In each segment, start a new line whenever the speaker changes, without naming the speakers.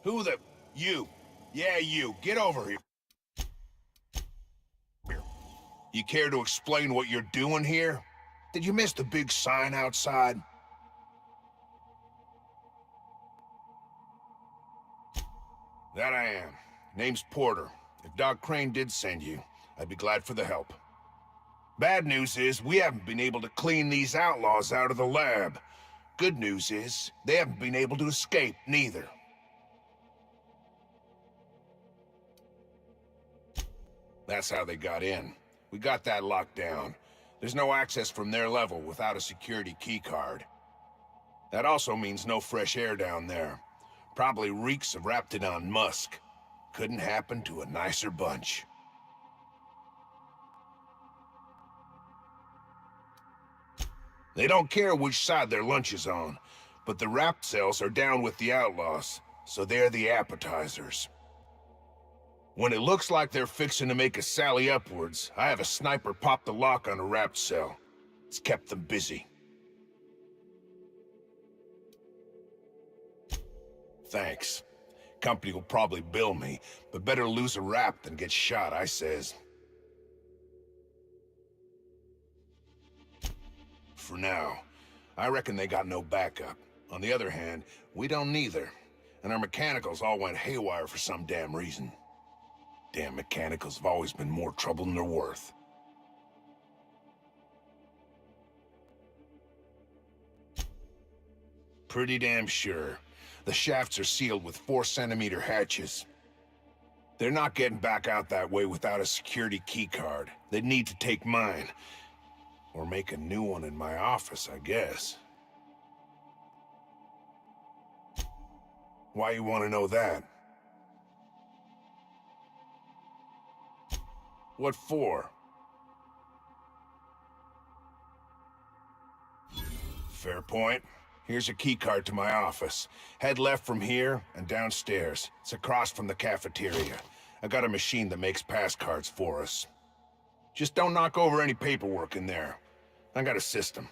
Who the... You. Yeah, you. Get over here. You care to explain what you're doing here? Did you miss the big sign outside? That I am. Name's Porter. If Doc Crane did send you, I'd be glad for the help. Bad news is, we haven't been able to clean these outlaws out of the lab. Good news is, they haven't been able to escape, neither. That's how they got in. We got that locked down. There's no access from their level without a security keycard. That also means no fresh air down there. Probably reeks of Raptidon musk. Couldn't happen to a nicer bunch. They don't care which side their lunch is on, but the Rapt cells are down with the outlaws, so they're the appetizers. When it looks like they're fixing to make a sally upwards, I have a sniper pop the lock on a Rapt cell. It's kept them busy. Thanks. Company will probably bill me, but better lose a Rapt than get shot, I says. For now, I reckon they got no backup. On the other hand, we don't neither. And our mechanicals all went haywire for some damn reason. Damn mechanicals have always been more trouble than they're worth. Pretty damn sure. The shafts are sealed with 4-centimeter hatches. They're not getting back out that way without a security keycard. They'd need to take mine. Or make a new one in my office, I guess. Why you want to know that? What for? Fair point. Here's a keycard to my office. Head left from here and downstairs. It's across from the cafeteria. I got a machine that makes pass cards for us. Just don't knock over any paperwork in there. I got a system.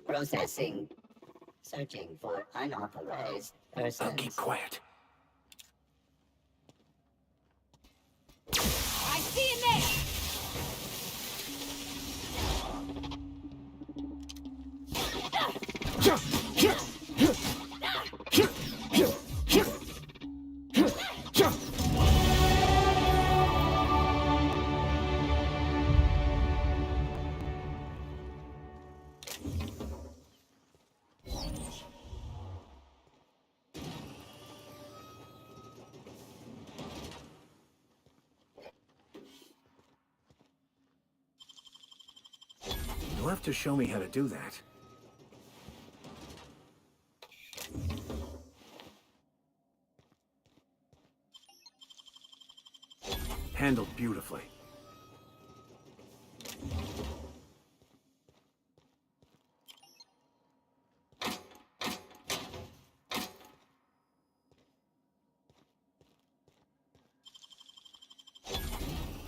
Processing. Searching for unauthorized persons.
Keep quiet.
I see him there!
You'll have to show me how to do that. Handled beautifully.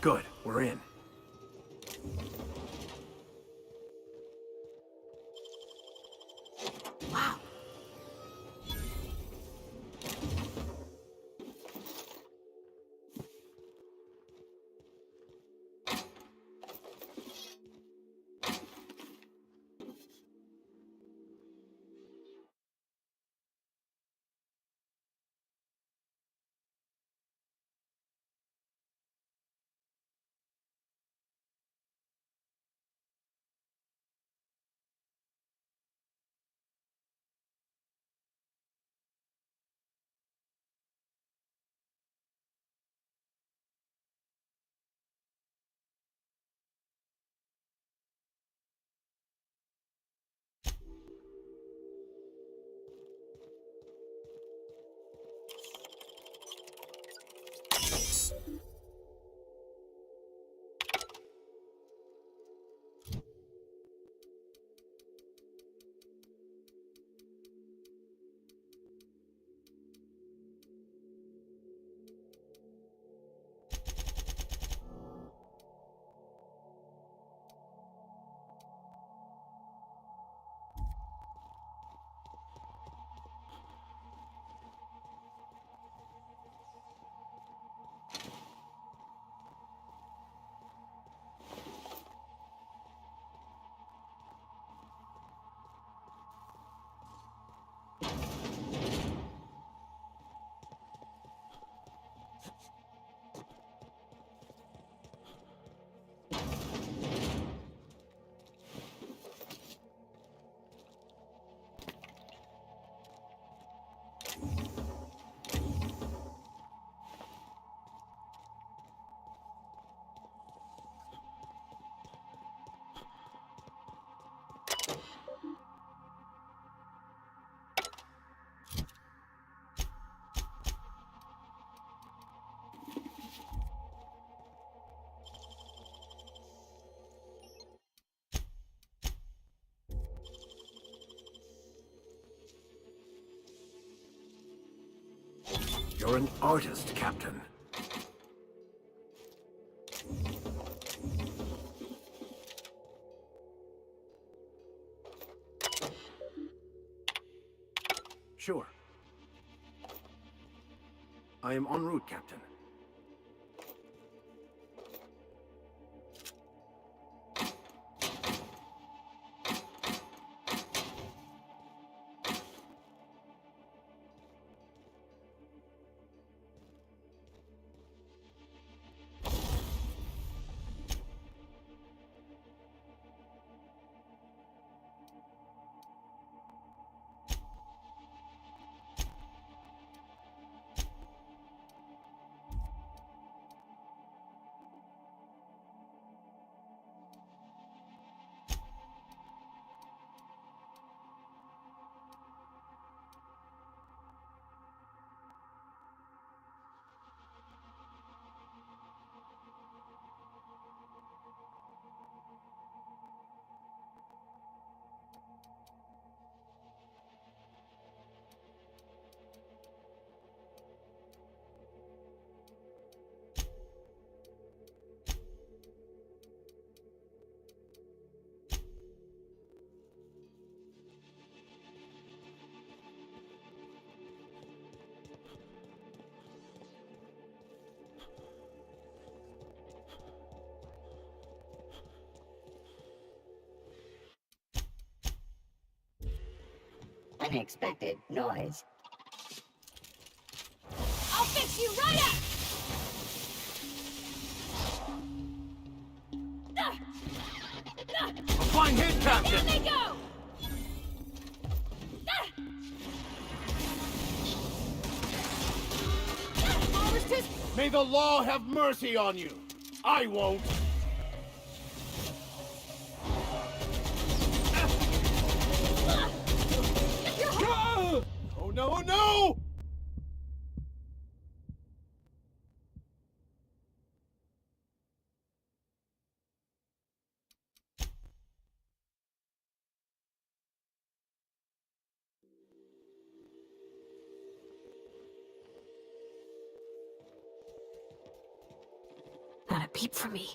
Good, we're in.
Wow.
You're an artist, Captain. Sure. I am en route, Captain.
Unexpected noise.
I'll fix you right up!
A flying hit,
Down
Captain!
they go!
May the law have mercy on you. I won't. Oh no, oh no!
Not a peep for me.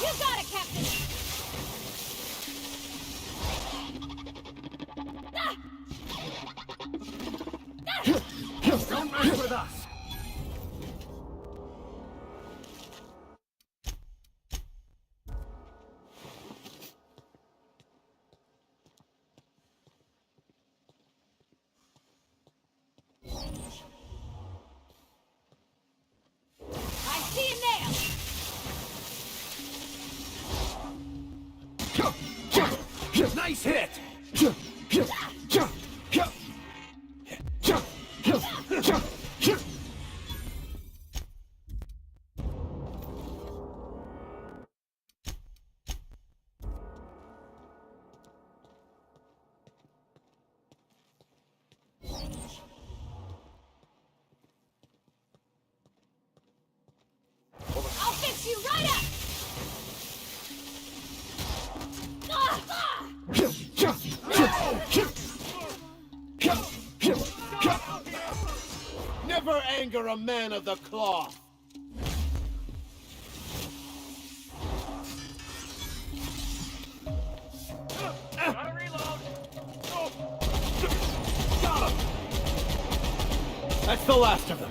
You got it, Captain!
Don't mess with us!
I see a nail!
Nice hit!
I'll fix you right up!
Never anger a man of the cloth.
Gotta reload!
Got him! That's the last of them.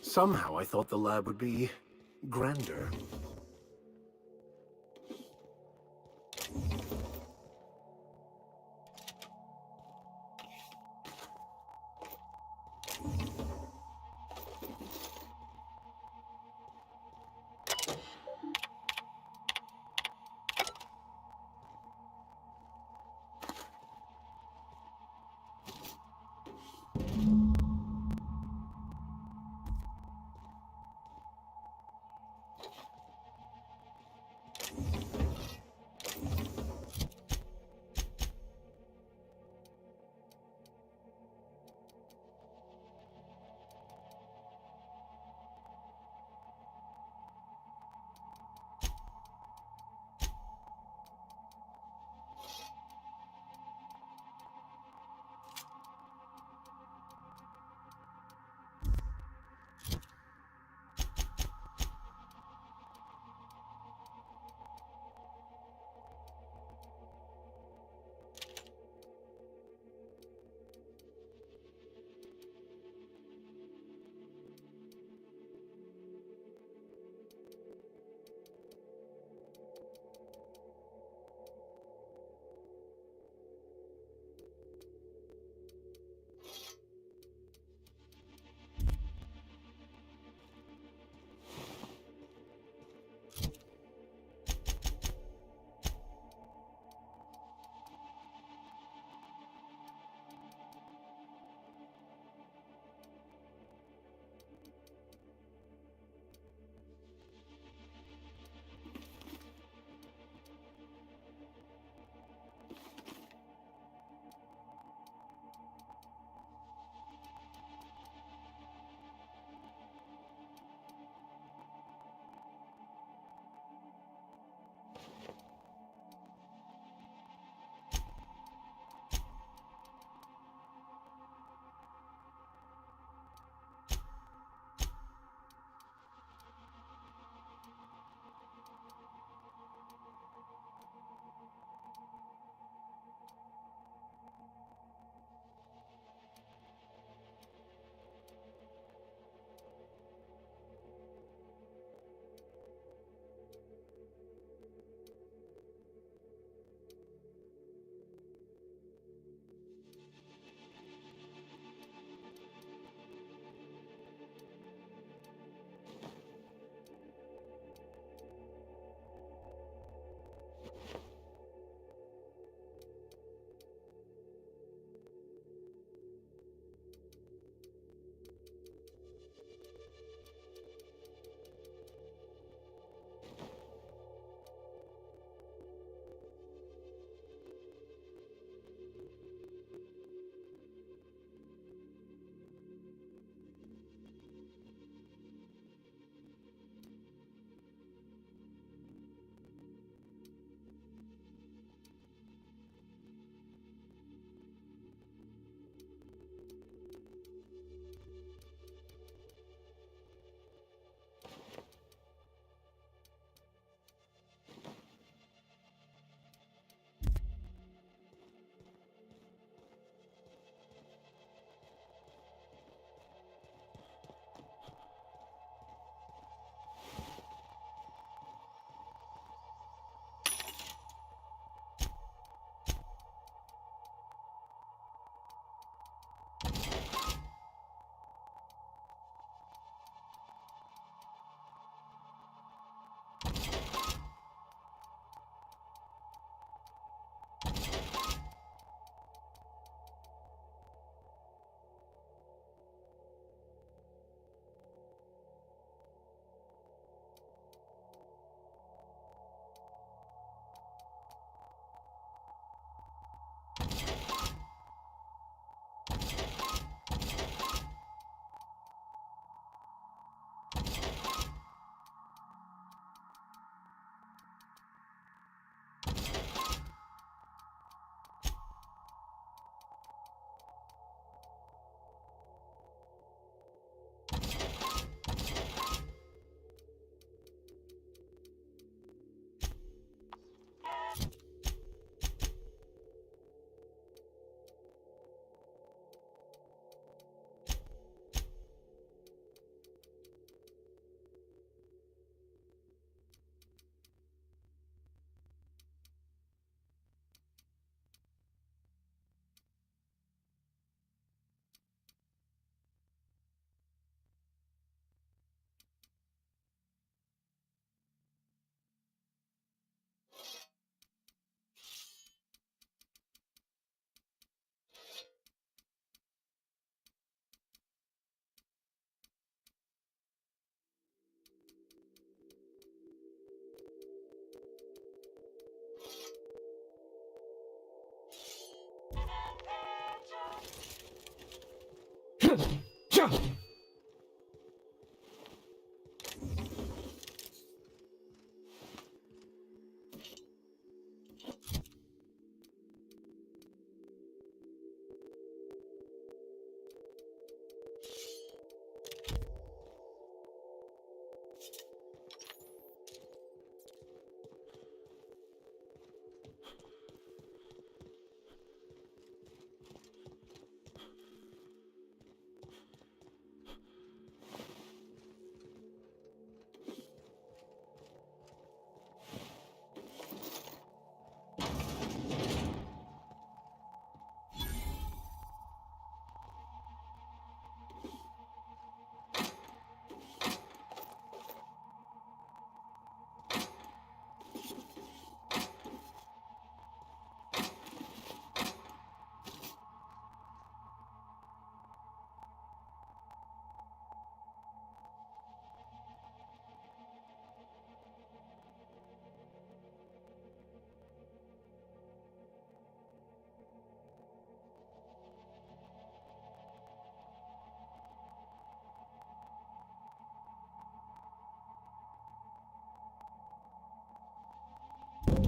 Somehow I thought the lab would be grander.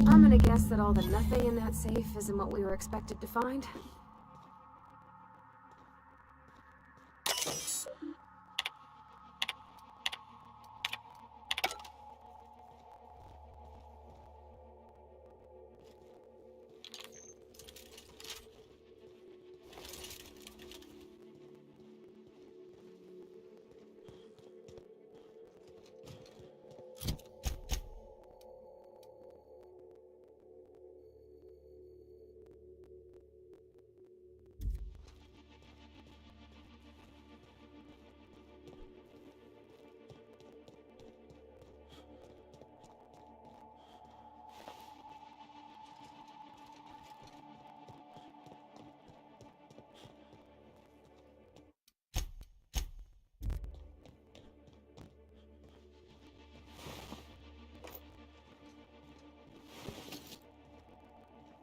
I'm gonna guess that all the nothing in that safe isn't what we were expected to find.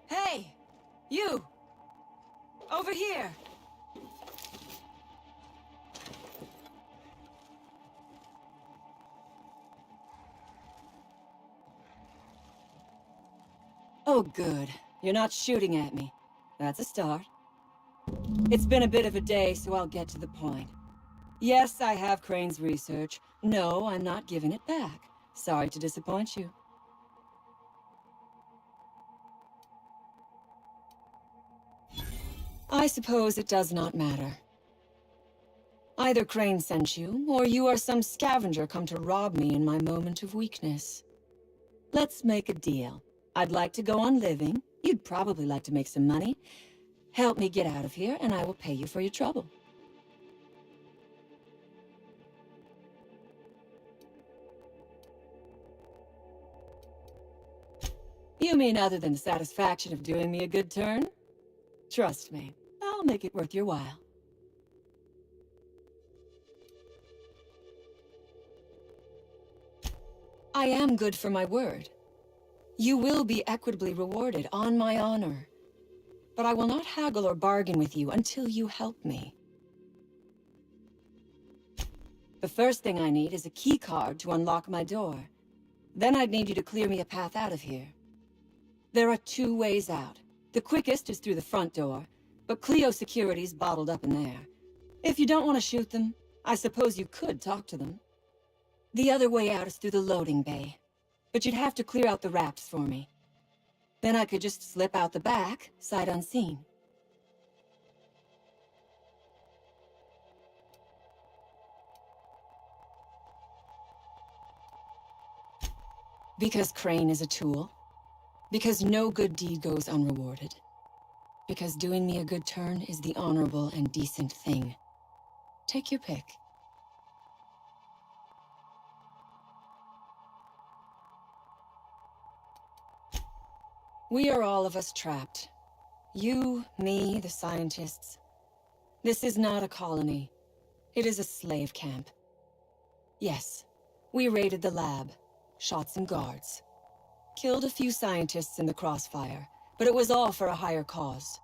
Hey! You! Over here! Oh, good. You're not shooting at me. That's a start. It's been a bit of a day, so I'll get to the point. Yes, I have Crane's research. No, I'm not giving it back. Sorry to disappoint you. I suppose it does not matter. Either Crane sent you, or you are some scavenger come to rob me in my moment of weakness. Let's make a deal. I'd like to go on living. You'd probably like to make some money. Help me get out of here, and I will pay you for your trouble. You mean other than the satisfaction of doing me a good turn? Trust me, I'll make it worth your while. I am good for my word. You will be equitably rewarded, on my honor. But I will not haggle or bargain with you until you help me. The first thing I need is a key card to unlock my door. Then I'd need you to clear me a path out of here. There are 2 ways out. The quickest is through the front door, but Clio security's bottled up in there. If you don't want to shoot them, I suppose you could talk to them. The other way out is through the loading bay, but you'd have to clear out the wraps for me. Then I could just slip out the back, sight unseen. Because Crane is a tool. Because no good deed goes unrewarded. Because doing me a good turn is the honorable and decent thing. Take your pick. We are all of us trapped. You, me, the scientists. This is not a colony. It is a slave camp. Yes, we raided the lab, shot some guards. Killed a few scientists in the crossfire, but it was all for a higher cause.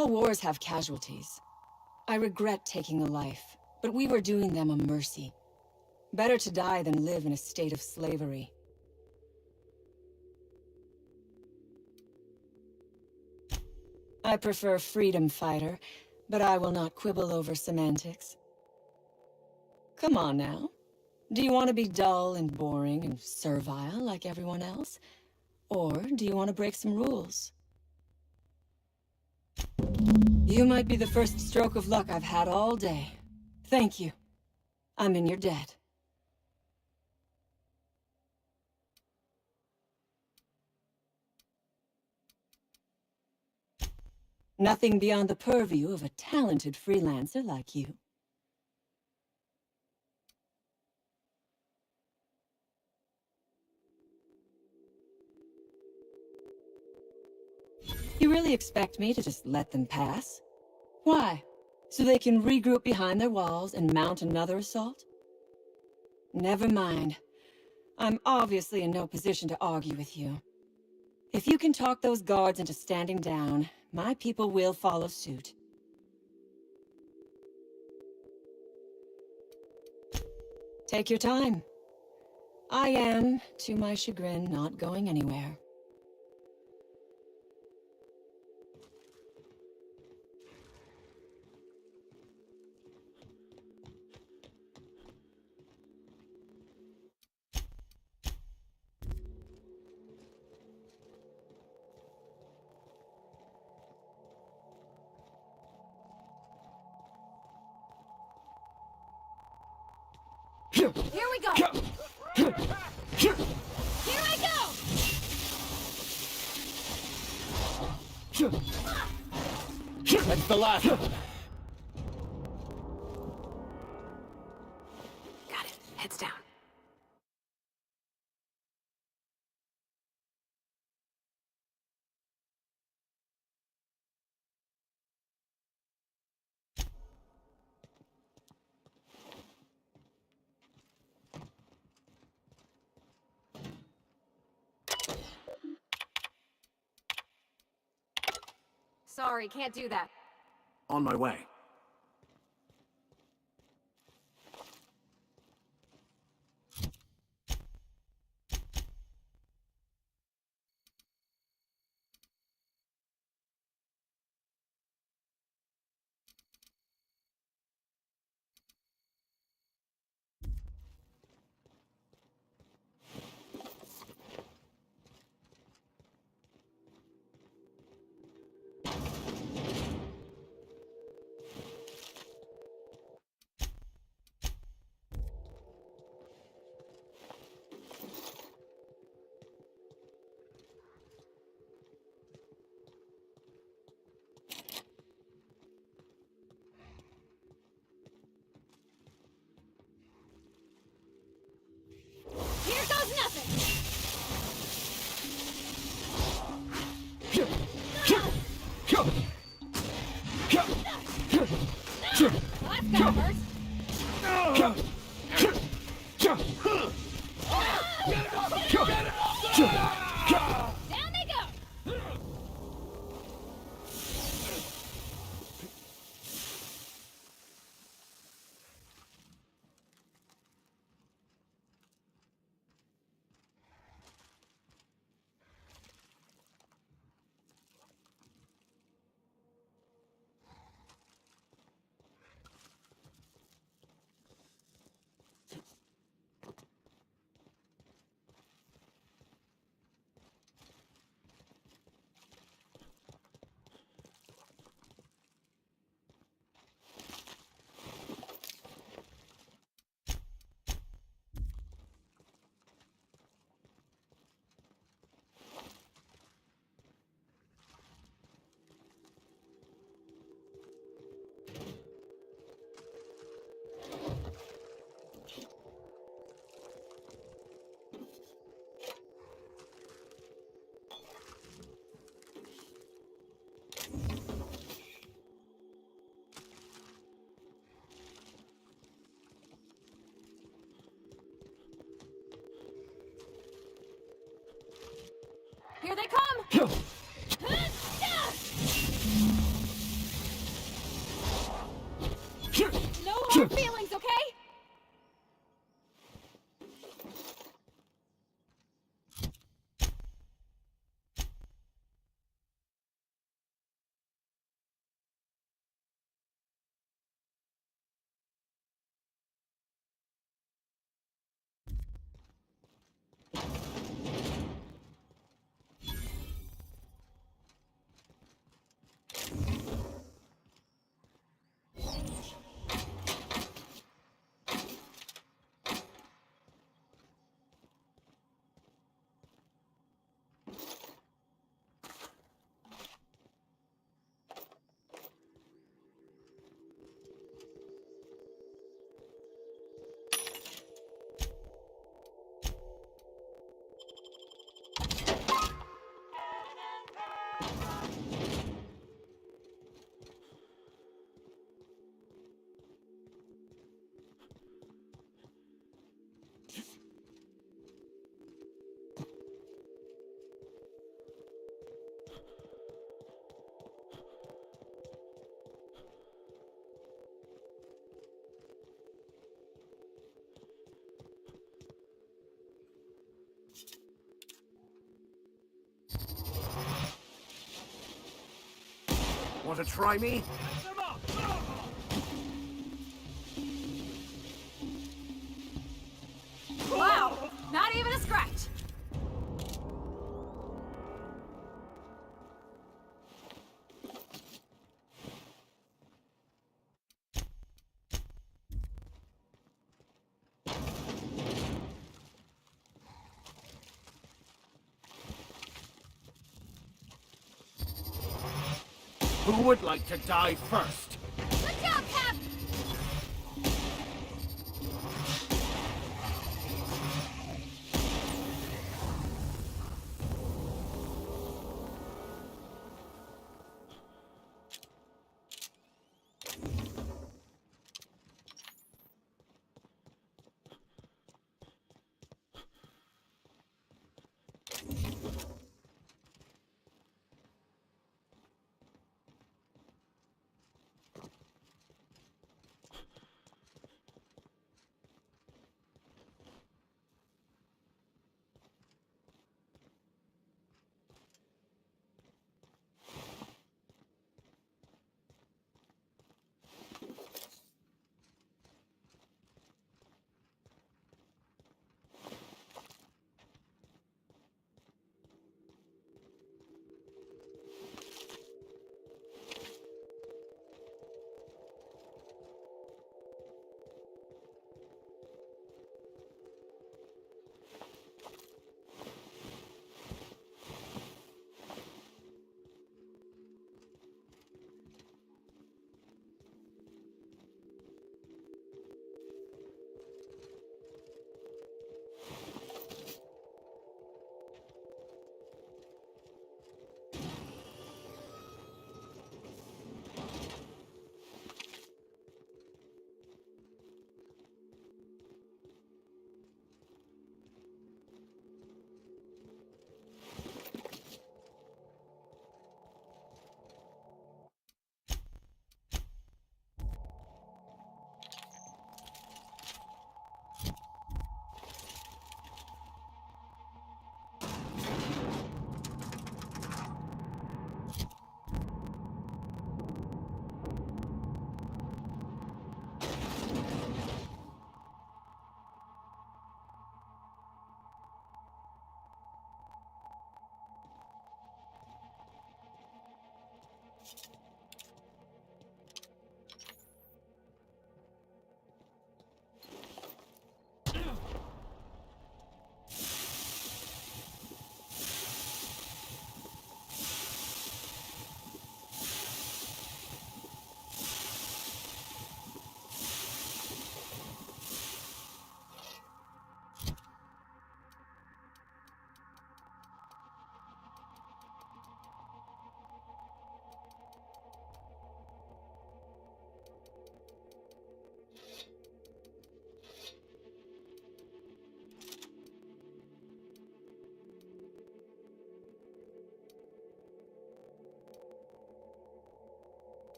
All wars have casualties. I regret taking a life, but we were doing them a mercy. Better to die than live in a state of slavery. I prefer freedom fighter, but I will not quibble over semantics. Come on now. Do you want to be dull and boring and servile like everyone else? Or do you want to break some rules? You might be the first stroke of luck I've had all day. Thank you. I'm in your debt. Nothing beyond the purview of a talented freelancer like you. You really expect me to just let them pass? Why? So they can regroup behind their walls and mount another assault? Never mind. I'm obviously in no position to argue with you. If you can talk those guards into standing down, my people will follow suit. Take your time. I am, to my chagrin, not going anywhere.
Here we go! Here I go!
That's the last.
Got it. Heads down. Sorry, can't do that.
On my way.
Here goes nothing! That's gonna hurt! Down they go!
Want to try me?
Wow! Not even a scratch!
Who would like to die first?
Good job, Cap!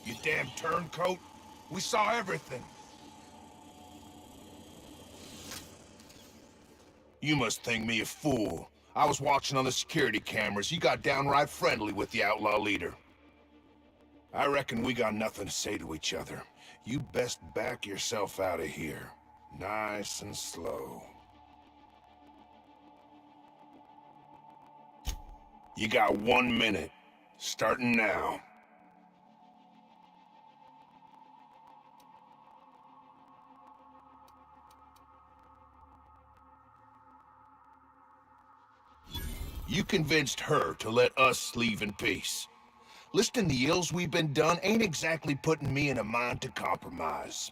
You damn turncoat. We saw everything. You must think me a fool. I was watching on the security cameras. You got downright friendly with the outlaw leader. I reckon we got nothing to say to each other. You best back yourself out of here. Nice and slow. You got 1 minute. Starting now. You convinced her to let us leave in peace. Listing the ills we've been done ain't exactly putting me in a mind to compromise.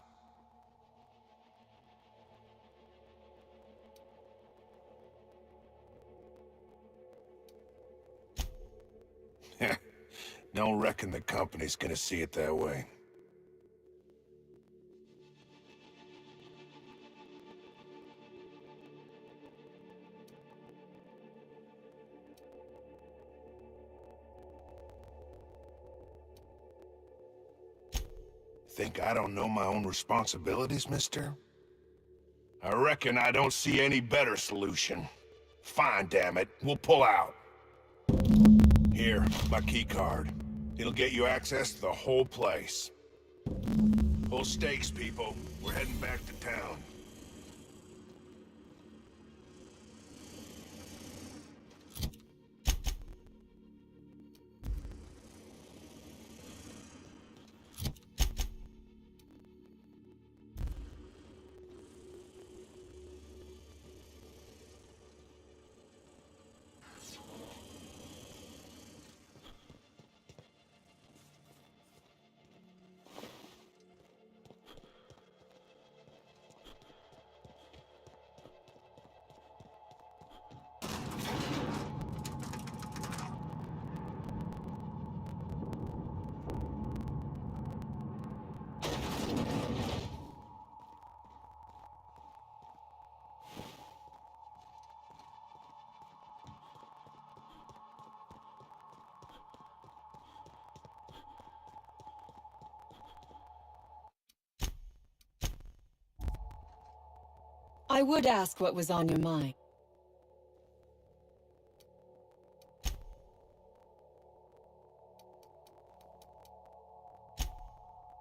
Don't reckon the company's gonna see it that way. Think I don't know my own responsibilities, mister? I reckon I don't see any better solution. Fine, damn it. We'll pull out. Here, my key card. It'll get you access to the whole place. Full stakes, people. We're heading back to town.
I would ask what was on your mind.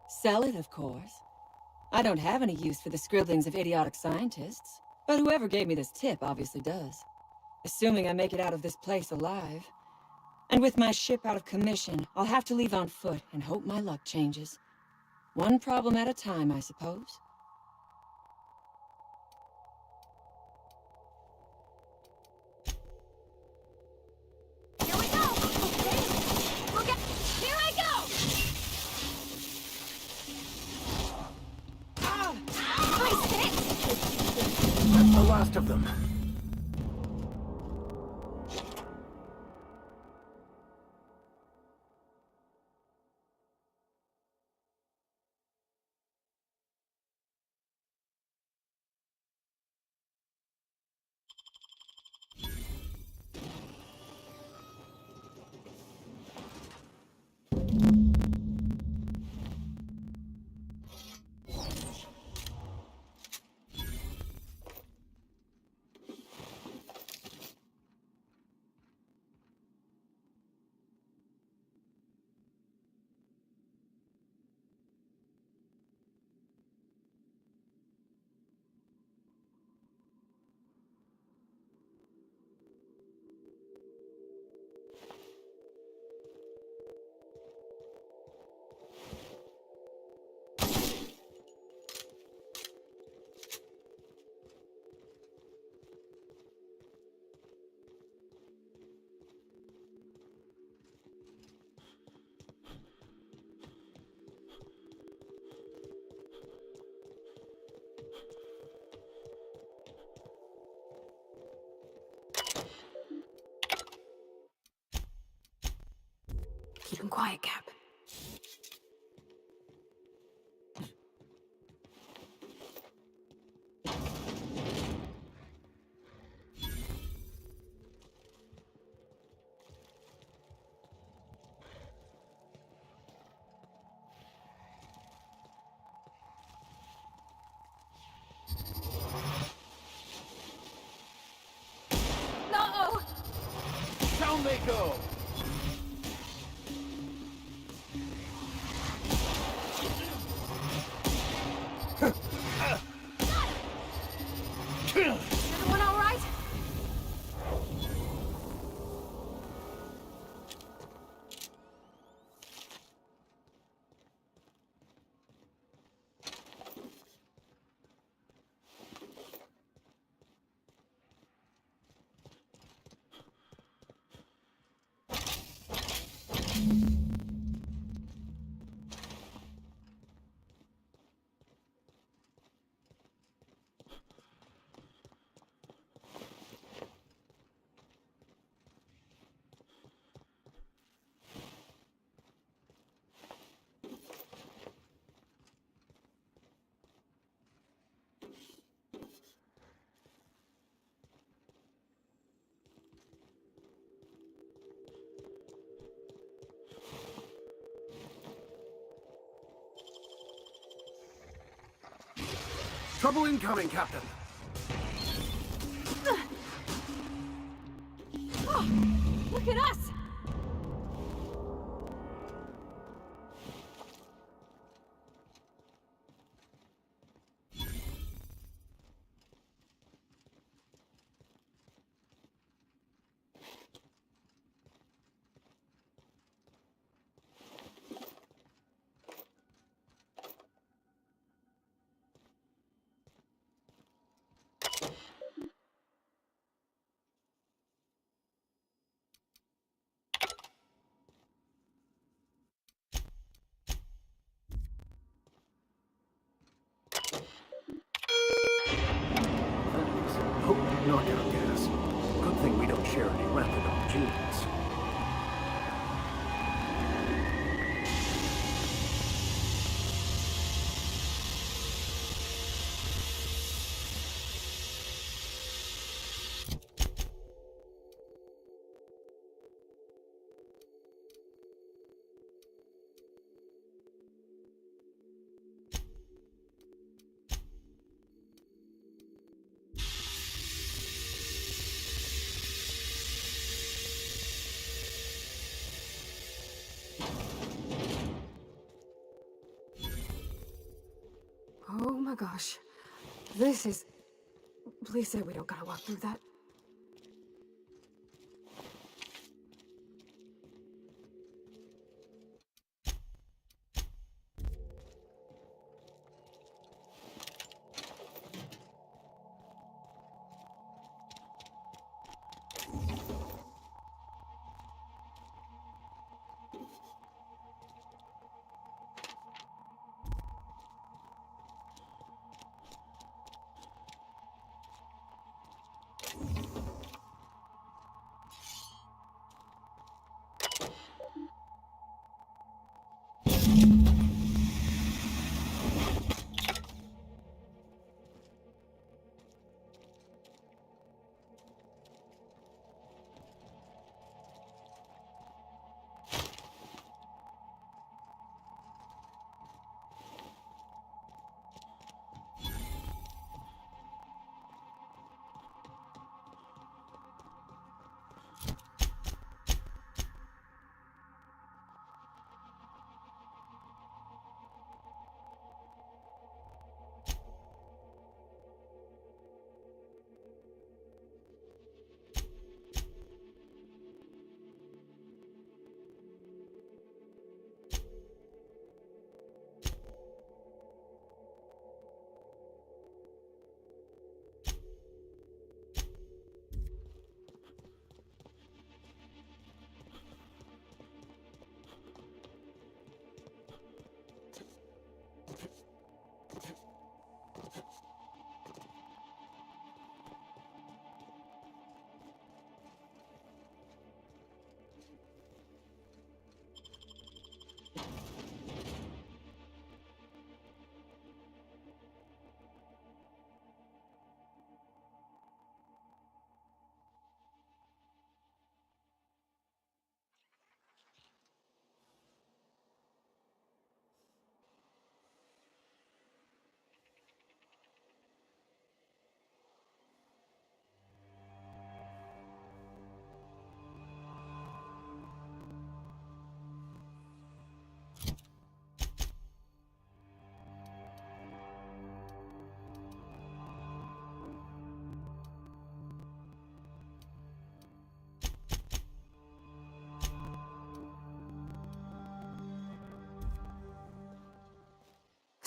Sell it, of course. I don't have any use for the scribblings of idiotic scientists, but whoever gave me this tip obviously does. Assuming I make it out of this place alive. And with my ship out of commission, I'll have to leave on foot and hope my luck changes. One problem at a time, I suppose.
Here we go! Okay. Look at... Here I go! My sticks!
That's the last of them.
Keep him quiet, Cap.
No!
Down they go!
Everyone all right?
Trouble incoming, Captain.
Oh, look at us!
Thanks. Potent knockout gas. Good thing we don't share any rapidon genes.
Oh my gosh. This is... Please say we don't gotta walk through that.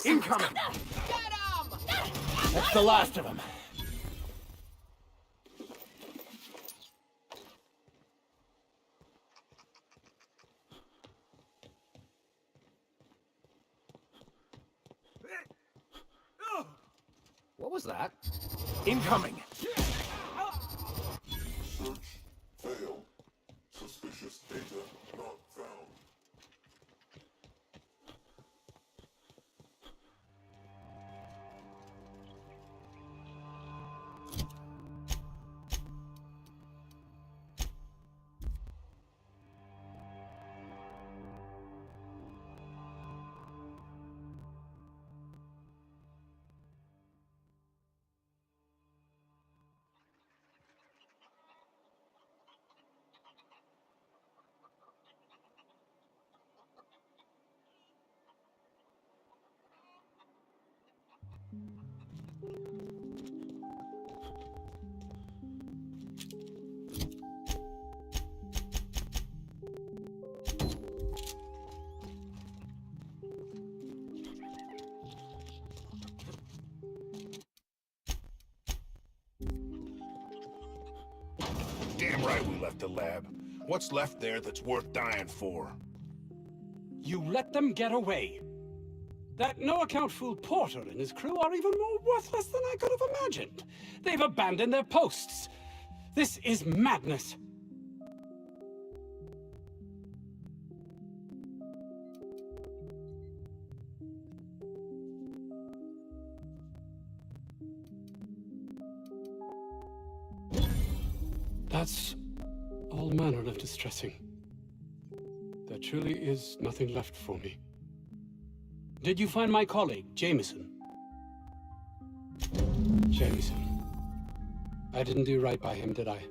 Incoming!
Get him!
That's the last of them. What was that? Incoming!
Search failed. Suspicious data not found.
Damn right we left the lab. What's left there that's worth dying for?
You let them get away. That no-account fool Porter and his crew are even more worthless than I could have imagined. They've abandoned their posts. This is madness. That's all manner of distressing. There truly is nothing left for me. Did you find my colleague, Jameson? Jameson. I didn't do right by him, did I?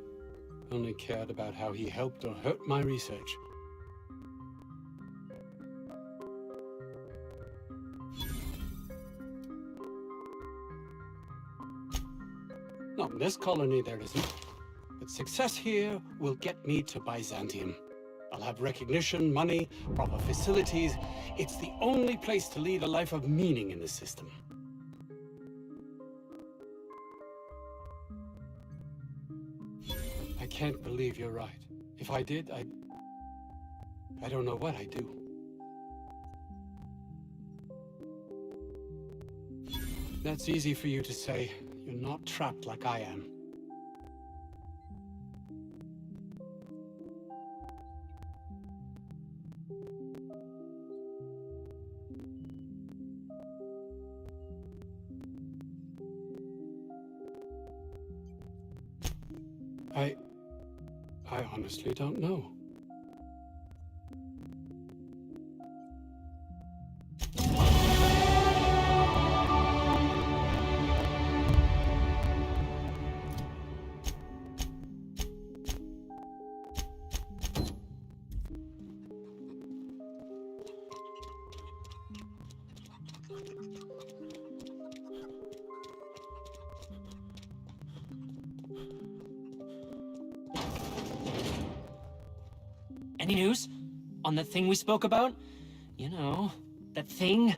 Only cared about how he helped or hurt my research. Not in this colony, there isn't. But success here will get me to Byzantium. I'll have recognition, money, proper facilities. It's the only place to lead a life of meaning in the system. I can't believe you're right. If I did, I don't know what I'd do. That's easy for you to say. You're not trapped like I am. I honestly don't know.
Any news on that thing we spoke about? You know, that thing?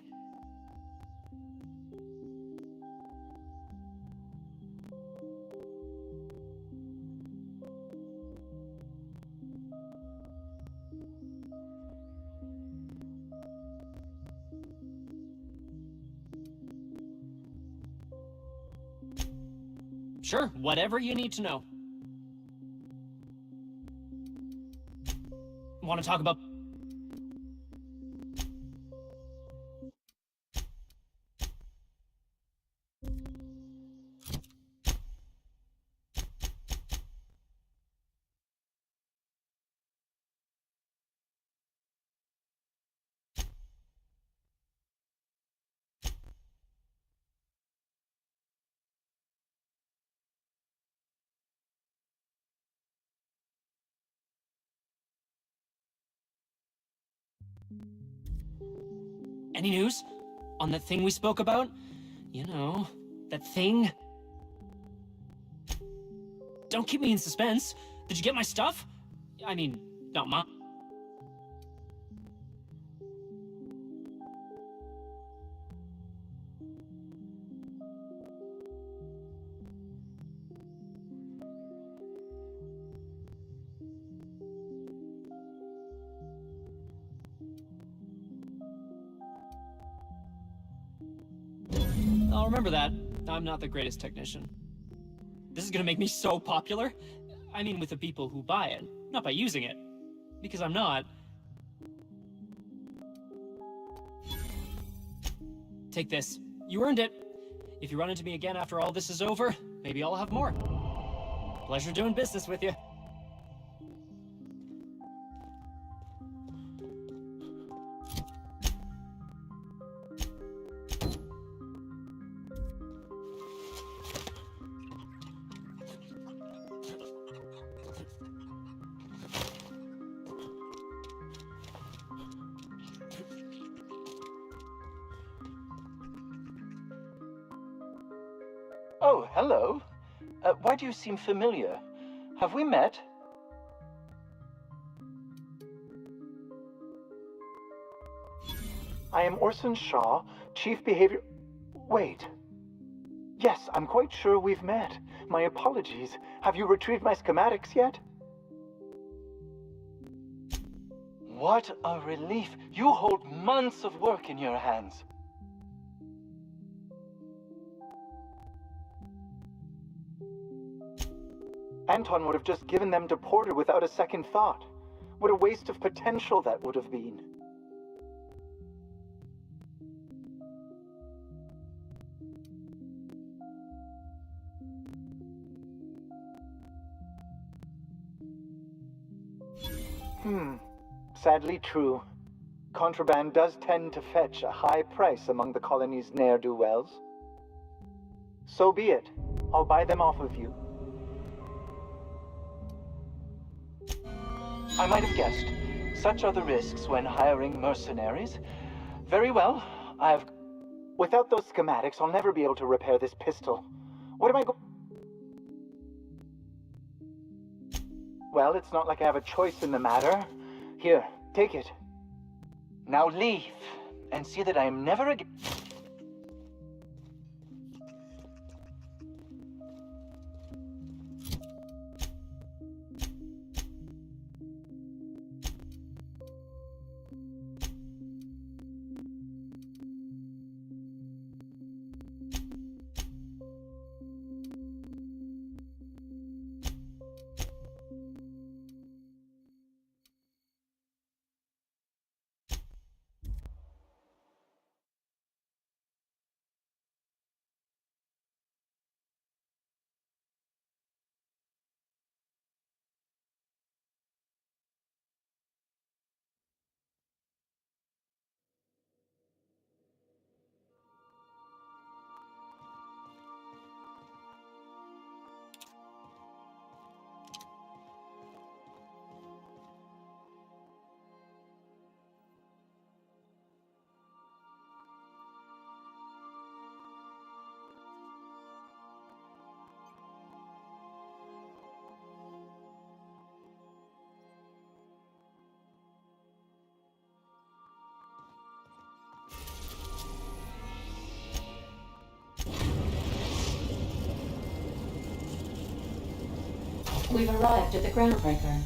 Sure, whatever you need to know. Want to talk about... Any news on that thing we spoke about? You know, that thing? Don't keep me in suspense. Did you get my stuff? I mean, not mine. I'll remember that. I'm not the greatest technician. This is gonna make me so popular. I mean, with the people who buy it, not by using it. Because I'm not. Take this. You earned it. If you run into me again after all this is over, maybe I'll have more. Pleasure doing business with you.
Oh, hello. Why do you seem familiar? Have we met? I am Orson Shaw, Chief Behavior... Wait. Yes, I'm quite sure we've met. My apologies. Have you retrieved my schematics yet? What a relief. You hold months of work in your hands. Anton would have just given them to Porter without a second thought. What a waste of potential that would have been. Sadly true. Contraband does tend to fetch a high price among the colony's ne'er-do-wells. So be it. I'll buy them off of you. I might have guessed. Such are the risks when hiring mercenaries. Very well, Without those schematics, I'll never be able to repair this pistol. What am I Well, it's not like I have a choice in the matter. Here, take it. Now leave, and see that I am never again...
We've arrived at the groundbreaker.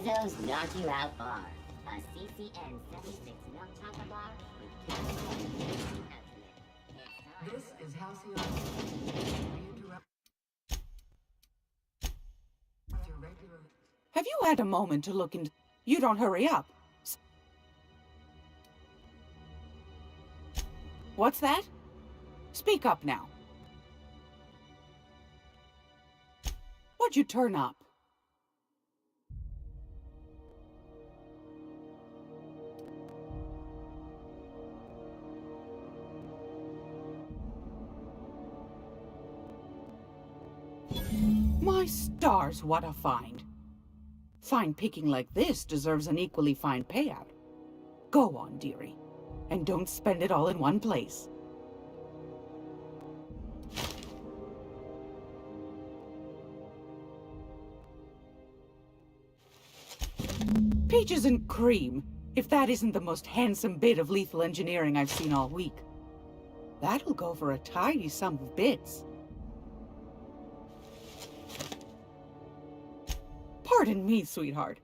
Rizzo's Knock You Out Bar. A CCN 76 milk chocolate bar with
This is Halcyon. Redirect your regular.
Have you had a moment to look into... You don't hurry up. What's that? Speak up now. What'd you turn up? My stars, what a find. Fine picking like this deserves an equally fine payout. Go on, dearie, and don't spend it all in one place. Peaches and cream, if that isn't the most handsome bit of lethal engineering I've seen all week. That'll go for a tidy sum of bits. Pardon me, sweetheart.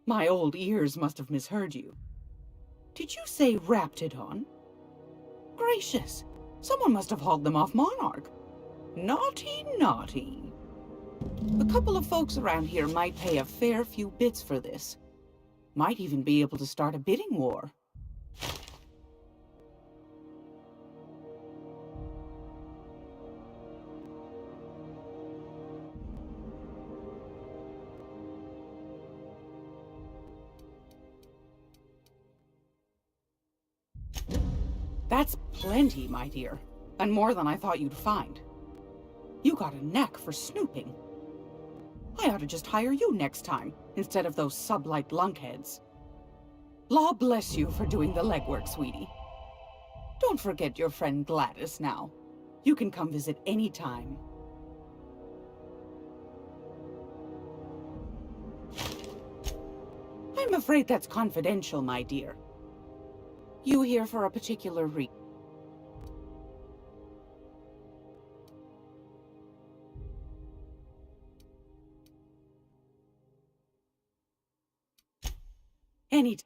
My old ears must have misheard you. Did you say Raptidon? Gracious, someone must have hauled them off Monarch. Naughty, naughty. A couple of folks around here might pay a fair few bits for this. Might even be able to start a bidding war. That's plenty, my dear, and more than I thought you'd find. You got a knack for snooping. I ought to just hire you next time, instead of those sublight lunkheads. Law bless you for doing the legwork, sweetie. Don't forget your friend Gladys now. You can come visit any time. I'm afraid that's confidential, my dear. You here for a particular reason? Any...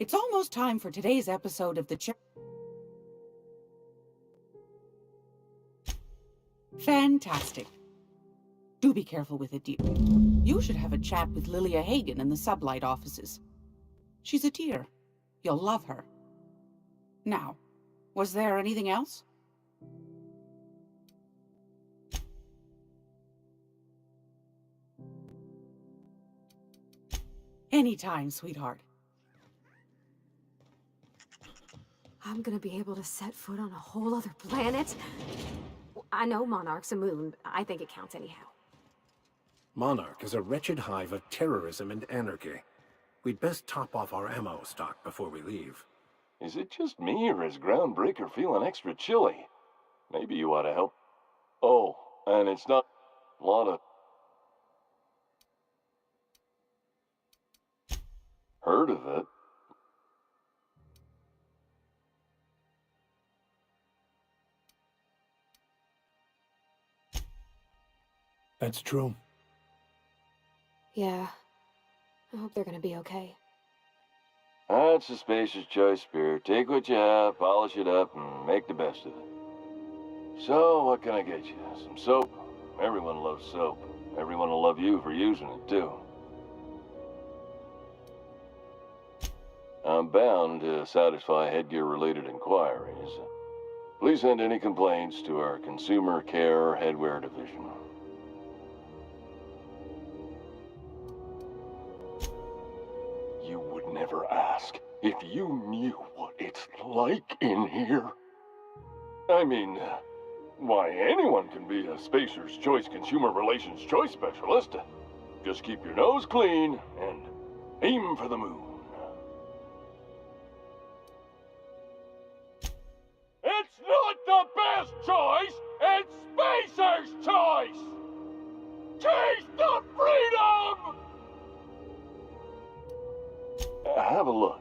It's almost time for today's episode of the Fantastic. Do be careful with it, dear. You should have a chat with Lilia Hagen in the Sublight offices. She's a dear. You'll love her. Now, was there anything else? Anytime, sweetheart.
I'm gonna be able to set foot on a whole other planet? I know Monarch's a moon. I think it counts anyhow.
Monarch is a wretched hive of terrorism and anarchy. We'd best top off our ammo stock before we leave.
Is it just me, or is Groundbreaker feeling extra chilly? Maybe you ought to help. Oh, and it's not a lot of... Heard of it?
That's true.
Yeah. I hope they're gonna be okay.
That's a spacious choice, Spirit. Take what you have, polish it up, and make the best of it. So, what can I get you? Some soap? Everyone loves soap. Everyone will love you for using it, too. I'm bound to satisfy headgear-related inquiries. Please send any complaints to our Consumer Care Headwear Division. You would never ask if you knew what it's like in here. I mean, why, anyone can be a Spacer's Choice Consumer Relations Choice Specialist. Just keep your nose clean and aim for the moon. It's not the best choice, it's Spacer's choice! Taste the freedom! Have a look.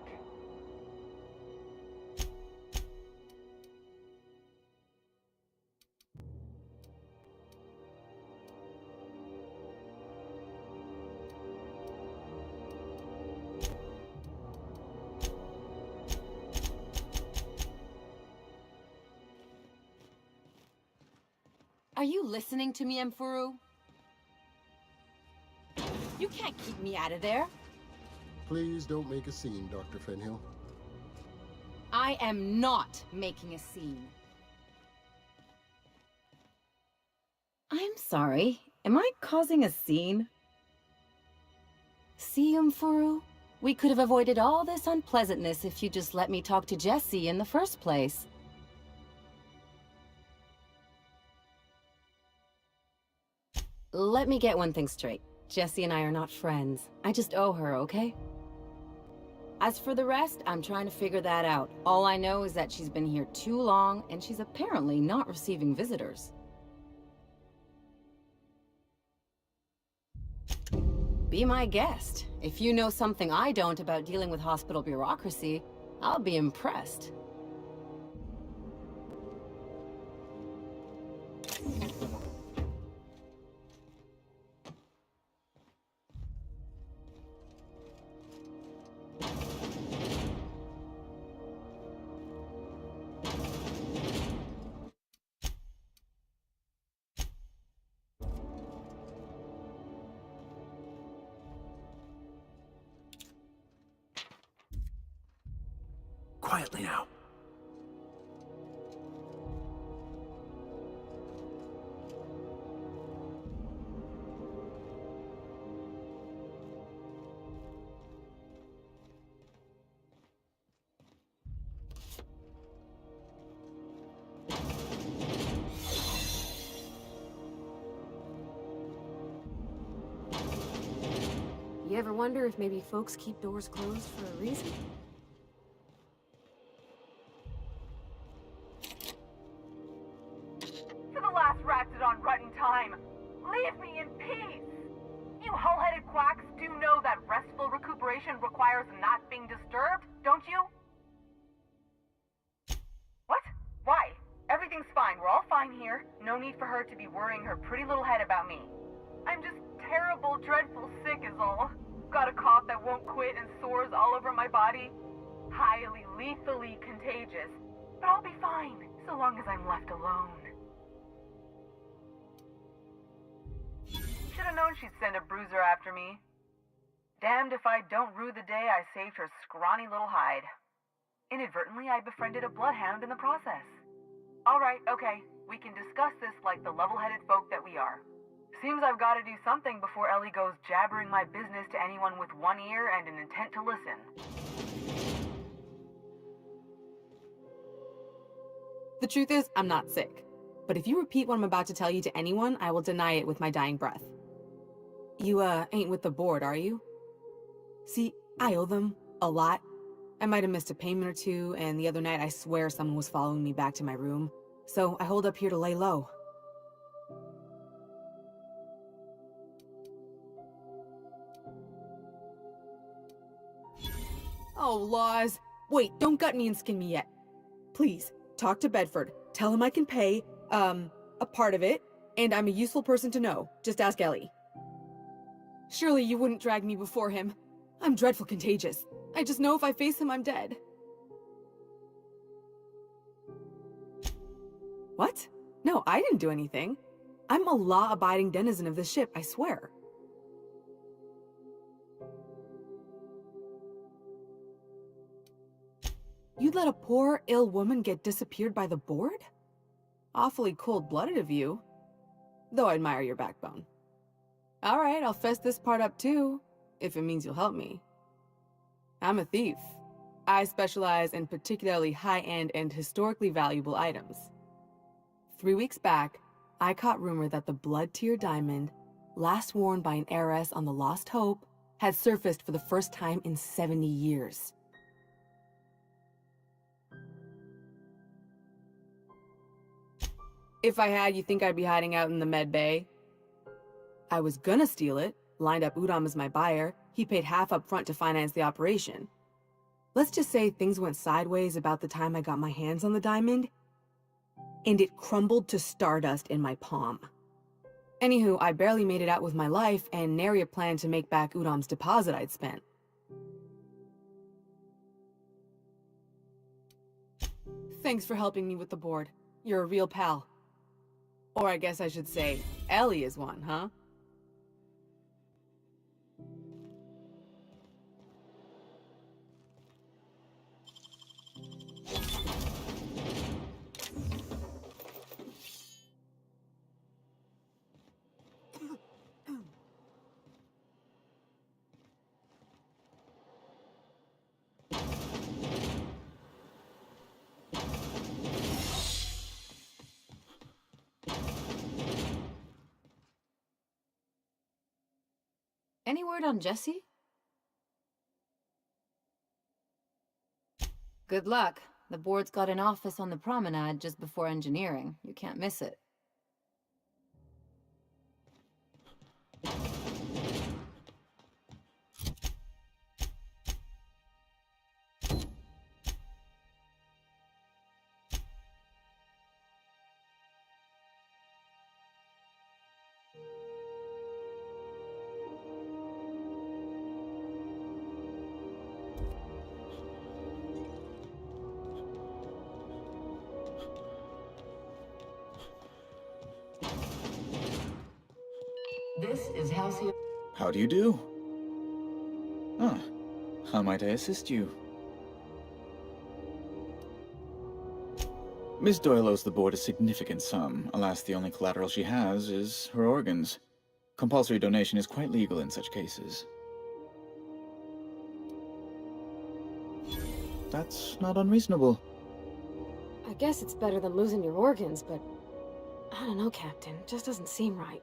Are you listening to me, Emfuru? You can't keep me out of there.
Please don't make a scene, Dr. Fenhill.
I am not making a scene. I'm sorry. Am I causing a scene? See, Emfuru? We could have avoided all this unpleasantness if you just let me talk to Jesse in the first place. Let me get one thing straight. Jesse and I are not friends. I just owe her, okay? As for the rest, I'm trying to figure that out. All I know is that she's been here too long, and she's apparently not receiving visitors. Be my guest. If you know something I don't about dealing with hospital bureaucracy, I'll be impressed.
Quietly now.
You ever wonder if maybe folks keep doors closed for a reason?
To the last Ratsadon rut in time, leave me in peace! You hull-headed quacks do know that restful recuperation requires not being disturbed, don't you? What? Why? Everything's fine. We're all fine here. No need for her to be worrying her pretty little head about me. I'm just terrible, dreadful sick is all. Got a cough that won't quit and sores all over my body. Highly, lethally contagious. But I'll be fine, so long as I'm left alone. Should've known she'd send a bruiser after me. Damned if I don't rue the day I saved her scrawny little hide. Inadvertently, I befriended a bloodhound in the process. Alright, okay. We can discuss this like the level-headed folk that we are. Seems I've got to do something before Ellie goes jabbering my business to anyone with one ear and an intent to listen.
The truth is, I'm not sick. But if you repeat what I'm about to tell you to anyone, I will deny it with my dying breath. You, ain't with the board, are you? See, I owe them a lot. I might have missed a payment or two, and the other night I swear someone was following me back to my room. So I hold up here to lay low. Oh, laws. Wait, don't gut me and skin me yet. Please, talk to Bedford. Tell him I can pay, a part of it, and I'm a useful person to know. Just ask Ellie. Surely you wouldn't drag me before him. I'm dreadful contagious. I just know if I face him, I'm dead. What? No, I didn't do anything. I'm a law-abiding denizen of this ship, I swear. You'd let a poor, ill woman get disappeared by the board? Awfully cold-blooded of you. Though I admire your backbone. Alright, I'll fess this part up too, if it means you'll help me. I'm a thief. I specialize in particularly high-end and historically valuable items. 3 weeks back, I caught rumor that the blood-tier diamond, last worn by an heiress on the Lost Hope, had surfaced for the first time in 70 years. If I had, you think I'd be hiding out in the med bay? I was gonna steal it, lined up Udom as my buyer. He paid half up front to finance the operation. Let's just say things went sideways about the time I got my hands on the diamond, and it crumbled to stardust in my palm. Anywho, I barely made it out with my life, and nary a plan to make back Udom's deposit I'd spent. Thanks for helping me with the board. You're a real pal. Or I guess I should say, Ellie is one, huh?
Any word on Jesse? Good luck. The board's got an office on the promenade just before engineering. You can't miss it.
This is Halcyon.
How do you do? Ah, how might I assist you? Miss Doyle owes the board a significant sum. Alas, the only collateral she has is her organs. Compulsory donation is quite legal in such cases. That's not unreasonable.
I guess it's better than losing your organs, but I don't know, Captain. It just doesn't seem right.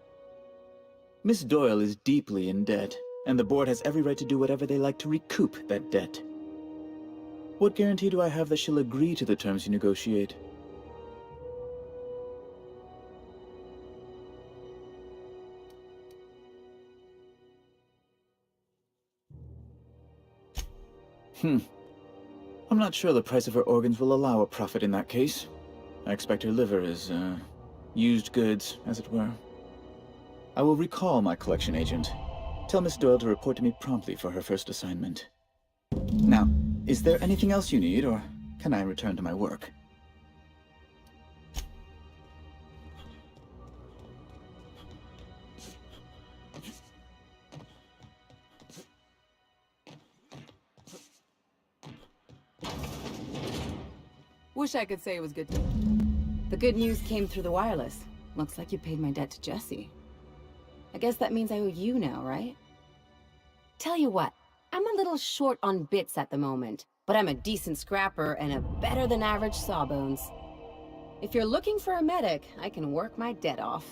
Miss Doyle is deeply in debt, and the board has every right to do whatever they like to recoup that debt. What guarantee do I have that she'll agree to the terms you negotiate? I'm not sure the price of her organs will allow a profit in that case. I expect her liver is, used goods, as it were. I will recall my collection agent. Tell Miss Doyle to report to me promptly for her first assignment. Now, is there anything else you need, or can I return to my work?
Wish I could say it was good.
The good news came through the wireless. Looks like you paid my debt to Jesse.
I guess that means I owe you now, right? Tell you what, I'm a little short on bits at the moment, but I'm a decent scrapper and a better-than-average sawbones. If you're looking for a medic, I can work my debt off.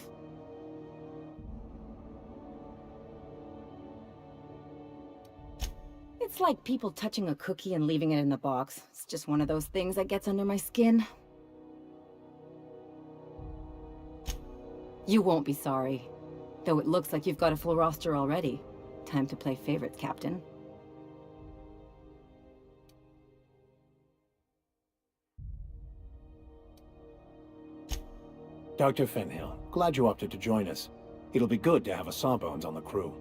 It's like people touching a cookie and leaving it in the box. It's just one of those things that gets under my skin. You won't be sorry. Though it looks like you've got a full roster already. Time to play favorites, Captain.
Dr. Fenhill, glad you opted to join us. It'll be good to have a Sawbones on the crew.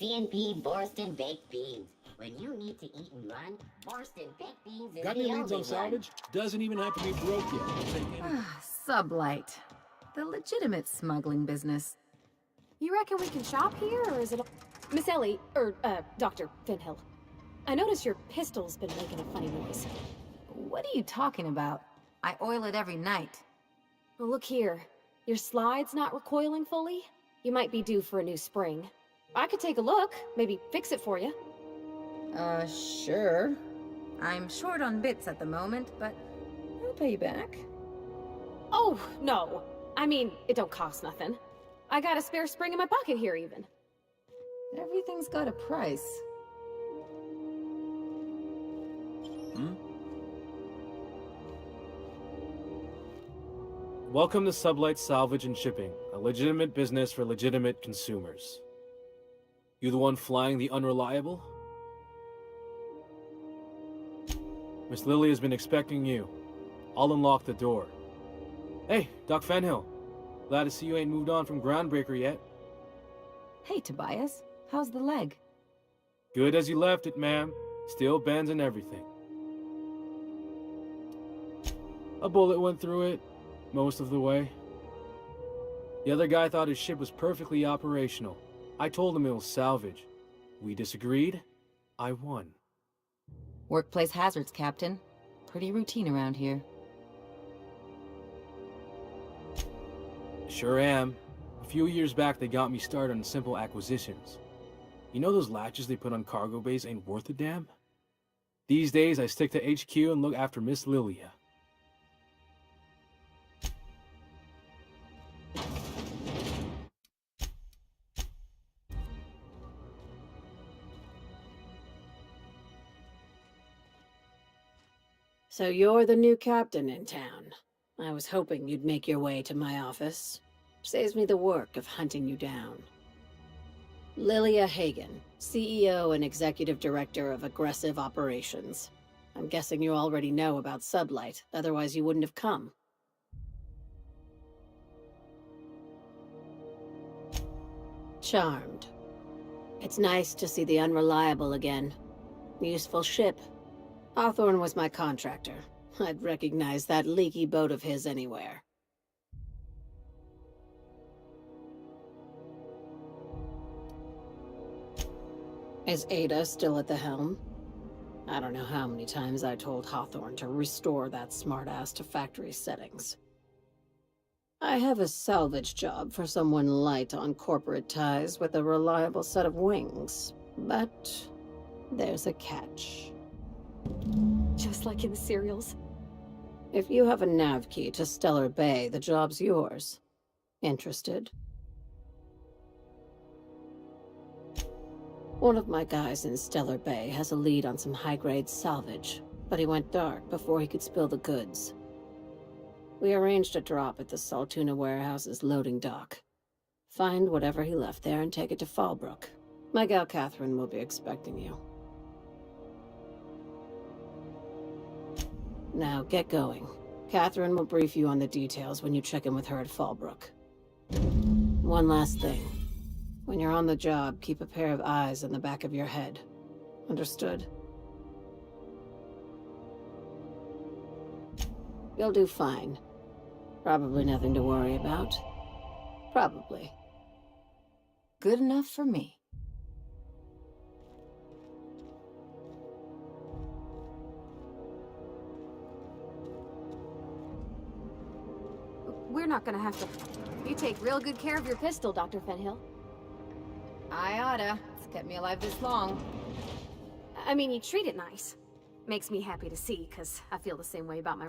CNP Borston Baked Beans. When you need to eat and run, Borston Baked Beans is
Got
the
any
only
leads on
one.
salvage? Doesn't even have to be broke yet.
Sublight. The legitimate smuggling business.
You reckon we can shop here, or is it... Miss Ellie, Dr. Finhill. I notice your pistol's been making a funny noise.
What are you talking about? I oil it every night.
Well, look here. Your slide's not recoiling fully? You might be due for a new spring. I could take a look, maybe fix it for you.
Sure. I'm short on bits at the moment, but I'll pay you back.
Oh, no. I mean, it don't cost nothing. I got a spare spring in my pocket here, even.
Everything's got a price.
Welcome to Sublight Salvage and Shipping, a legitimate business for legitimate consumers. You the one flying the unreliable? Miss Lily has been expecting you. I'll unlock the door. Hey, Doc Fenhill. Glad to see you ain't moved on from Groundbreaker yet.
Hey, Tobias. How's the leg?
Good as you left it, ma'am. Still bends and everything. A bullet went through it, most of the way. The other guy thought his ship was perfectly operational. I told him it was salvage. We disagreed. I won.
Workplace hazards, Captain. Pretty routine around here.
Sure am. A few years back, they got me started on simple acquisitions. You know those latches they put on cargo bays ain't worth a damn? These days, I stick to HQ and look after Miss Lilia.
So you're the new captain in town. I was hoping you'd make your way to my office. Saves me the work of hunting you down. Lilia Hagen, CEO and Executive Director of Aggressive Operations. I'm guessing you already know about Sublight, otherwise you wouldn't have come. Charmed. It's nice to see the Unreliable again. Useful ship. Hawthorne was my contractor. I'd recognize that leaky boat of his anywhere. Is Ada still at the helm? I don't know how many times I told Hawthorne to restore that smartass to factory settings. I have a salvage job for someone light on corporate ties with a reliable set of wings, but there's a catch.
Just like in the serials.
If you have a nav key to Stellar Bay, the job's yours. Interested? One of my guys in Stellar Bay has a lead on some high-grade salvage, but he went dark before he could spill the goods. We arranged a drop at the Saltuna warehouse's loading dock. Find whatever he left there and take it to Fallbrook. My gal Catherine will be expecting you. Now, get going. Catherine will brief you on the details when you check in with her at Fallbrook. One last thing. When you're on the job, keep a pair of eyes in the back of your head. Understood? You'll do fine. Probably nothing to worry about. Probably.
Good enough for me.
We're not gonna have to... You take real good care of your pistol, Dr. Fenhill.
I oughta. It's kept me alive this long.
I mean, you treat it nice. Makes me happy to see, because I feel the same way about my...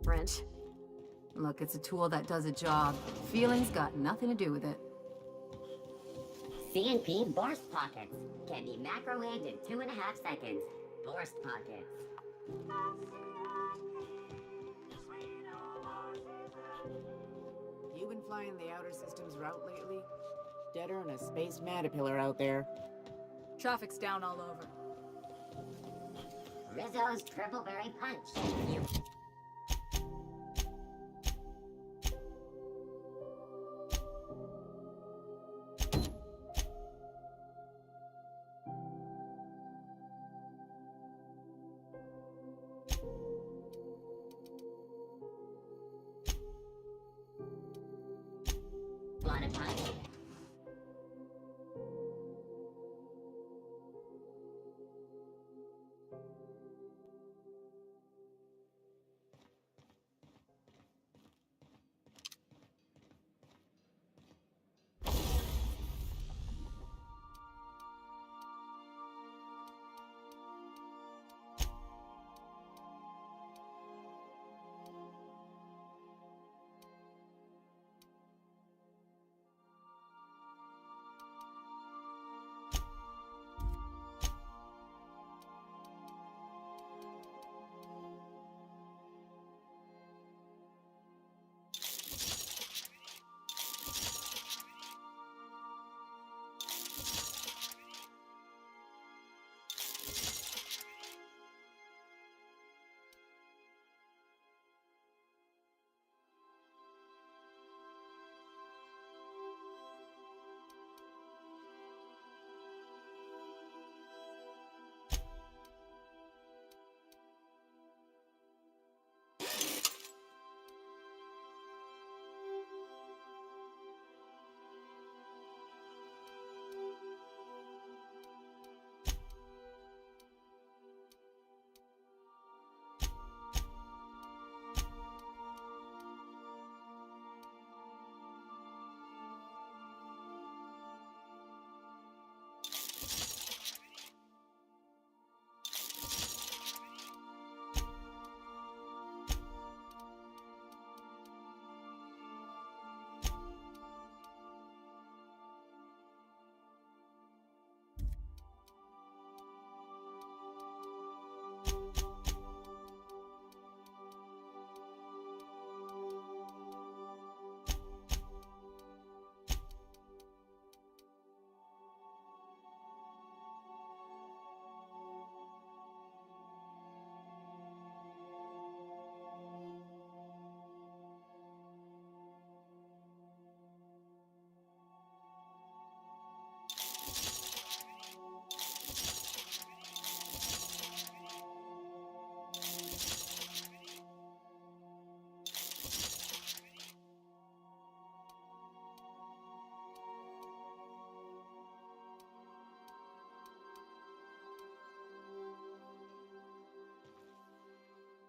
Wrench. Look, it's a tool that does a job. Feelings got nothing to do with it.
CNP Burst Pockets can be microwaved in 2.5 seconds. Burst Pockets.
You been
flying the outer system's route lately? Deader than a space caterpillar out there.
Traffic's down all over.
Rizzo's triple berry punch. You. Want a punch?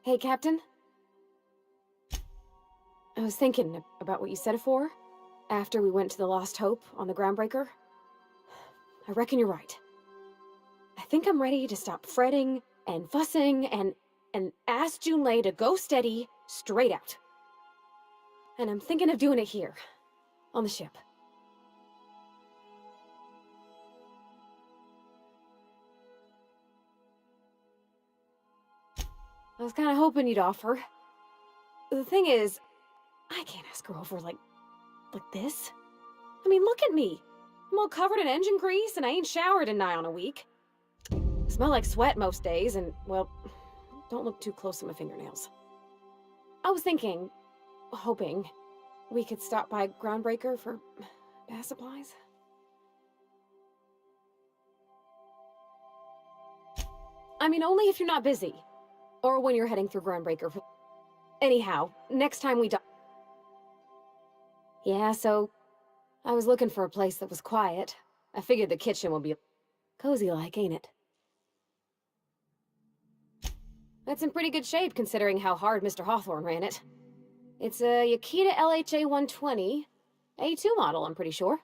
Hey, Captain. I was thinking about what you said afore, after we went to the Lost Hope on the Groundbreaker. I reckon you're right. I think I'm ready to stop fretting and fussing and ask Junlei to go steady, straight out. And I'm thinking of doing it here, on the ship. I was kind of hoping you'd offer. The thing is, I can't ask her over like this. I mean, look at me. I'm all covered in engine grease and I ain't showered in nigh on a week. I smell like sweat most days and, well, don't look too close at my fingernails. I was hoping, we could stop by Groundbreaker for bath supplies. I mean, only if you're not busy. Or when you're heading through Groundbreaker. Anyhow, next time we Yeah, so I was looking for a place that was quiet. I figured the kitchen would be cozy-like, ain't it? That's in pretty good shape considering how hard Mr. Hawthorne ran it. It's a Yakita LHA 120, A2 model, I'm pretty sure.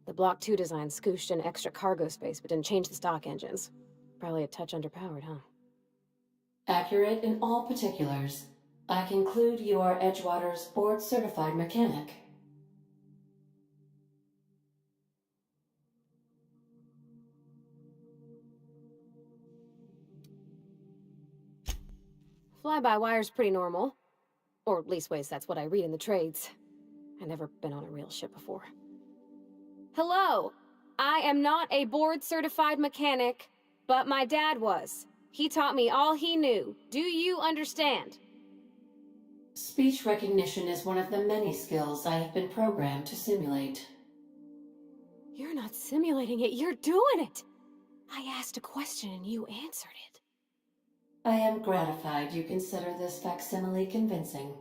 The Block 2 design scooshed in extra cargo space but didn't change the stock engines. Probably a touch underpowered, huh?
Accurate in all particulars. I conclude you are Edgewater's board-certified mechanic.
Fly-by-wire's pretty normal. Or leastways, that's what I read in the trades. I've never been on a real ship before. Hello! I am not a board-certified mechanic, but my dad was. He taught me all he knew. Do you understand?
Speech recognition is one of the many skills I have been programmed to simulate.
You're not simulating it, you're doing it! I asked a question and you answered it.
I am gratified you consider this facsimile convincing.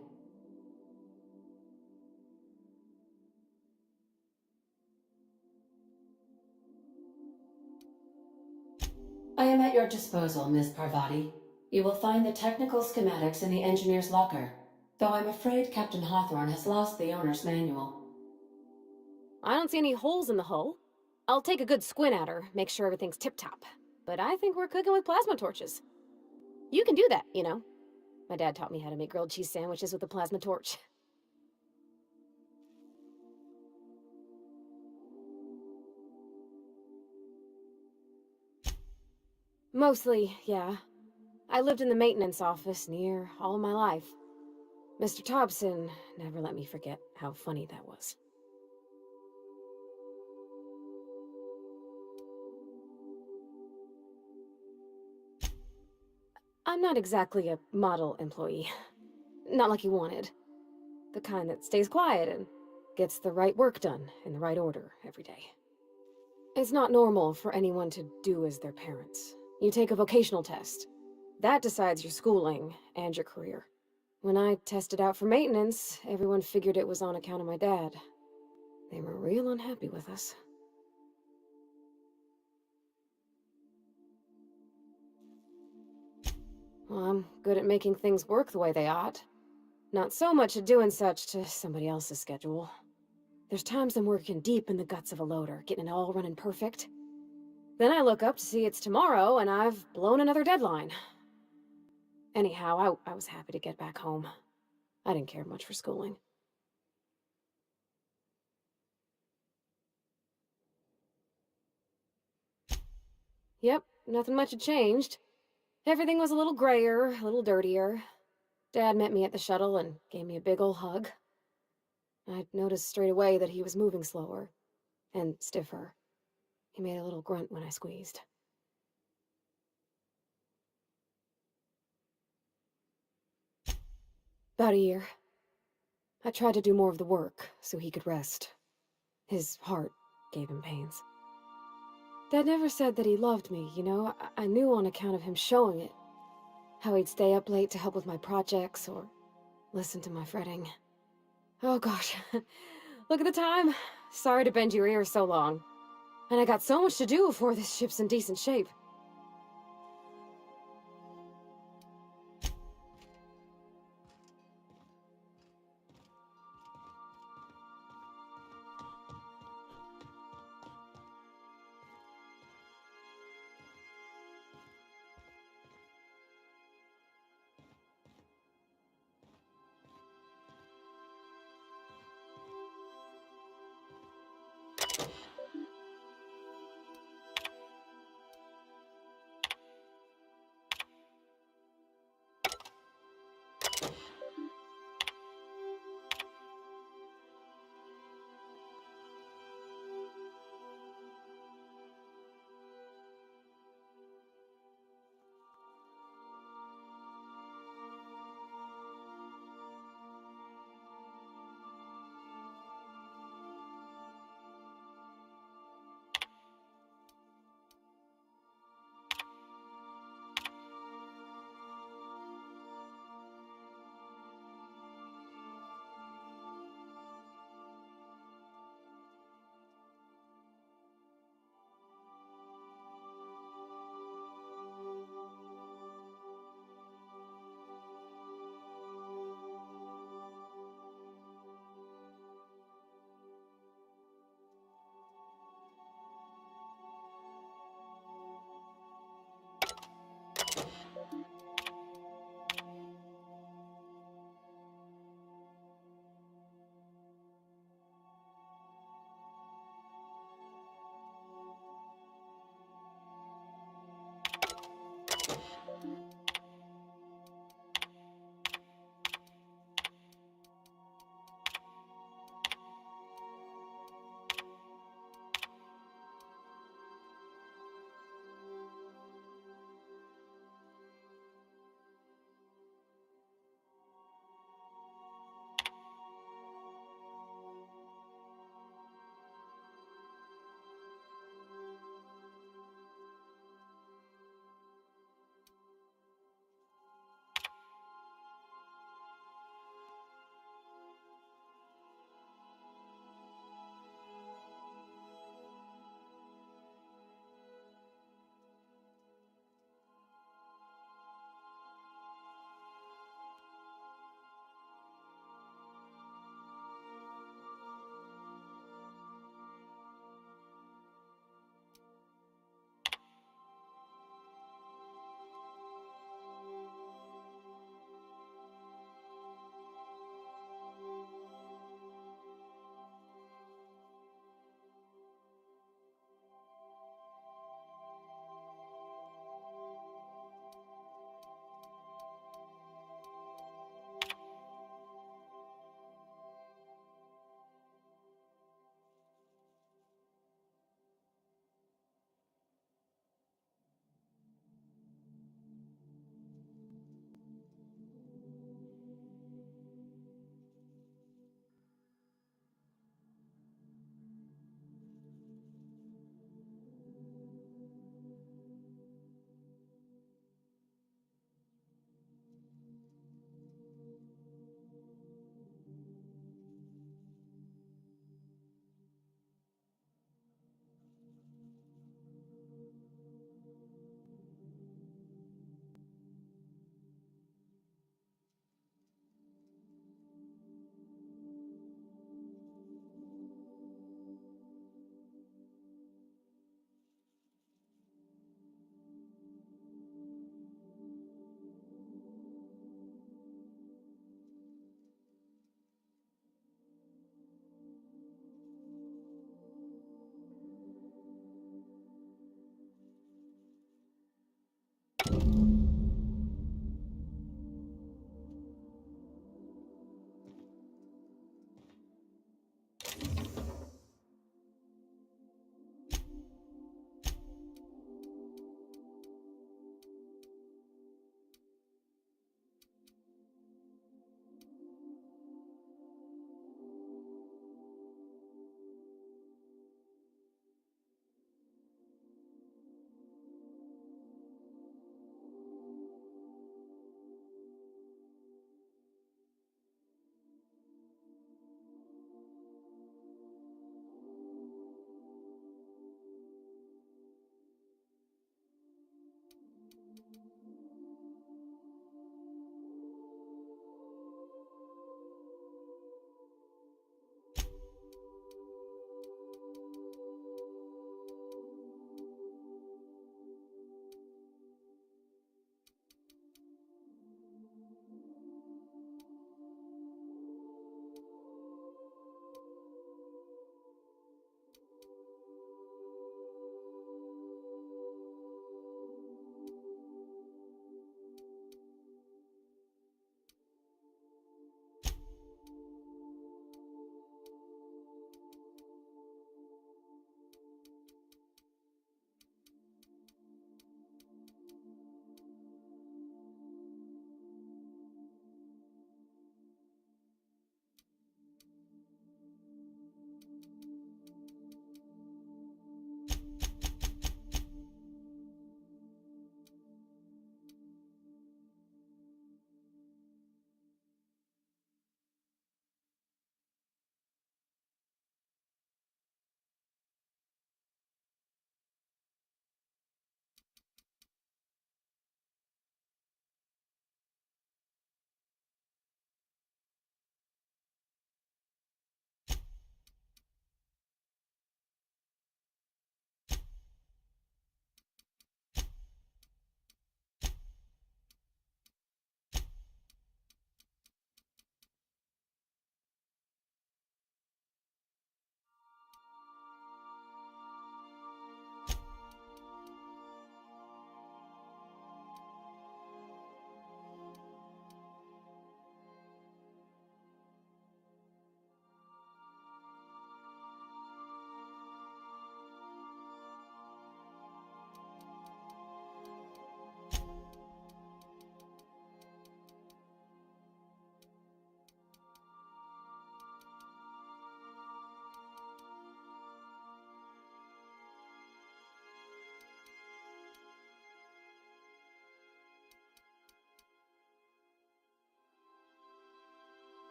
I am at your disposal, Ms. Parvati. You will find the technical schematics in the engineer's locker, though I'm afraid Captain Hawthorne has lost the owner's manual.
I don't see any holes in the hull. I'll take a good squint at her, make sure everything's tip-top. But I think we're cooking with plasma torches. You can do that, you know. My dad taught me how to make grilled cheese sandwiches with a plasma torch. Mostly, yeah. I lived in the maintenance office near all my life. Mr. Thompson never let me forget how funny that was. I'm not exactly a model employee. Not like you wanted. The kind that stays quiet and gets the right work done in the right order every day. It's not normal for anyone to do as their parents. You take a vocational test. That decides your schooling and your career. When I tested out for maintenance, everyone figured it was on account of my dad. They were real unhappy with us. Well, I'm good at making things work the way they ought. Not so much at doing such to somebody else's schedule. There's times I'm working deep in the guts of a loader, getting it all running perfect. Then I look up to see it's tomorrow, and I've blown another deadline. Anyhow, I was happy to get back home. I didn't care much for schooling. Yep, nothing much had changed. Everything was a little grayer, a little dirtier. Dad met me at the shuttle and gave me a big ol' hug. I noticed straight away that he was moving slower and stiffer. He made a little grunt when I squeezed. About a year. I tried to do more of the work so he could rest. His heart gave him pains. Dad never said that he loved me, you know? I knew on account of him showing it. How he'd stay up late to help with my projects or listen to my fretting. Oh gosh, look at the time. Sorry to bend your ears so long. And I got so much to do before this ship's in decent shape.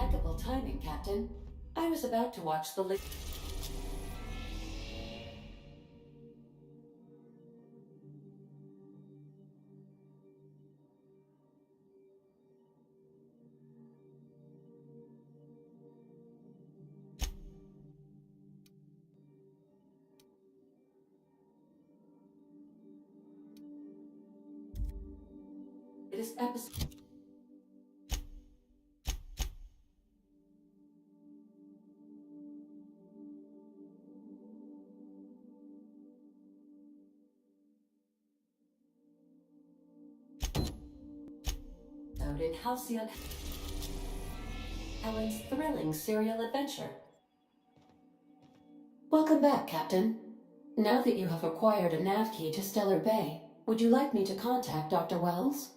Impeccable timing, Captain. I was about to watch the latest episode. In Halcyon Helen's thrilling serial adventure. Welcome back, Captain. Now that you have acquired a nav key to Stellar Bay, would you like me to contact Dr. Wells?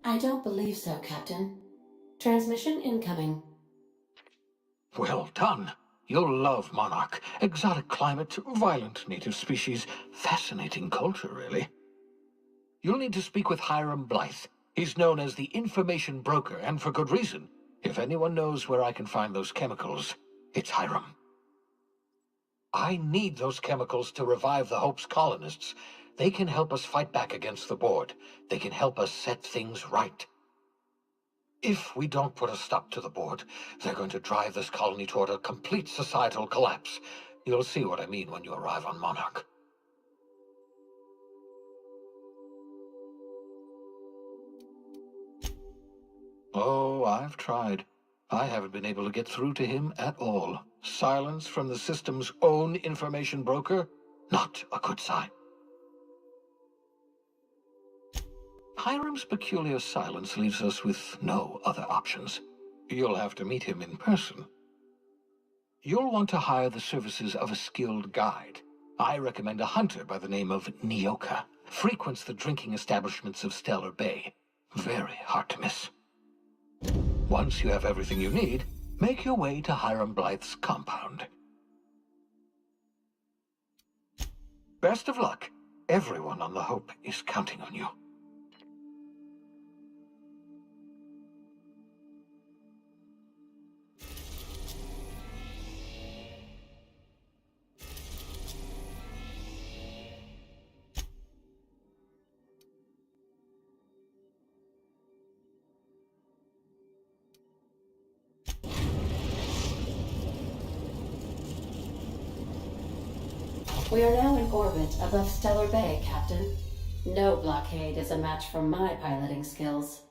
I don't believe so, Captain. Transmission incoming.
Well done. You'll love Monarch. Exotic climate, violent native species, fascinating culture, really. You'll need to speak with Hiram Blythe. He's known as the information broker, and for good reason. If anyone knows where I can find those chemicals, it's Hiram. I need those chemicals to revive the Hope's colonists. They can help us fight back against the Board. They can help us set things right. If we don't put a stop to the Board, they're going to drive this colony toward a complete societal collapse. You'll see what I mean when you arrive on Monarch. Oh, I've tried. I haven't been able to get through to him at all. Silence from the system's own information broker? Not a good sign. Hiram's peculiar silence leaves us with no other options. You'll have to meet him in person. You'll want to hire the services of a skilled guide. I recommend a hunter by the name of Nyoka. Frequents the drinking establishments of Stellar Bay. Very hard to miss. Once you have everything you need, make your way to Hiram Blythe's compound. Best of luck. Everyone on the Hope is counting on you.
We are now in orbit above Stellar Bay, Captain. No blockade is a match for my piloting skills.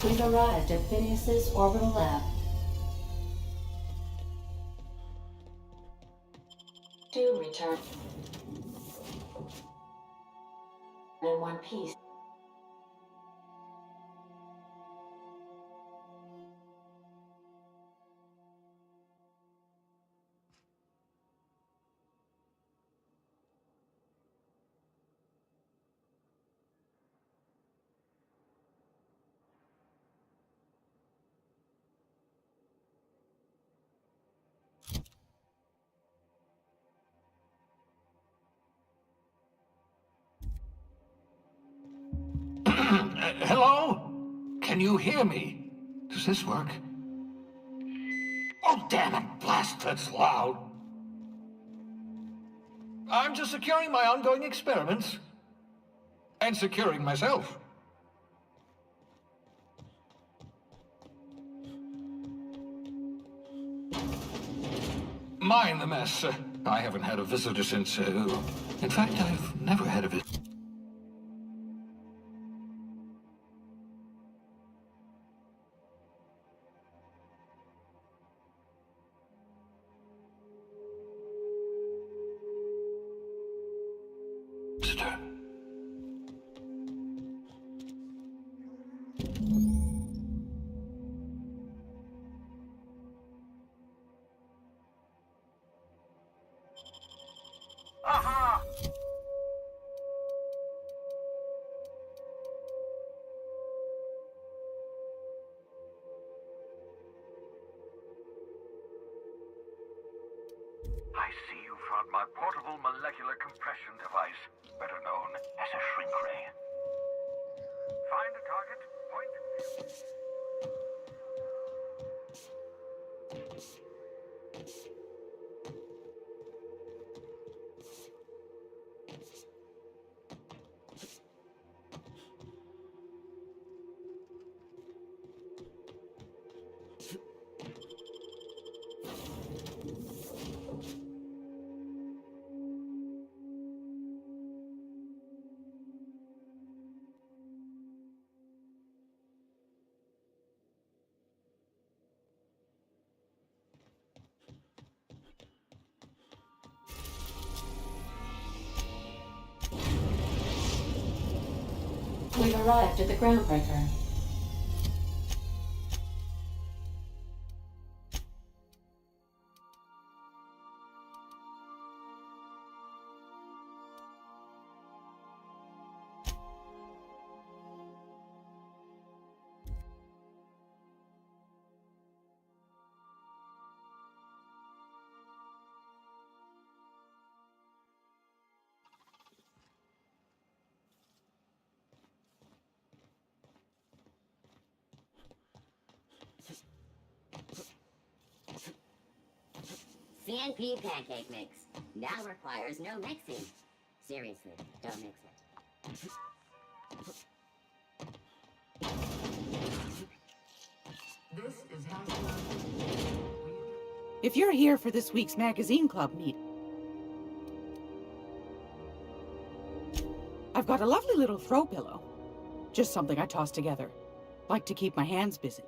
We've arrived at Phineas's orbital lab. Do return in one piece.
Hello? Can you hear me? Does this work? Oh, damn it, blast, that's loud. I'm just securing my ongoing experiments. And securing myself. Mind the mess. I haven't had a visitor since, in fact, I've never had a visitor.
Aha!
I see you found my portable molecular compression device, better known as a shrink ray. Find a target, point.
We've arrived at the groundbreaker.
CNP pancake mix. Now requires no mixing. Seriously, don't mix it.
This is how.
If you're here for this week's magazine club meet, I've got a lovely little throw pillow. Just something I toss together. Like to keep my hands busy.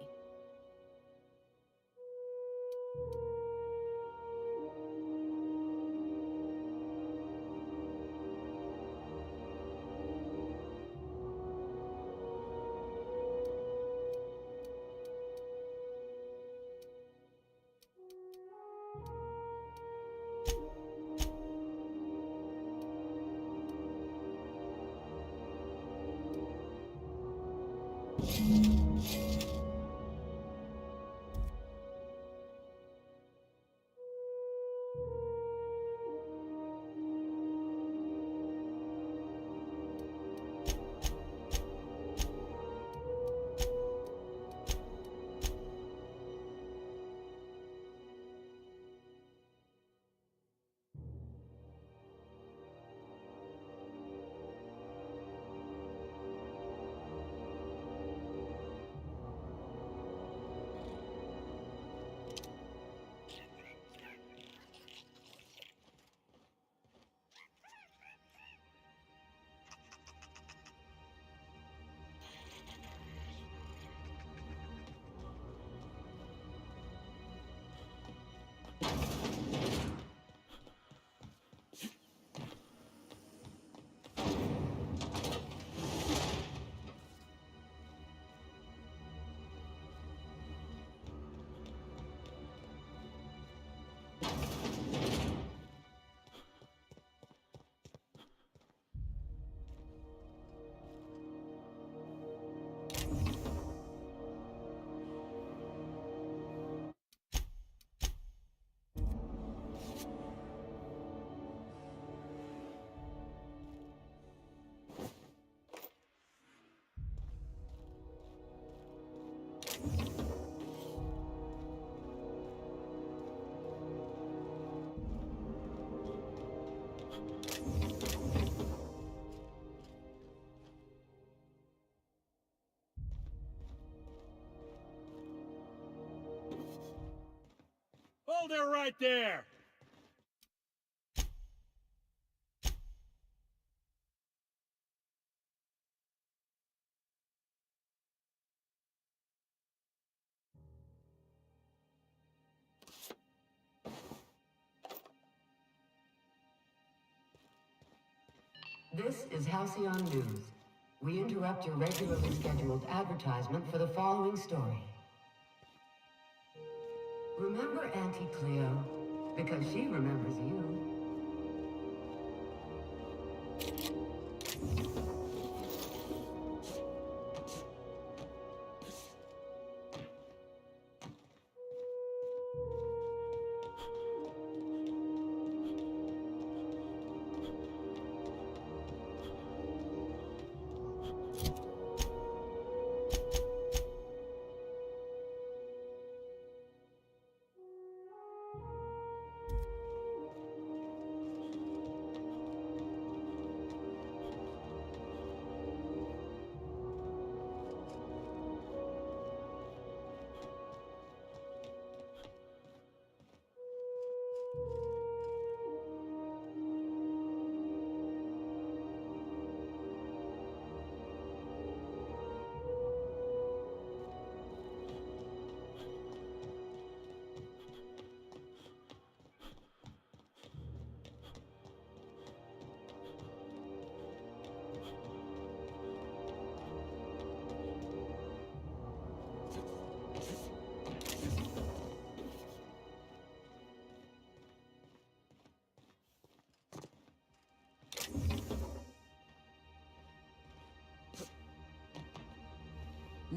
Hold her right there!
This is Halcyon News. We interrupt your regularly scheduled advertisement for the following story. Remember Auntie Cleo? Because she remembers you.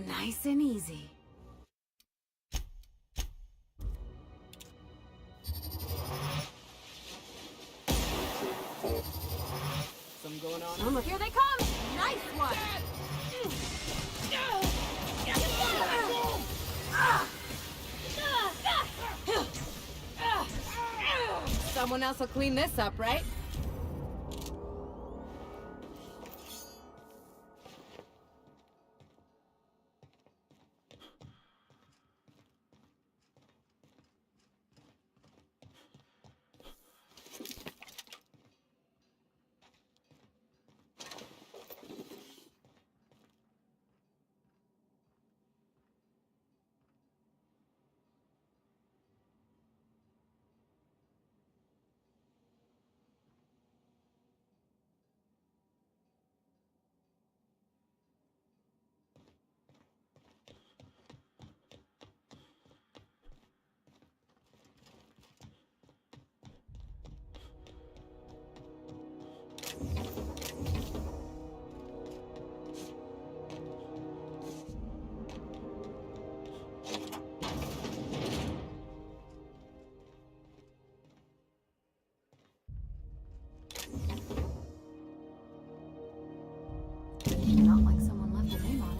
Nice and easy.
Something going on?
Oh, look, here they come! Nice one! Someone else will clean this up, right?
Not like someone left a name on it.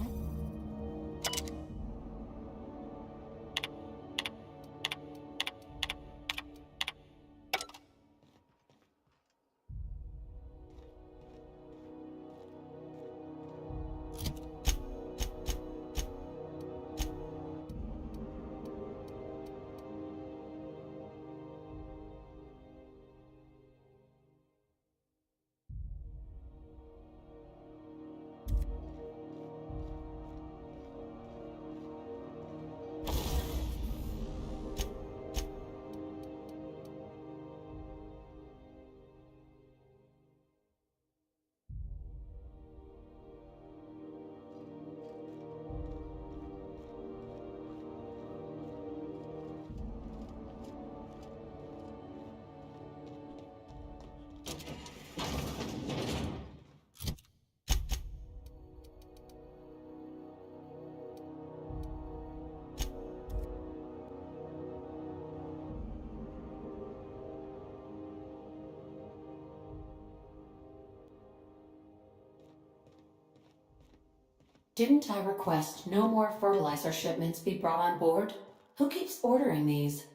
Didn't I request no more fertilizer shipments be brought on board? Who keeps ordering these?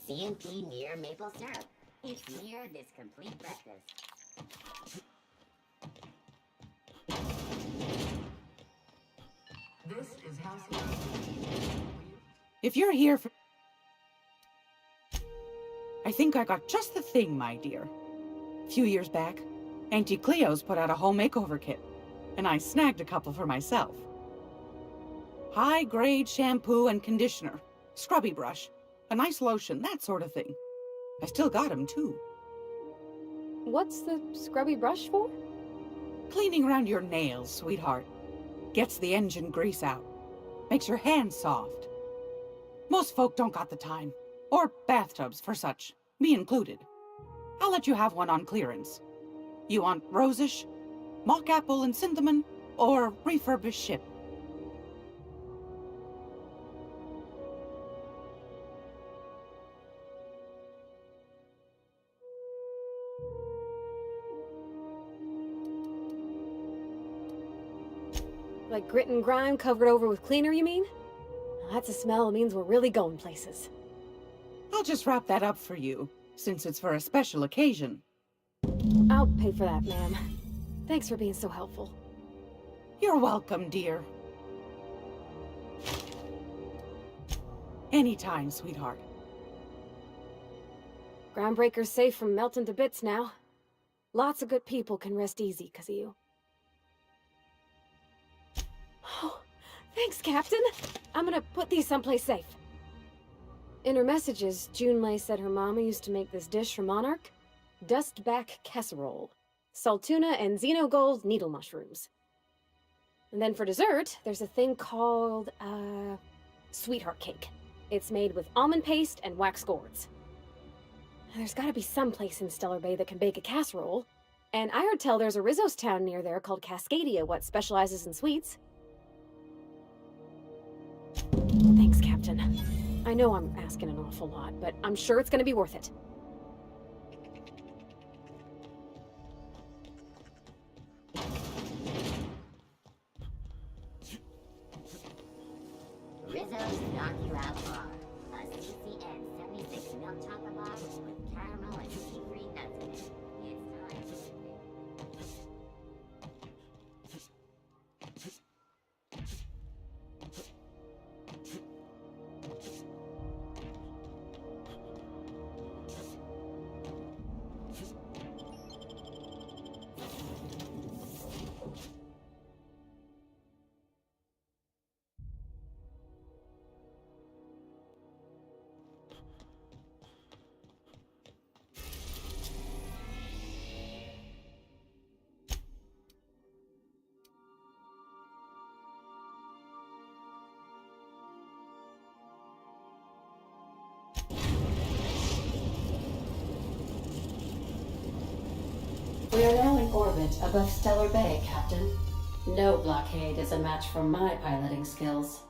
CMP near maple syrup. It's near this complete breakfast.
This is Halcyon.
If you're here for... I think I got just the thing, my dear. A few years back, Auntie Cleo's put out a home makeover kit, and I snagged a couple for myself. High-grade shampoo and conditioner, scrubby brush, a nice lotion, that sort of thing. I still got 'em, too.
What's the scrubby brush for?
Cleaning around your nails, sweetheart. Gets the engine grease out. Makes your hands soft. Most folk don't got the time. Or bathtubs for such, me included. I'll let you have one on clearance. You want rosish, mock apple and cinnamon, or refurbished ship?
Like grit and grime covered over with cleaner, you mean? Well, that's a smell that means we're really going places.
I'll just wrap that up for you, since it's for a special occasion.
I'll pay for that, ma'am. Thanks for being so helpful.
You're welcome, dear. Anytime, sweetheart.
Groundbreaker's safe from melting to bits now. Lots of good people can rest easy because of you. Oh, thanks, Captain. I'm gonna put these someplace safe. In her messages, Junlei said her mama used to make this dish for Monarch. Dustback casserole. Saltuna and xenogold needle mushrooms. And then for dessert, there's a thing called, sweetheart cake. It's made with almond paste and wax gourds. There's gotta be some place in Stellar Bay that can bake a casserole. And I heard tell there's a Rizzo's town near there called Cascadia what specializes in sweets. Thanks, Captain. I know I'm asking an awful lot, but I'm sure it's gonna be worth it.
Rizzo's Knock You Out Bar. A CCN 76 milk chocolate bar with caramel and tea-free nuts in it. It's time.
We are now in orbit above Stellar Bay, Captain. No blockade is a match for my piloting skills.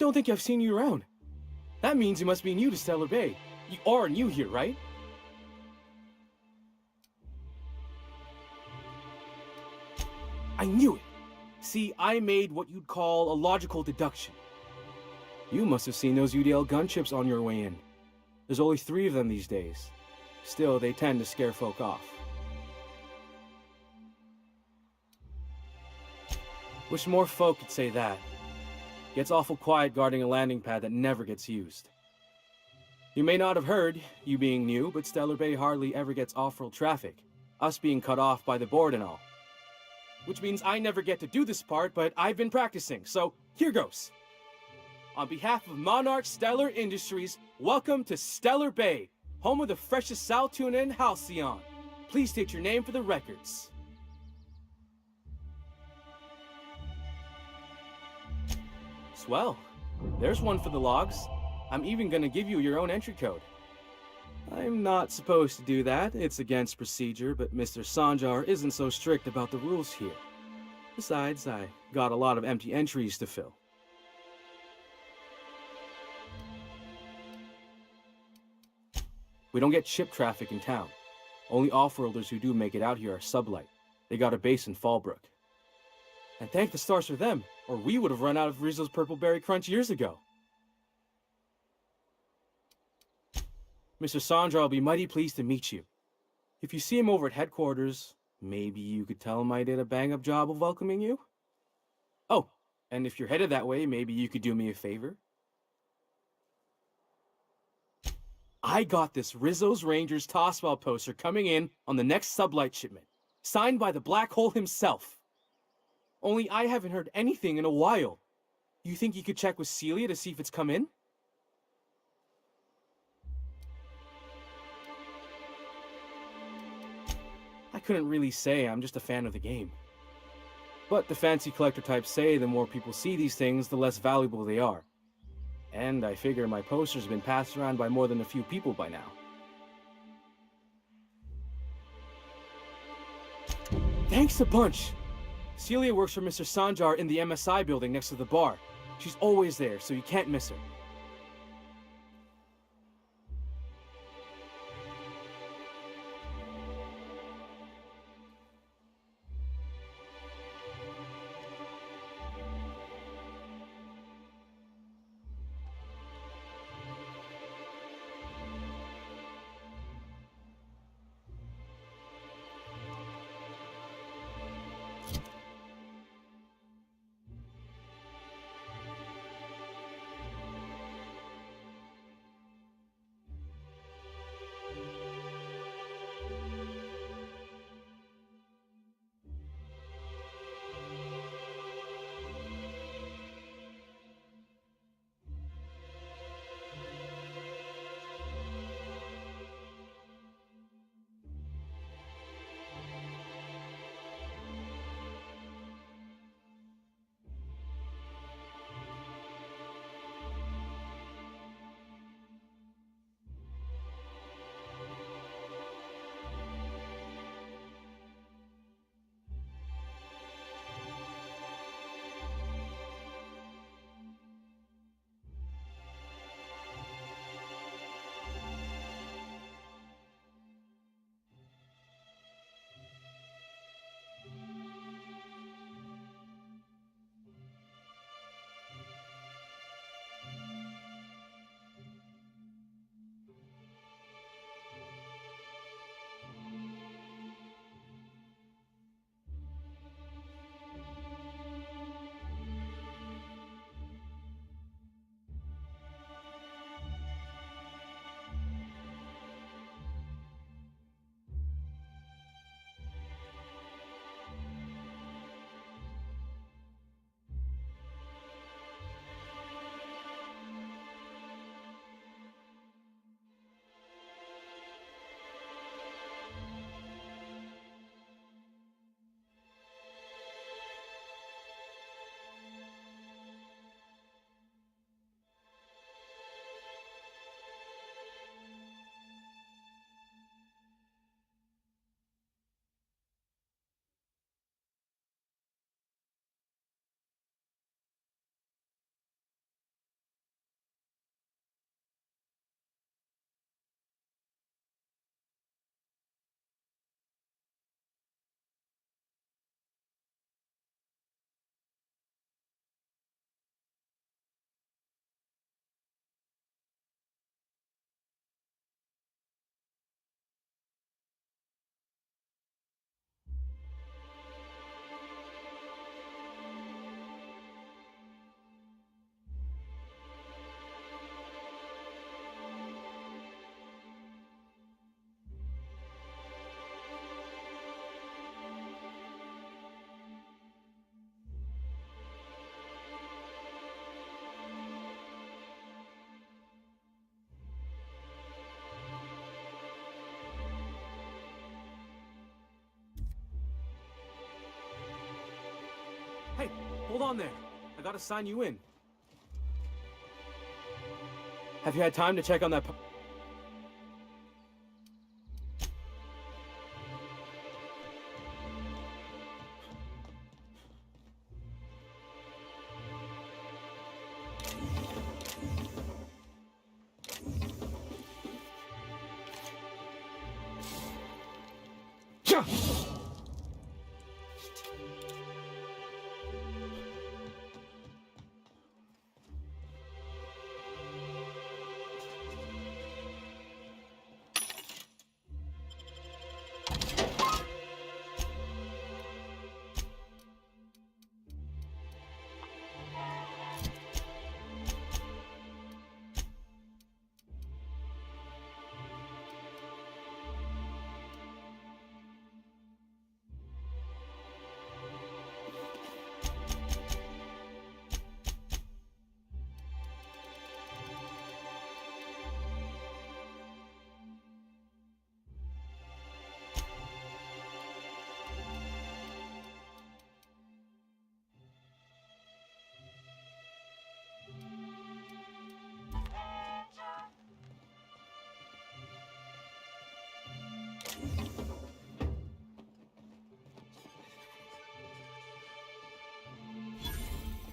don't think I've seen you around. That means you must be new to Stellar Bay. You are new here, right? I knew it! See, I made what you'd call a logical deduction. You must have seen those UDL gunships on your way in. There's only 3 of them these days. Still, they tend to scare folk off. Wish more folk could say that. Gets awful quiet guarding a landing pad that never gets used. You may not have heard, you being new, but Stellar Bay hardly ever gets off-world traffic, us being cut off by the board and all. Which means I never get to do this part, but I've been practicing, so here goes. On behalf of Monarch Stellar Industries, welcome to Stellar Bay, home of the freshest sal tuna in Halcyon. Please state your name for the records. Swell. There's one for the logs. I'm even gonna give you your own entry code. I'm not supposed to do that. It's against procedure, but Mr. Sanjar isn't so strict about the rules here. Besides, I got a lot of empty entries to fill. We don't get ship traffic in town. Only off-worlders who do make it out here are Sublight. They got a base in Fallbrook. And thank the stars for them, or we would have run out of Rizzo's Purple Berry Crunch years ago. Mr. Sandra will be mighty pleased to meet you. If you see him over at headquarters, maybe you could tell him I did a bang-up job of welcoming you? Oh, and if you're headed that way, maybe you could do me a favor? I got this Rizzo's Rangers Tosswell poster coming in on the next Sublight shipment, signed by the Black Hole himself. Only I haven't heard anything in a while. You think you could check with Celia to see if it's come in? I couldn't really say, I'm just a fan of the game. But the fancy collector types say the more people see these things, the less valuable they are. And I figure my poster's been passed around by more than a few people by now. Thanks a bunch! Celia works for Mr. Sanjar in the MSI building next to the bar. She's always there, so you can't miss her. Hold on there. I gotta sign you in. Have you had time to check on that?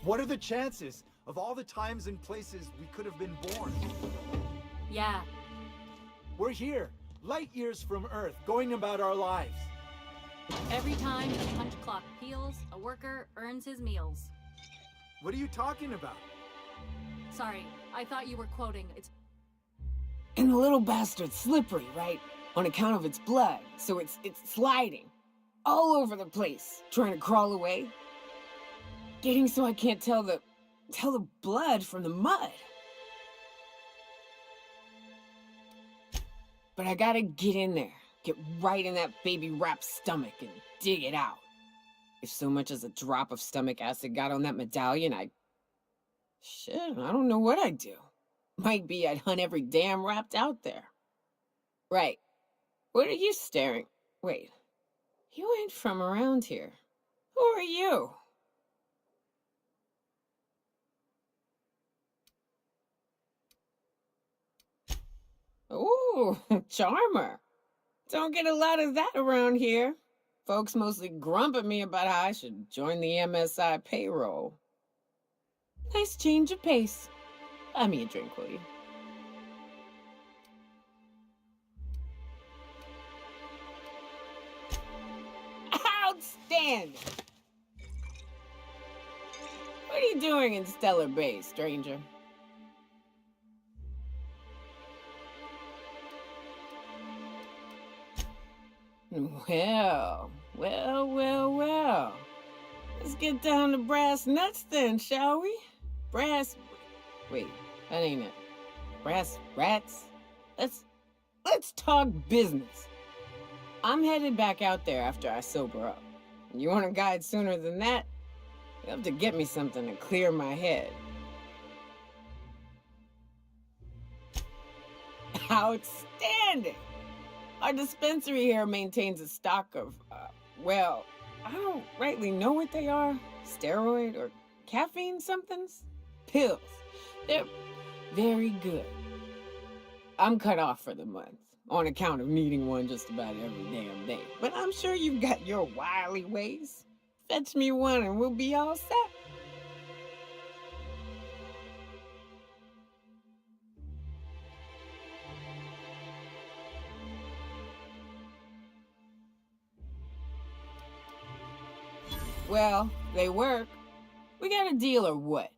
What are the chances of all the times and places we could have been born?
Yeah.
We're here, light years from Earth, going about our lives.
Every time a punch clock peals, a worker earns his meals.
What are you talking about?
Sorry, I thought you were quoting. It's...
And the little bastard's slippery, right? On account of its blood, so it's sliding. All over the place, trying to crawl away. Getting so I can't tell the blood from the mud. But I gotta get in there, get right in that baby rap's stomach and dig it out. If so much as a drop of stomach acid got on that medallion, shit, I don't know what I'd do. Might be I'd hunt every damn wrapped out there. Right. What are you staring? Wait. You ain't from around here. Who are you? Ooh, charmer. Don't get a lot of that around here. Folks mostly grump at me about how I should join the MSI payroll. Nice change of pace. Buy me a drink, will you? Outstanding! What are you doing in Stellar Bay, stranger? Well. Let's get down to brass nuts then, shall we? Wait, that ain't it. Brass rats? Let's talk business. I'm headed back out there after I sober up. You want a guide sooner than that? You have to get me something to clear my head. Outstanding! Our dispensary here maintains a stock of, well, I don't rightly know what they are. Steroid or caffeine somethings? Pills. They're very good. I'm cut off for the month, on account of needing one just about every damn day. But I'm sure you've got your wily ways. Fetch me one and we'll be all set. Well, they work. We got a deal or what?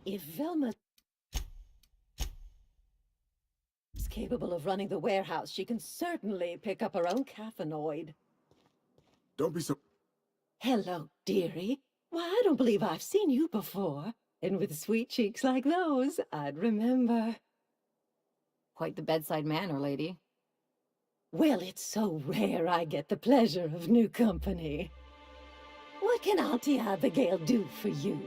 If Velma is capable of running the warehouse, she can certainly pick up her own caffeinoid.
Don't be so...
Hello, dearie. Why, I don't believe I've seen you before. And with sweet cheeks like those, I'd remember.
Quite the bedside manner, lady.
Well, it's so rare I get the pleasure of new company. What can Auntie Abigail do for you?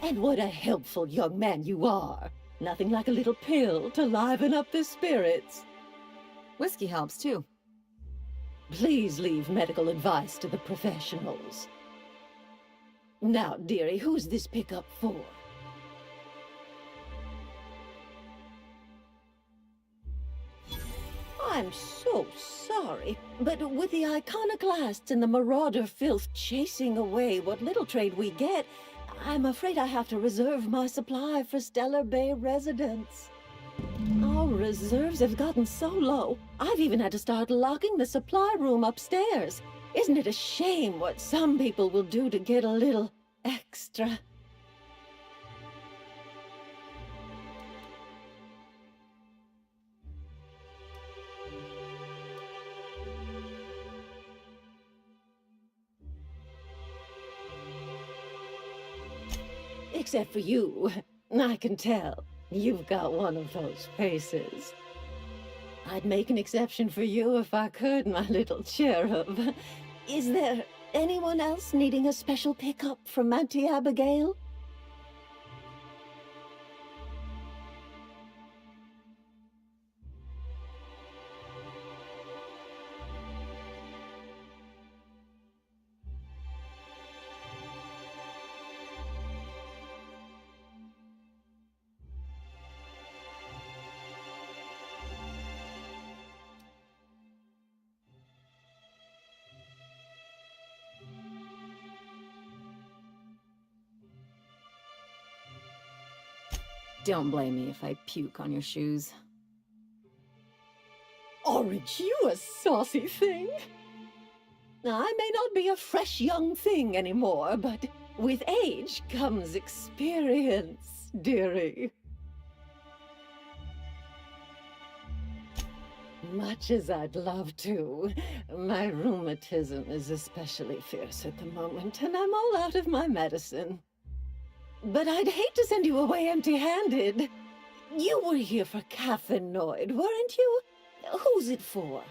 And what a helpful young man you are. Nothing like a little pill to liven up the spirits.
Whiskey helps, too.
Please leave medical advice to the professionals. Now, dearie, who's this pickup for? I'm so sorry, but with the iconoclasts and the marauder filth chasing away what little trade we get, I'm afraid I have to reserve my supply for Stellar Bay residents. Our reserves have gotten so low, I've even had to start locking the supply room upstairs. Isn't it a shame what some people will do to get a little extra? Except for you. I can tell. You've got one of those faces. I'd make an exception for you if I could, my little cherub. Is there anyone else needing a special pickup from Auntie Abigail?
Don't blame me if I puke on your shoes.
Aren't you a saucy thing? I may not be a fresh young thing anymore, but with age comes experience, dearie. Much as I'd love to, my rheumatism is especially fierce at the moment, and I'm all out of my medicine. But I'd hate to send you away empty-handed. You were here for caffeinoid, weren't you? Who's it for?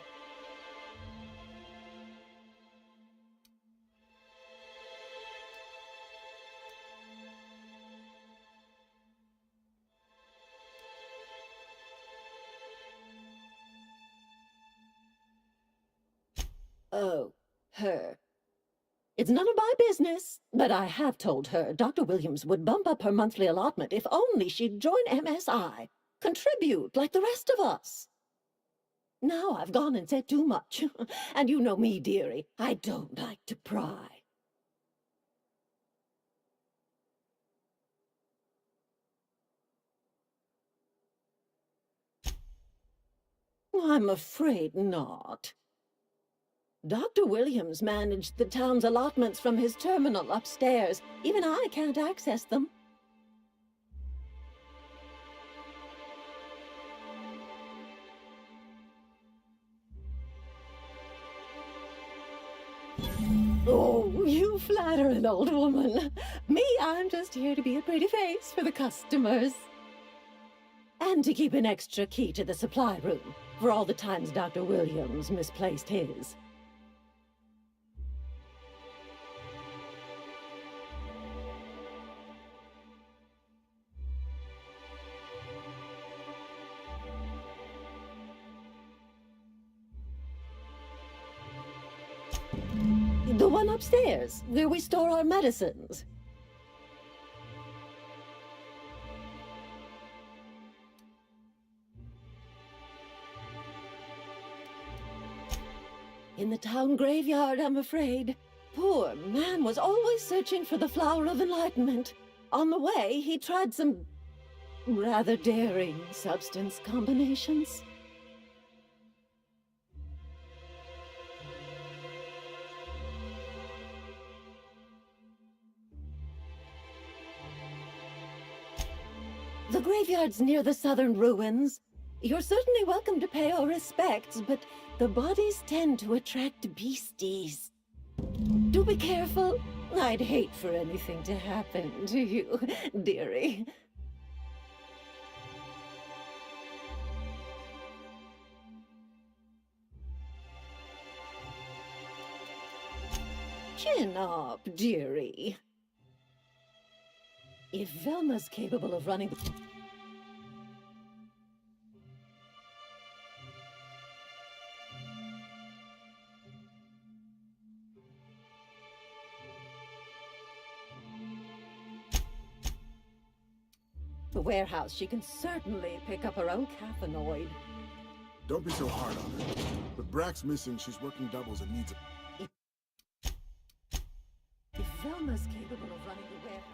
Oh, her. It's none of my business, but I have told her Dr. Williams would bump up her monthly allotment if only she'd join MSI, contribute like the rest of us. Now I've gone and said too much, and you know me, dearie, I don't like to pry. I'm afraid not. Dr. Williams managed the town's allotments from his terminal upstairs. Even I can't access them. Oh, you flatter an old woman. Me, I'm just here to be a pretty face for the customers. And to keep an extra key to the supply room, for all the times Dr. Williams misplaced his. The one upstairs, where we store our medicines. In the town graveyard, I'm afraid. Poor man was always searching for the flower of enlightenment. On the way, he tried some rather daring substance combinations. graveyard's near the southern ruins. You're certainly welcome to pay our respects, but the bodies tend to attract beasties. Do be careful. I'd hate for anything to happen to you, dearie. Chin up, dearie. If Velma's capable of running the warehouse, she can certainly pick up her own cathanoid.
Don't be so hard on her. With Brack's missing, she's working doubles and needs a...
If Velma's capable of running the warehouse...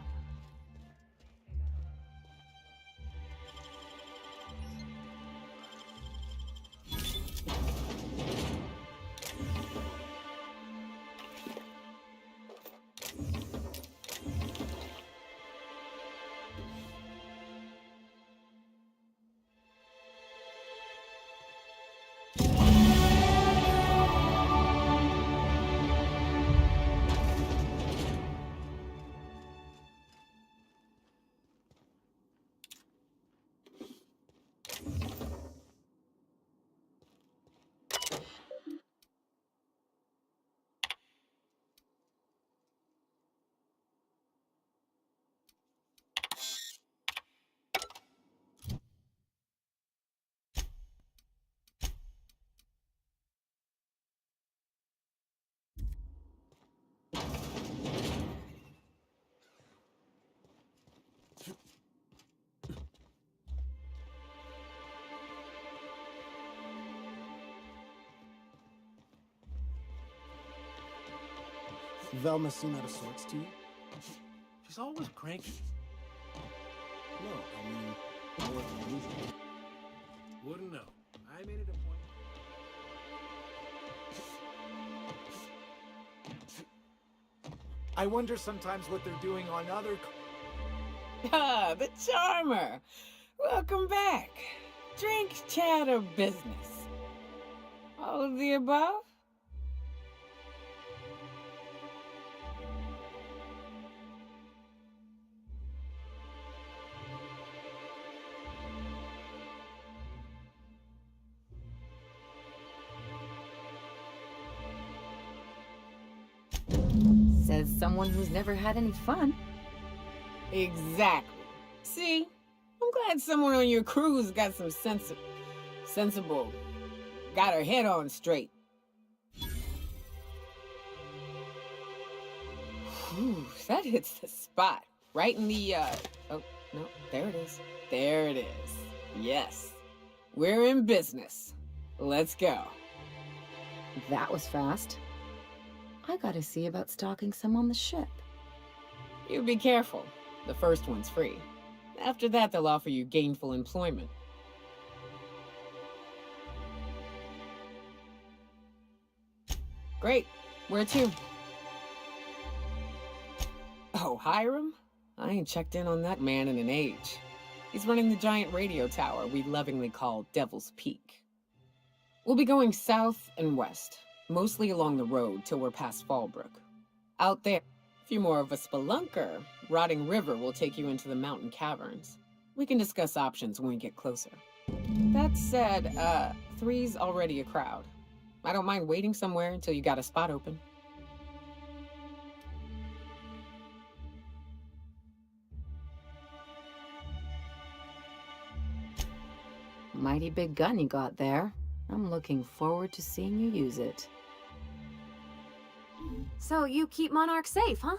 Velma seem out of sorts to you?
She's always cranky.
No, I mean, more than usual.
Wouldn't know. I made it a point.
I wonder sometimes what they're doing on other...
Ah, the Charmer. Welcome back. Drink, chat, or business? All of the above?
Says someone who's never had any fun.
Exactly. See? I'm glad someone on your crew's got some sensible, got her head on straight. Whew, that hits the spot. Right in the, oh, no, there it is. There it is. Yes. We're in business. Let's go.
That was fast. I gotta see about stalking some on the ship.
You be careful. The first one's free. After that, they'll offer you gainful employment. Great. Where to? Oh, Hiram? I ain't checked in on that man in an age. He's running the giant radio tower we lovingly call Devil's Peak. We'll be going south and west, mostly along the road till we're past Fallbrook. Out there, if you're more of a spelunker, Rotting River will take you into the mountain caverns. We can discuss options when we get closer. That said, 3's already a crowd. I don't mind waiting somewhere until you got a spot open.
Mighty big gun you got there. I'm looking forward to seeing you use it.
So you keep Monarch safe, huh?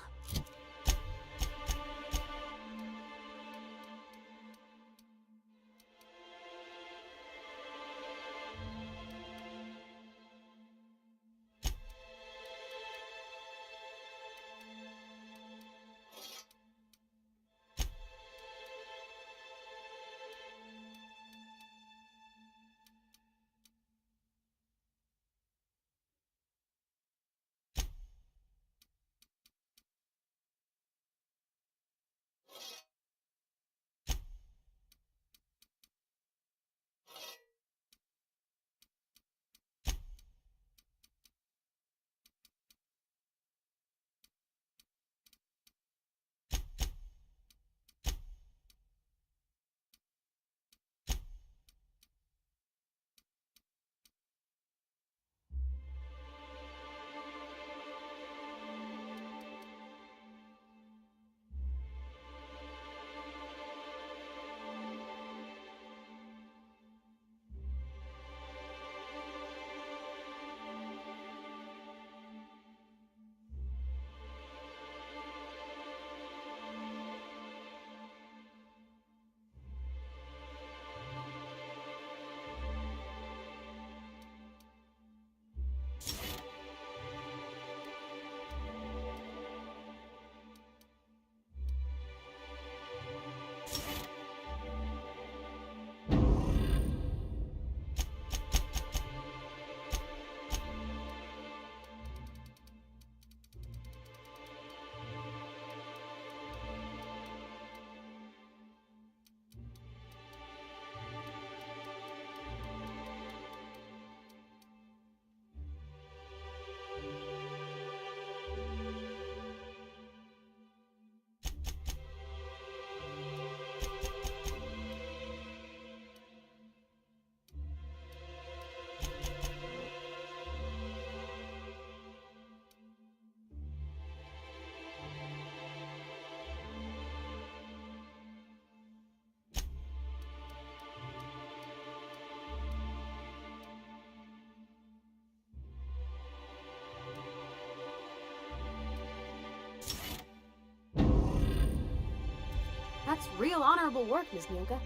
Real honorable work, Miss Nyoka.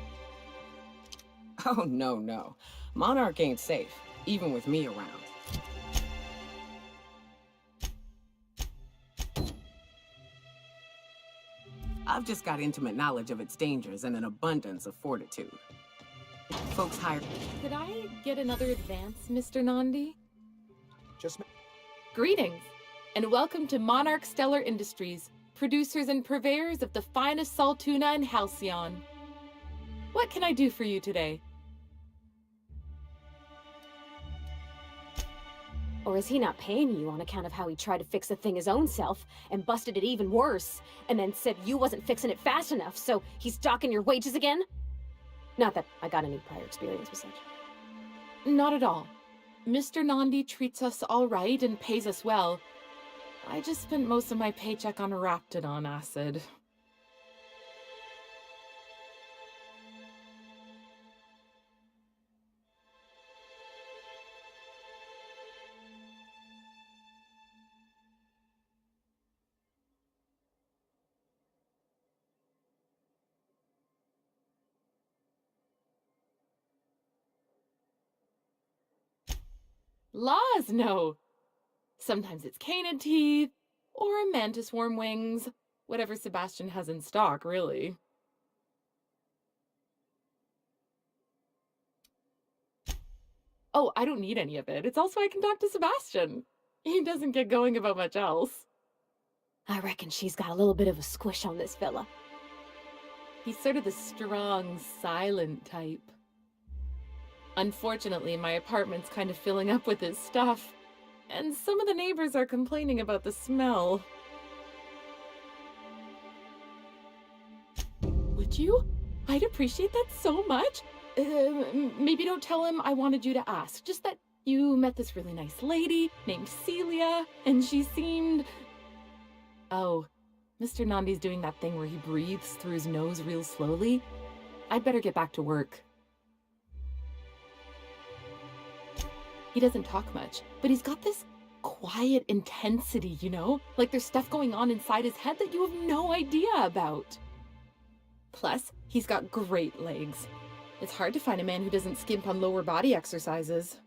Oh, no. Monarch ain't safe, even with me around. I've just got intimate knowledge of its dangers and an abundance of fortitude. Folks hire...
Could I get another advance, Mr. Nandi?
Just...
Greetings, and welcome to Monarch Stellar Industries, producers and purveyors of the finest salt tuna in Halcyon. What can I do for you today?
Or is he not paying you on account of how he tried to fix the thing his own self and busted it even worse, and then said you wasn't fixing it fast enough, so he's docking your wages again? Not that I got any prior experience with such.
Not at all. Mr. Nandi treats us all right and pays us well. I just spent most of my paycheck on Raptidon acid. Laws, no. Sometimes it's canid teeth, or a mantis worm wings. Whatever Sebastian has in stock, really. Oh, I don't need any of it. It's all so I can talk to Sebastian. He doesn't get going about much else.
I reckon she's got a little bit of a squish on this fella.
He's sort of the strong, silent type. Unfortunately, my apartment's kind of filling up with his stuff, and some of the neighbors are complaining about the smell. Would you? I'd appreciate that so much. Maybe don't tell him I wanted you to ask, just that you met this really nice lady named Celia, and she seemed... Oh, Mr. Nandi's doing that thing where he breathes through his nose real slowly. I'd better get back to work. He doesn't talk much, but he's got this quiet intensity, you know? Like there's stuff going on inside his head that you have no idea about. Plus, he's got great legs. It's hard to find a man who doesn't skimp on lower body exercises.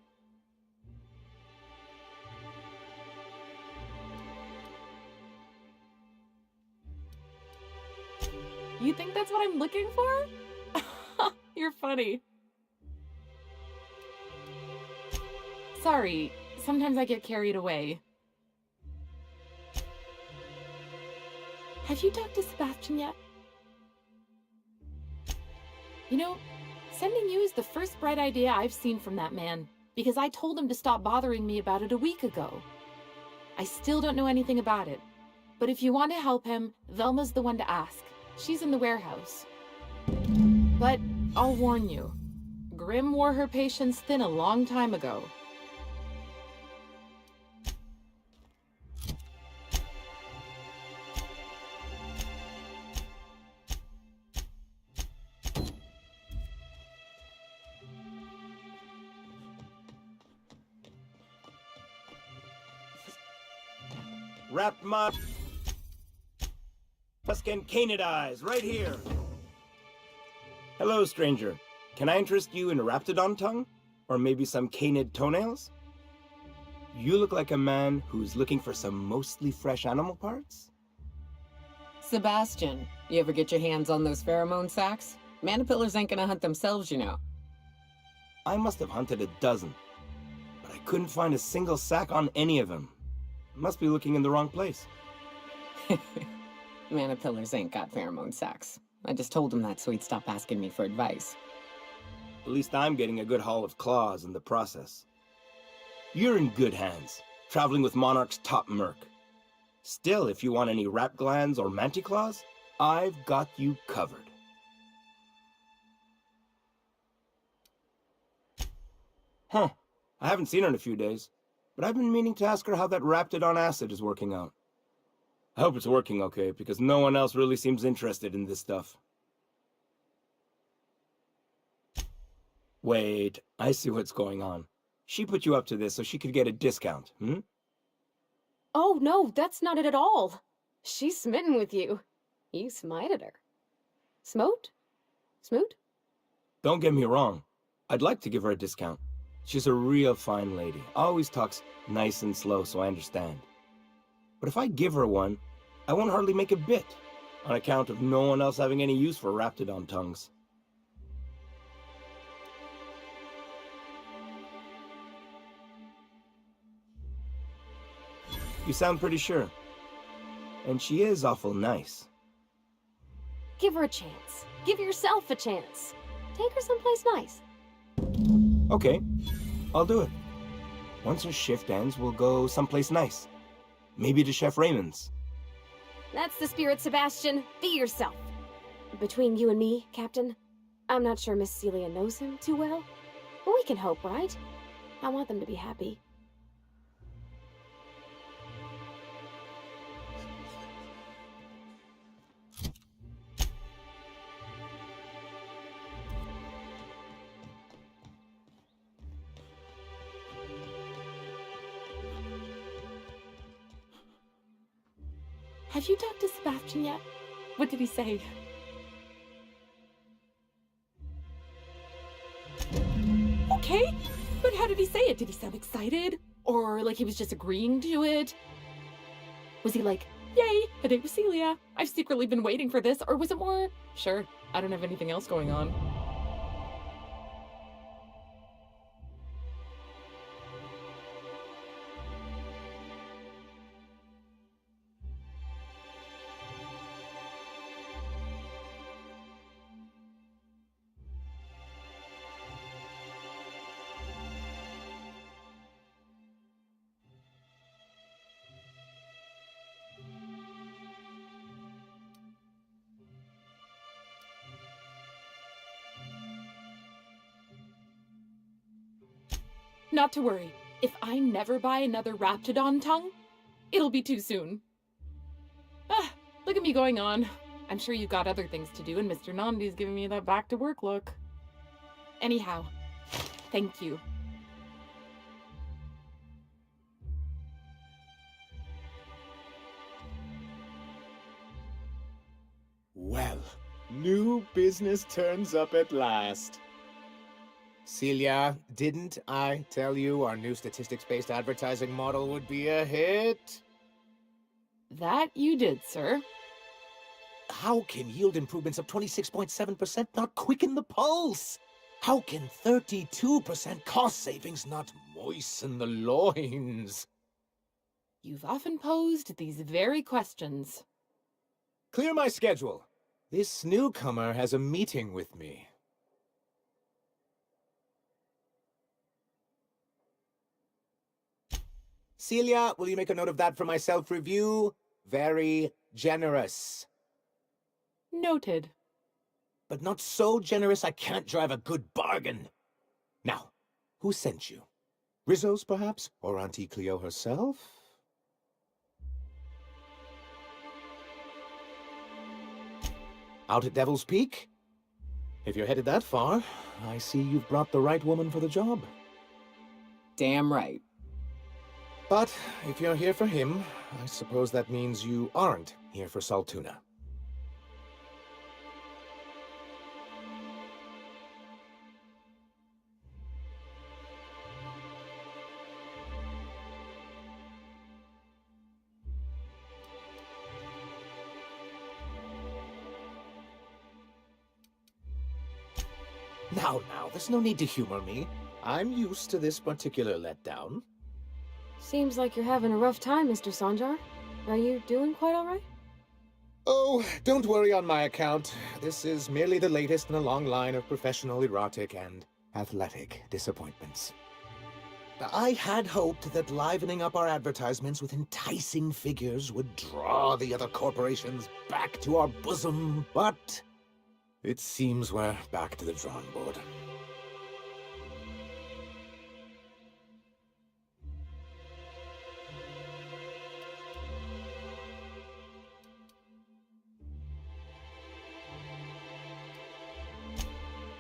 You think that's what I'm looking for? You're funny. Sorry, sometimes I get carried away. Have you talked to Sebastian yet? You know, sending you is the first bright idea I've seen from that man, because I told him to stop bothering me about it a week ago. I still don't know anything about it, but if you want to help him, Velma's the one to ask. She's in the warehouse. But I'll warn you, Grimm wore her patience thin a long time ago.
Wrapped my Tuscan canid eyes right here. Hello, stranger. Can I interest you in a Raptidon tongue? Or maybe some canid toenails? You look like a man who's looking for some mostly fresh animal parts?
Sebastian, you ever get your hands on those pheromone sacs? Manipillars ain't gonna hunt themselves, you know.
I must have hunted a dozen, but I couldn't find a single sac on any of them. Must be looking in the wrong place.
Manipillars ain't got pheromone sacs. I just told him that so he'd stop asking me for advice.
At least I'm getting a good haul of claws in the process. You're in good hands, traveling with Monarch's top merc. Still, if you want any rat glands or manticlaws, I've got you covered. Huh. I haven't seen her in a few days, but I've been meaning to ask her how that Raptidon acid is working out. I hope it's working okay, because no one else really seems interested in this stuff. Wait, I see what's going on. She put you up to this so she could get a discount, hmm?
Oh, no, that's not it at all. She's smitten with you. You smited her. Smote? Smoot?
Don't get me wrong. I'd like to give her a discount. She's a real fine lady. Always talks nice and slow, so I understand. But if I give her one, I won't hardly make a bit, on account of no one else having any use for Raptidon tongues. You sound pretty sure. And she is awful nice.
Give her a chance. Give yourself a chance. Take her someplace nice.
Okay, I'll do it. Once her shift ends, we'll go someplace nice. Maybe to Chef Raymond's.
That's the spirit, Sebastian. Be yourself. Between you and me, Captain, I'm not sure Miss Celia knows him too well. But we can hope, right? I want them to be happy.
Have you talked to Sebastian yet? What did he say? Okay, but how did he say it? Did he sound excited? Or like he was just agreeing to it? Was he like, yay, a date with Celia. I've secretly been waiting for this. Or was it more, sure, I don't have anything else going on. Not to worry. If I never buy another Raptidon tongue, it'll be too soon. Ah, look at me going on. I'm sure you've got other things to do, and Mr. Nandi's giving me that back-to-work look. Anyhow, thank you.
Well, new business turns up at last. Celia, didn't I tell you our new statistics-based advertising model would be a hit?
That you did, sir.
How can yield improvements of 26.7% not quicken the pulse? How can 32% cost savings not moisten the loins?
You've often posed these very questions.
Clear my schedule. This newcomer has a meeting with me. Celia, will you make a note of that for my self-review? Very generous.
Noted.
But not so generous I can't drive a good bargain. Now, who sent you? Rizzo's, perhaps? Or Auntie Cleo herself? Out at Devil's Peak? If you're headed that far, I see you've brought the right woman for the job.
Damn right.
But if you're here for him, I suppose that means you aren't here for Saltuna. Now, there's no need to humor me. I'm used to this particular letdown.
Seems like you're having a rough time, Mr. Sanjar. Are you doing quite all right?
Oh, don't worry on my account. This is merely the latest in a long line of professional erotic and athletic disappointments. I had hoped that livening up our advertisements with enticing figures would draw the other corporations back to our bosom, but it seems we're back to the drawing board.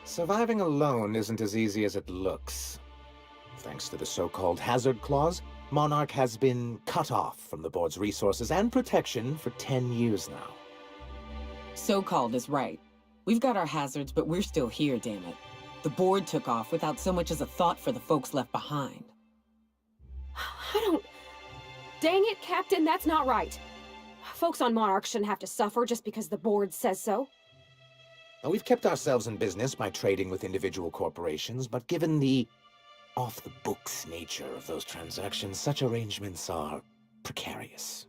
Surviving alone isn't as easy as it looks. Thanks to the so-called hazard clause, Monarch has been cut off from the board's resources and protection for 10 years now.
So-called is right. We've got our hazards, but we're still here, damn it. The board took off without so much as a thought for the folks left behind.
I don't... Dang it, Captain, that's not right. Folks on Monarch shouldn't have to suffer just because the board says so.
Now, we've kept ourselves in business by trading with individual corporations, but given the off-the-books nature of those transactions, such arrangements are precarious.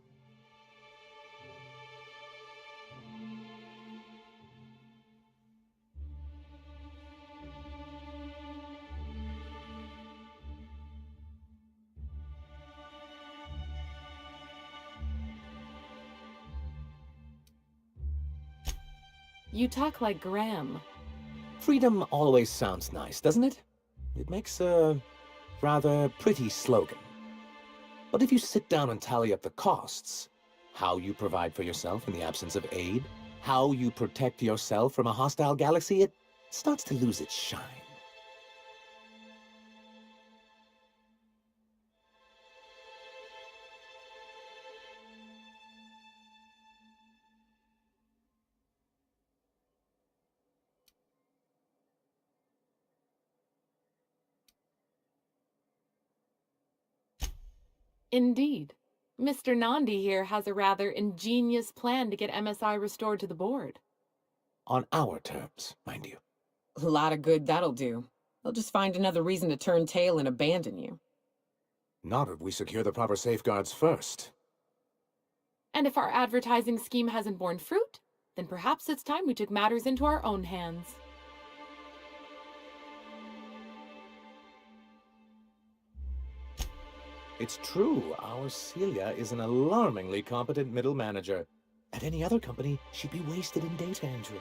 You talk like Graham.
Freedom always sounds nice, doesn't it? It makes a rather pretty slogan. But if you sit down and tally up the costs, how you provide for yourself in the absence of aid, how you protect yourself from a hostile galaxy, it starts to lose its shine.
Indeed. Mr. Nandi here has a rather ingenious plan to get MSI restored to the board.
On our terms, mind you.
A lot of good that'll do. They'll just find another reason to turn tail and abandon you.
Not if we secure the proper safeguards first.
And if our advertising scheme hasn't borne fruit, then perhaps it's time we took matters into our own hands.
It's true, our Celia is an alarmingly competent middle manager. At any other company, she'd be wasted in data entry.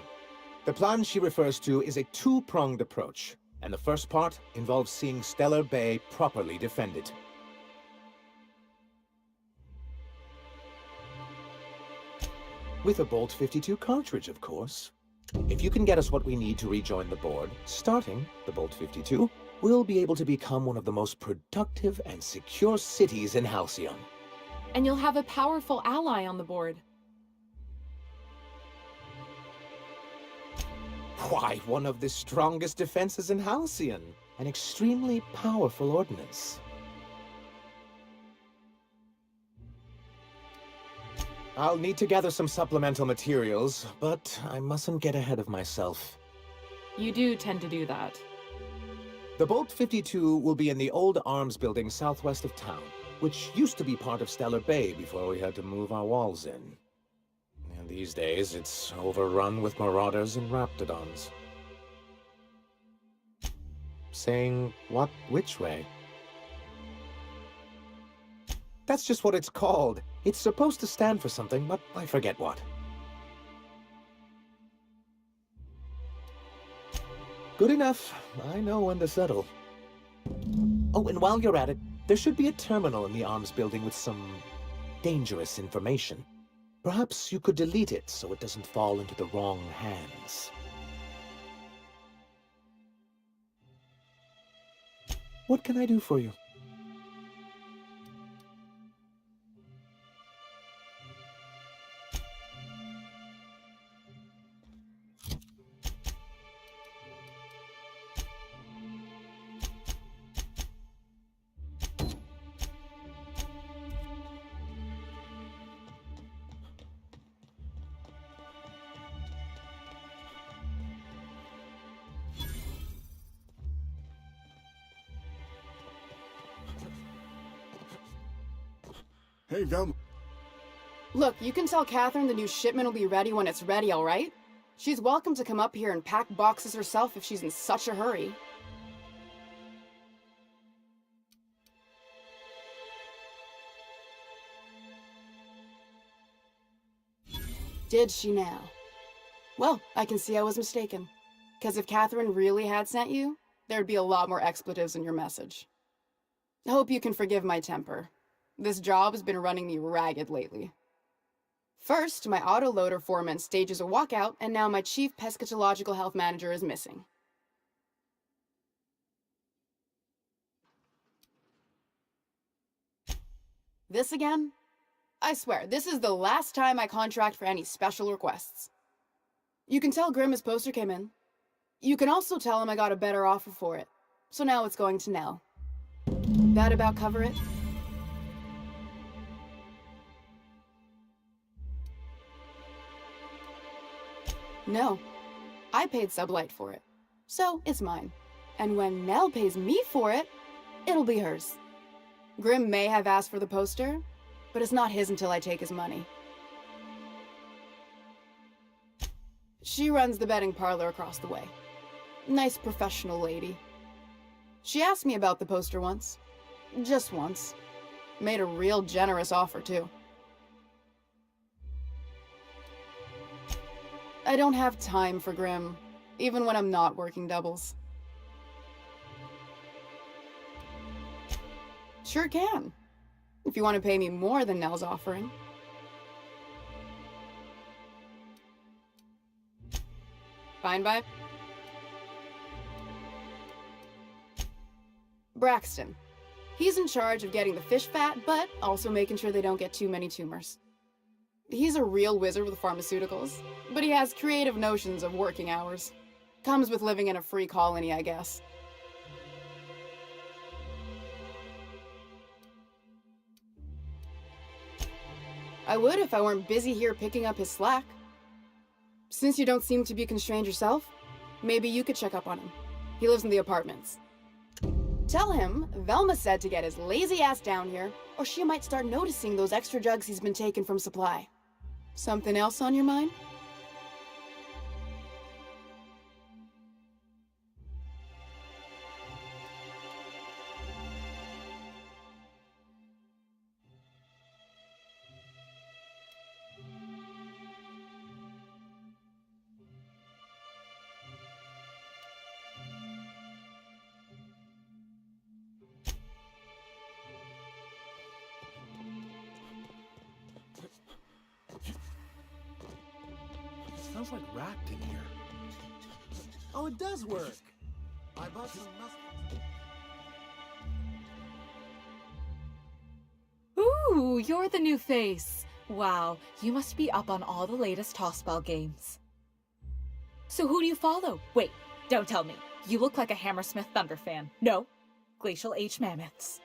The plan she refers to is a two-pronged approach, and the first part involves seeing Stellar Bay properly defended. With a Bolt 52 cartridge, of course. If you can get us what we need to rejoin the board, starting the Bolt 52, we'll be able to become one of the most productive and secure cities in Halcyon.
And you'll have a powerful ally on the board.
Why, one of the strongest defenses in Halcyon. An extremely powerful ordnance. I'll need to gather some supplemental materials, but I mustn't get ahead of myself.
You do tend to do that.
The Bolt 52 will be in the old arms building southwest of town, which used to be part of Stellar Bay before we had to move our walls in. And these days, it's overrun with marauders and raptidons. Saying what which way? That's just what it's called. It's supposed to stand for something, but I forget what. Good enough. I know when to settle. Oh, and while you're at it, there should be a terminal in the arms building with some dangerous information. Perhaps you could delete it so it doesn't fall into the wrong hands. What can I do for you?
Hey, Velma.
Look, you can tell Catherine the new shipment will be ready when it's ready, all right? She's welcome to come up here and pack boxes herself if she's in such a hurry. Did she now? Well, I can see I was mistaken. Because if Catherine really had sent you, there'd be a lot more expletives in your message. I hope you can forgive my temper. This job has been running me ragged lately. First, my autoloader foreman stages a walkout, and now my chief pescatological health manager is missing. This again? I swear, this is the last time I contract for any special requests. You can tell Grimm his poster came in. You can also tell him I got a better offer for it. So now it's going to Nell. That about cover it? No. I paid Sublight for it. So it's mine. And when Nell pays me for it, it'll be hers. Grimm may have asked for the poster, but it's not his until I take his money. She runs the betting parlor across the way. Nice professional lady. She asked me about the poster once. Just once. Made a real generous offer, too. I don't have time for Grimm, even when I'm not working doubles. Sure can. If you want to pay me more than Nell's offering. Fine by? Braxton. He's in charge of getting the fish fat, but also making sure they don't get too many tumors. He's a real wizard with pharmaceuticals, but he has creative notions of working hours. Comes with living in a free colony, I guess. I would if I weren't busy here picking up his slack. Since you don't seem to be constrained yourself, maybe you could check up on him. He lives in the apartments. Tell him Velma said to get his lazy ass down here, or she might start noticing those extra jugs he's been taking from supply. Something else on your mind?
Smells like wrapped in here. Oh, it does work. I bought some
Ooh, you're the new face. Wow, you must be up on all the latest tossball games. So who do you follow? Wait, don't tell me. You look like a Hammersmith Thunder fan. No, Glacial H Mammoths.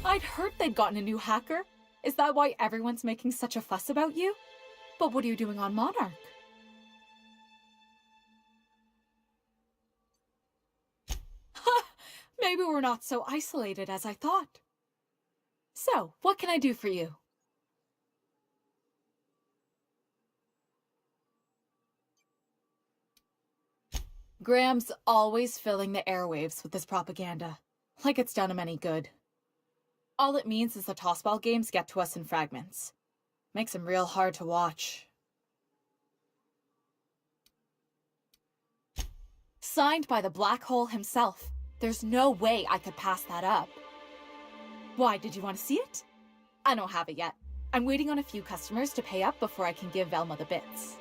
I'd heard they'd gotten a new hacker. Is that why everyone's making such a fuss about you? But what are you doing on Monarch? Ha! Maybe we're not so isolated as I thought. So, what can I do for you? Graham's always filling the airwaves with this propaganda, like it's done him any good. All it means is the tossball games get to us in fragments. Makes them real hard to watch. Signed by the black hole himself. There's no way I could pass that up. Why, did you want to see it? I don't have it yet. I'm waiting on a few customers to pay up before I can give Velma the bits.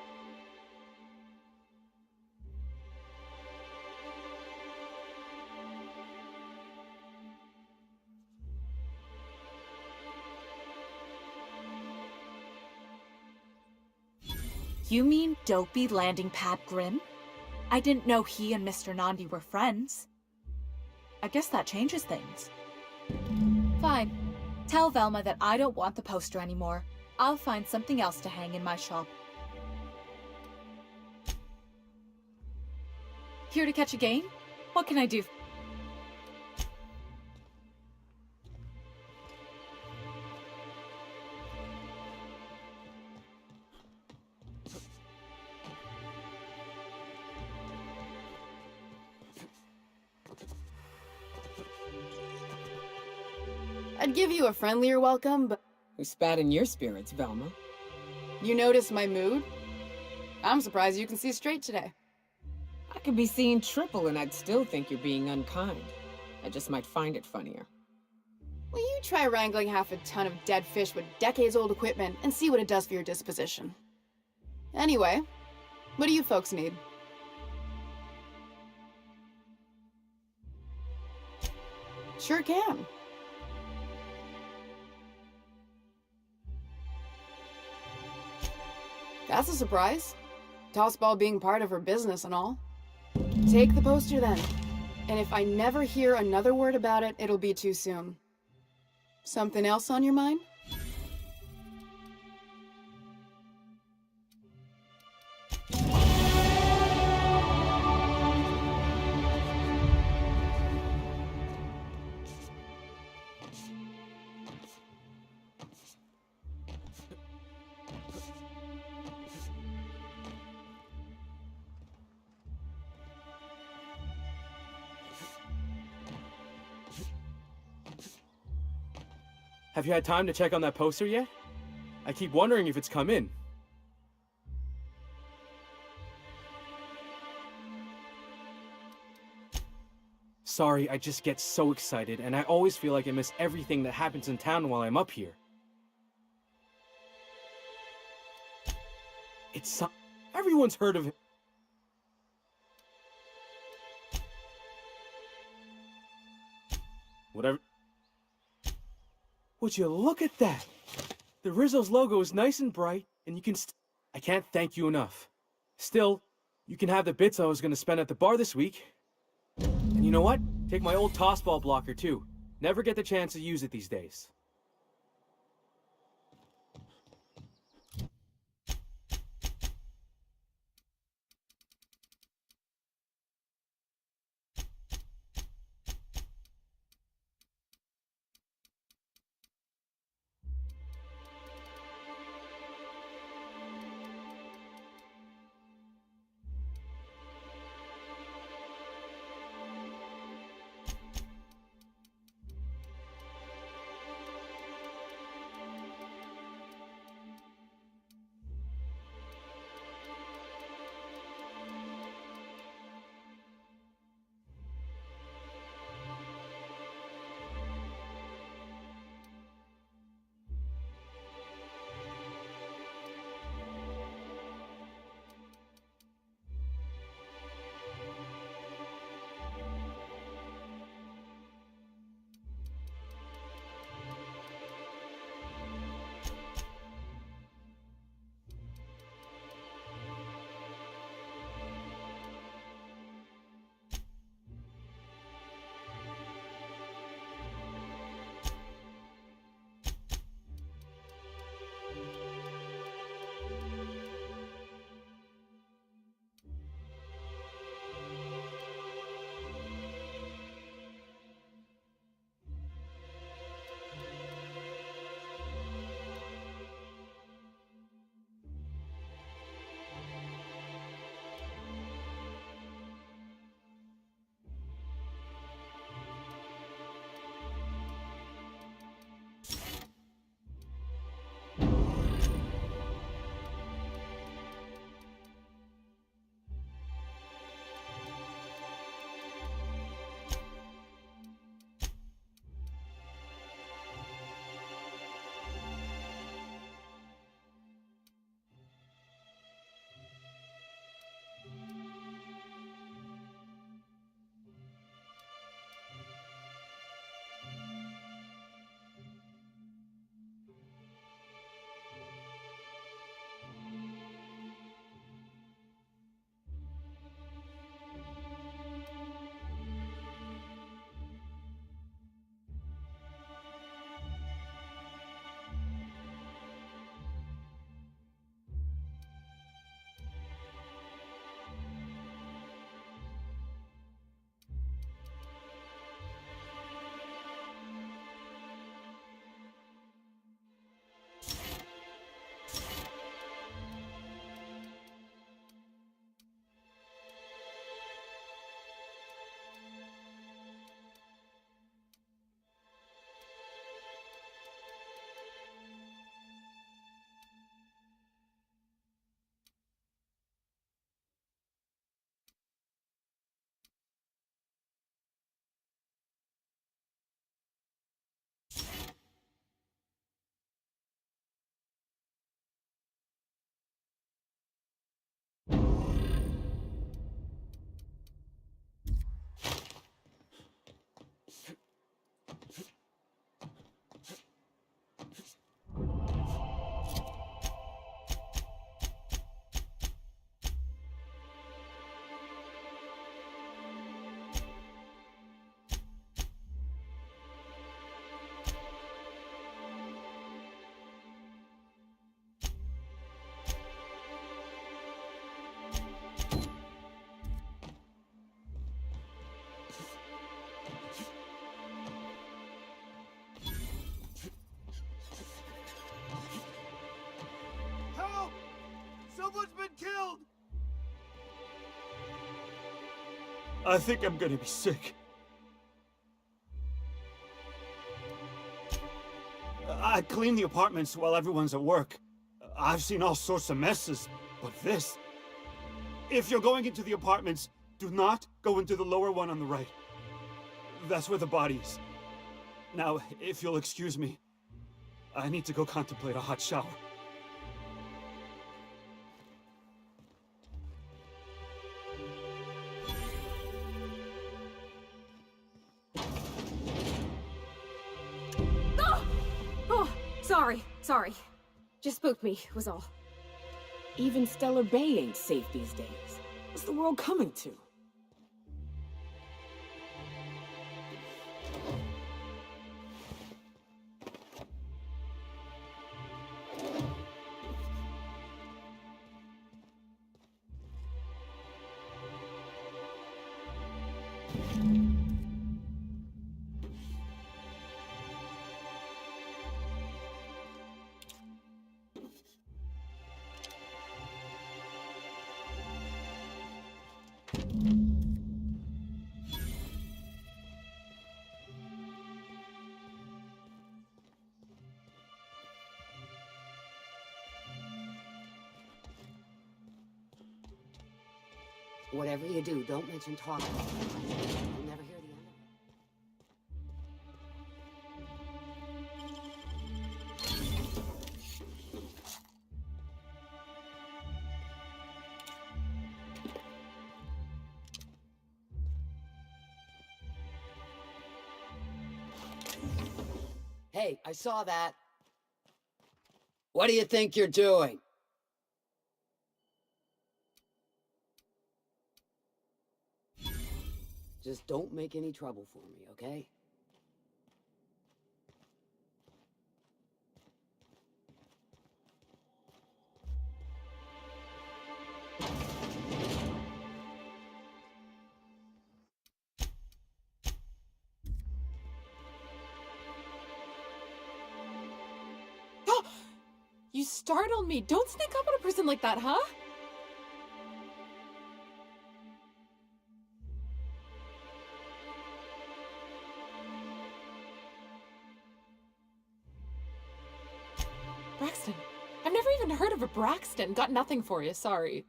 You mean dopey landing pad Grimm? I didn't know he and Mr. Nandi were friends. I guess that changes things. Fine. Tell Velma that I don't want the poster anymore. I'll find something else to hang in my shop. Here to catch a game? What can I do?
I'd give you a friendlier welcome, but...
Who spat in your spirits, Velma?
You notice my mood? I'm surprised you can see straight today.
I could be seeing triple and I'd still think you're being unkind. I just might find it funnier.
Will you try wrangling half a ton of dead fish with decades-old equipment and see what it does for your disposition? Anyway, what do you folks need? Sure can. That's a surprise. Tossball being part of her business and all. Take the poster then. And if I never hear another word about it, it'll be too soon. Something else on your mind?
Have you had time to check on that poster yet? I keep wondering if it's come in. Sorry, I just get so excited, and I always feel like I miss everything that happens in town while I'm up here. Everyone's heard of it. Whatever. Would you look at that? The Rizzo's logo is nice and bright, and you can I can't thank you enough. Still, you can have the bits I was gonna spend at the bar this week. And you know what? Take my old tossball blocker too. Never get the chance to use it these days.
I think I'm gonna be sick. I clean the apartments while everyone's at work. I've seen all sorts of messes, but this... If you're going into the apartments, do not go into the lower one on the right. That's where the body is. Now, if you'll excuse me, I need to go contemplate a hot shower.
Oh, sorry. Just spooked me, was all.
Even Stellar Bay ain't safe these days. What's the world coming to?
Whatever you do, don't mention talking. You'll never hear the end of it. Hey, I saw that. What do you think you're doing? Just don't make any trouble for me, okay?
You startled me. Don't sneak up on a person like that, huh? Braxton. I've never even heard of a Braxton. Got nothing for you, sorry.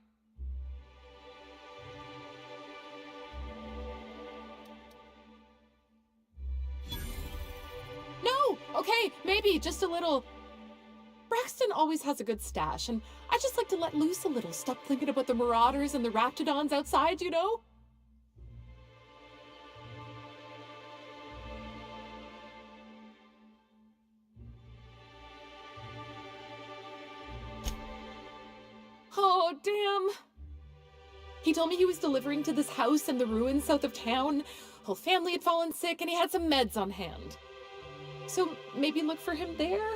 No! Okay, maybe just a little... Braxton always has a good stash, and I just like to let loose a little. Stop thinking about the marauders and the raptidons outside, you know? Oh, damn. He told me he was delivering to this house in the ruins south of town. Whole family had fallen sick, and he had some meds on hand. So maybe look for him there?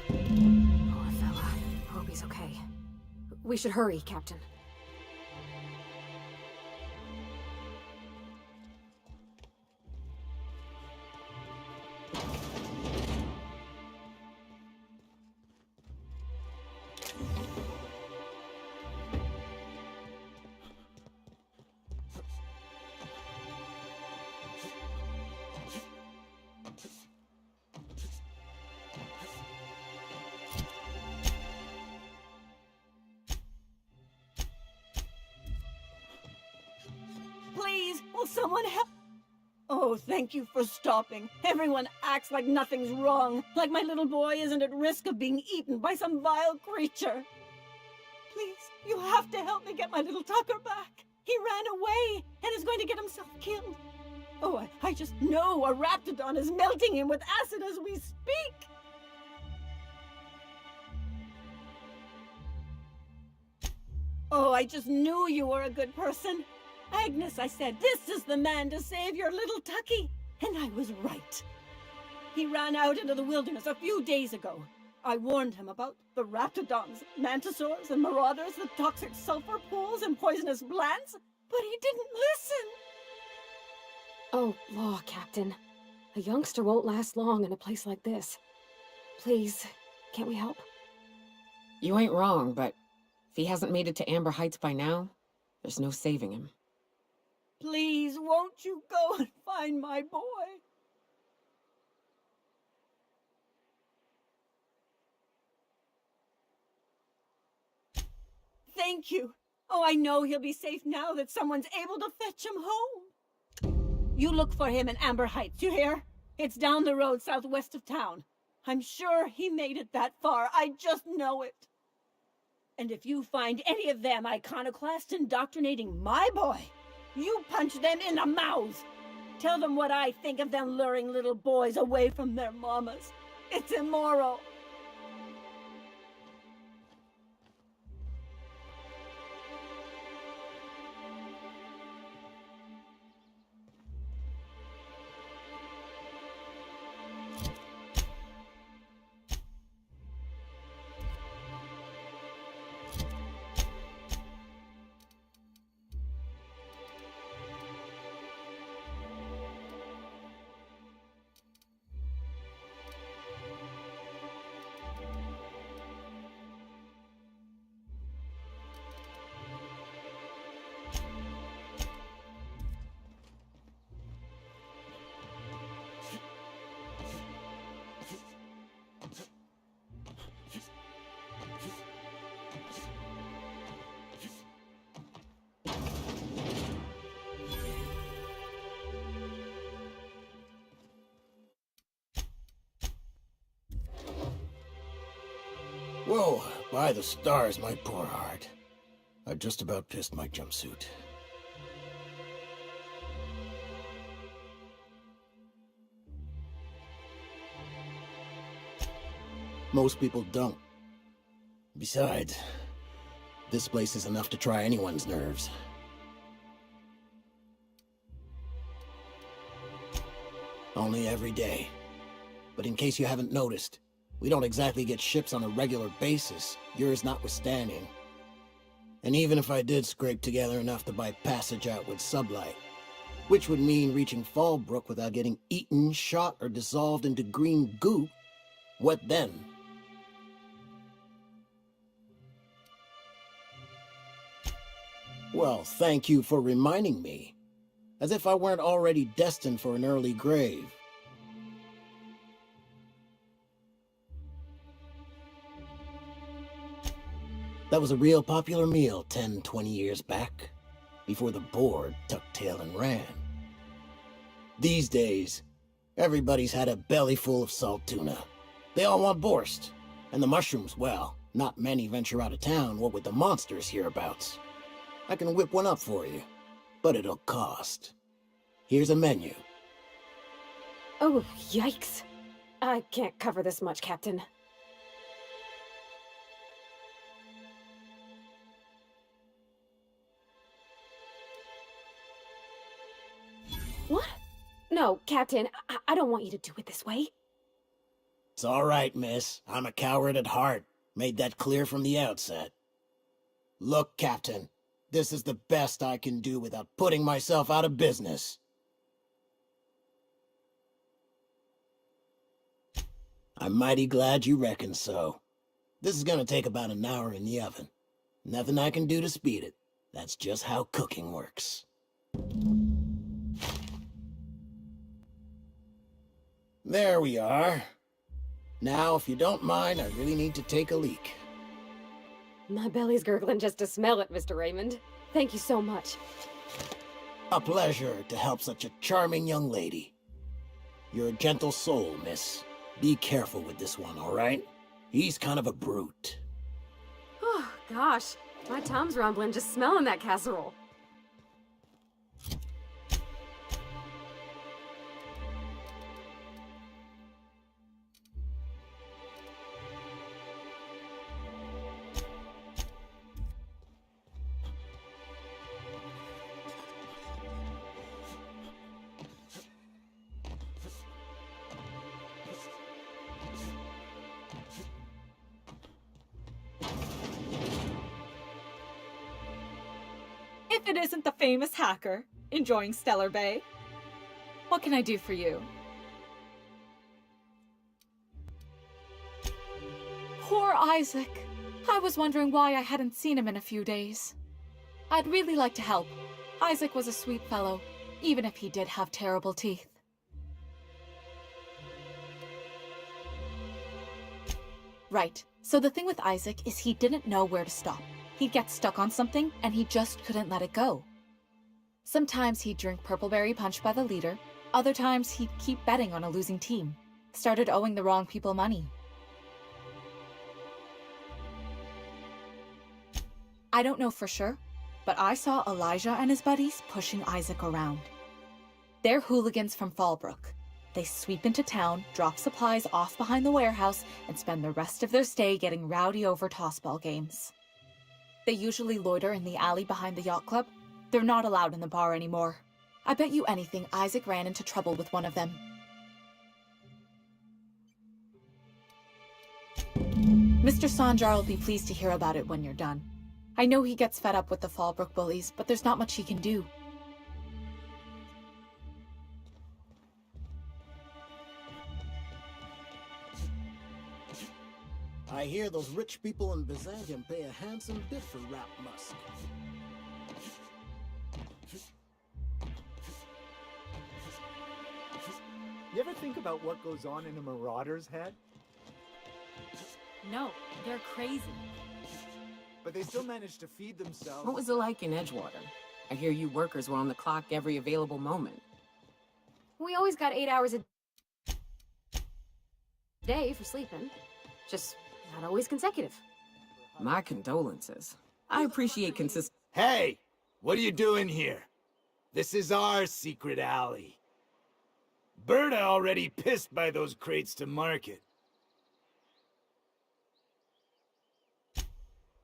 Poor fella. Hope he's okay. We should hurry, Captain.
Please, will someone help? Oh, thank you for stopping. Everyone acts like nothing's wrong, like my little boy isn't at risk of being eaten by some vile creature. Please, you have to help me get my little Tucker back. He ran away and is going to get himself killed. Oh, I just know a raptidon is melting him with acid as we speak. Oh, I just knew you were a good person. Agnes, I said, this is the man to save your little Tucky. And I was right. He ran out into the wilderness a few days ago. I warned him about the raptidons, mantisaurs, and marauders, the toxic sulfur pools, and poisonous plants, but he didn't listen.
Oh, law, Captain. A youngster won't last long in a place like this. Please, can't we help?
You ain't wrong, but he hasn't made it to Amber Heights by now, there's no saving him.
Please, won't you go and find my boy? Thank you. Oh, I know he'll be safe now that someone's able to fetch him home. You look for him in Amber Heights, you hear? It's down the road southwest of town. I'm sure he made it that far. I just know it. And if you find any of them iconoclasts indoctrinating my boy, you punch them in the mouths. Tell them what I think of them luring little boys away from their mamas. It's immoral.
Whoa, by the stars, my poor heart. I just about pissed my jumpsuit. Most people don't. Besides, this place is enough to try anyone's nerves. Only every day. But in case you haven't noticed, we don't exactly get ships on a regular basis, yours notwithstanding. And even if I did scrape together enough to buy passage out with sublight, which would mean reaching Fallbrook without getting eaten, shot, or dissolved into green goop, what then? Well, thank you for reminding me. As if I weren't already destined for an early grave. That was a real popular meal 10, 20 years back, before the board tucked tail and ran. These days, everybody's had a belly full of salt tuna. They all want borscht, and the mushrooms, well, not many venture out of town, what with the monsters hereabouts. I can whip one up for you, but it'll cost. Here's a menu.
Oh, yikes. I can't cover this much, Captain. What? No, Captain, I don't want you to do it this way.
It's all right, miss. I'm a coward at heart. Made that clear from the outset. Look, Captain, this is the best I can do without putting myself out of business. I'm mighty glad you reckon so. This is gonna take about an hour in the oven. Nothing I can do to speed it. That's just how cooking works. There we are. Now, if you don't mind, I really need to take a leak.
My belly's gurgling just to smell it, Mr. Raymond. Thank you so much.
A pleasure to help such a charming young lady. You're a gentle soul, miss. Be careful with this one, all right? He's kind of a brute.
Oh, gosh. My tum's rumbling just smelling that casserole.
If it isn't the famous hacker, enjoying Stellar Bay. What can I do for you? Poor Isaac.
I was wondering why I hadn't seen him in a few days. I'd really like to help. Isaac was a sweet fellow, even if he did have terrible teeth. Right. So the thing with Isaac is he didn't know where to stop. He'd get stuck on something, and he just couldn't let it go. Sometimes he'd drink Purpleberry Punch by the liter. Other times he'd keep betting on a losing team. Started owing the wrong people money. I don't know for sure, but I saw Elijah and his buddies pushing Isaac around. They're hooligans from Fallbrook. They sweep into town, drop supplies off behind the warehouse, and spend the rest of their stay getting rowdy over tossball games. They usually loiter in the alley behind the yacht club. They're not allowed in the bar anymore. I bet you anything Isaac ran into trouble with one of them. Mr. Sanjar will be pleased to hear about it when you're done. I know he gets fed up with the Fallbrook bullies, but there's not much he can do.
I hear those rich people in Byzantium pay a handsome bit for Rap Musk.
You ever think about what goes on in a marauder's head?
No, they're crazy.
But they still manage to feed themselves.
What was it like in Edgewater? I hear you workers were on the clock every available moment.
We always got 8 hours a day for sleeping. Just not always consecutive.
My condolences. I appreciate consistency.
Hey! What are you doing here? This is our secret alley. Berta already pissed by those crates to market.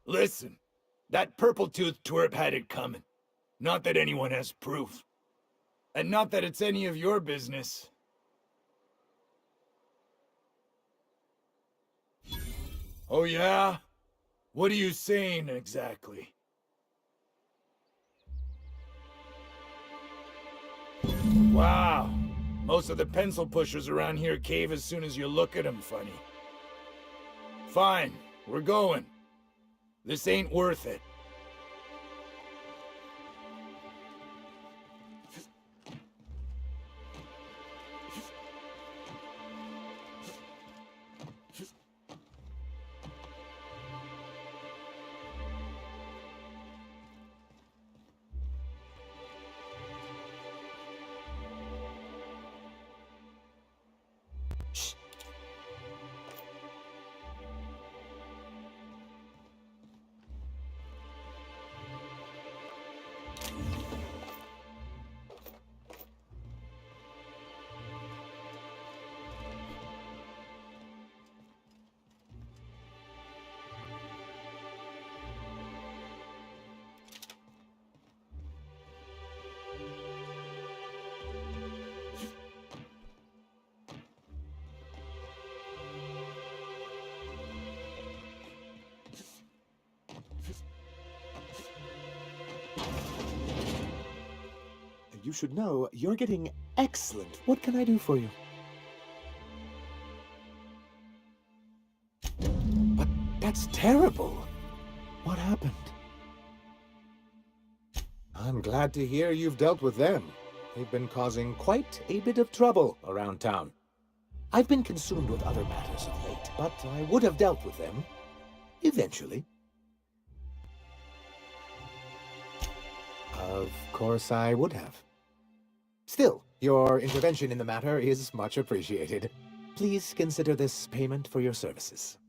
Listen, that purple-toothed twerp had it coming. Not that anyone has proof. And not that it's any of your business. Oh yeah? What are you saying exactly? Wow. Most of the pencil pushers around here cave as soon as you look at them funny. Fine, we're going. This ain't worth it.
You should know, you're getting excellent. What can I do for you? But that's terrible. What happened? I'm glad to hear you've dealt with them. They've been causing quite a bit of trouble around town. I've been consumed with other matters of late, but I would have dealt with them. Eventually. Of course I would have. Still, your intervention in the matter is much appreciated. Please consider this payment for your services.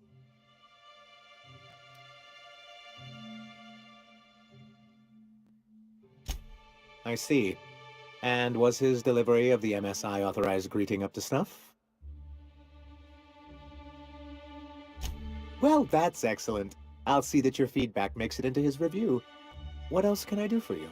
I see. And was his delivery of the MSI authorized greeting up to snuff? Well, that's excellent. I'll see that your feedback makes it into his review. What else can I do for you?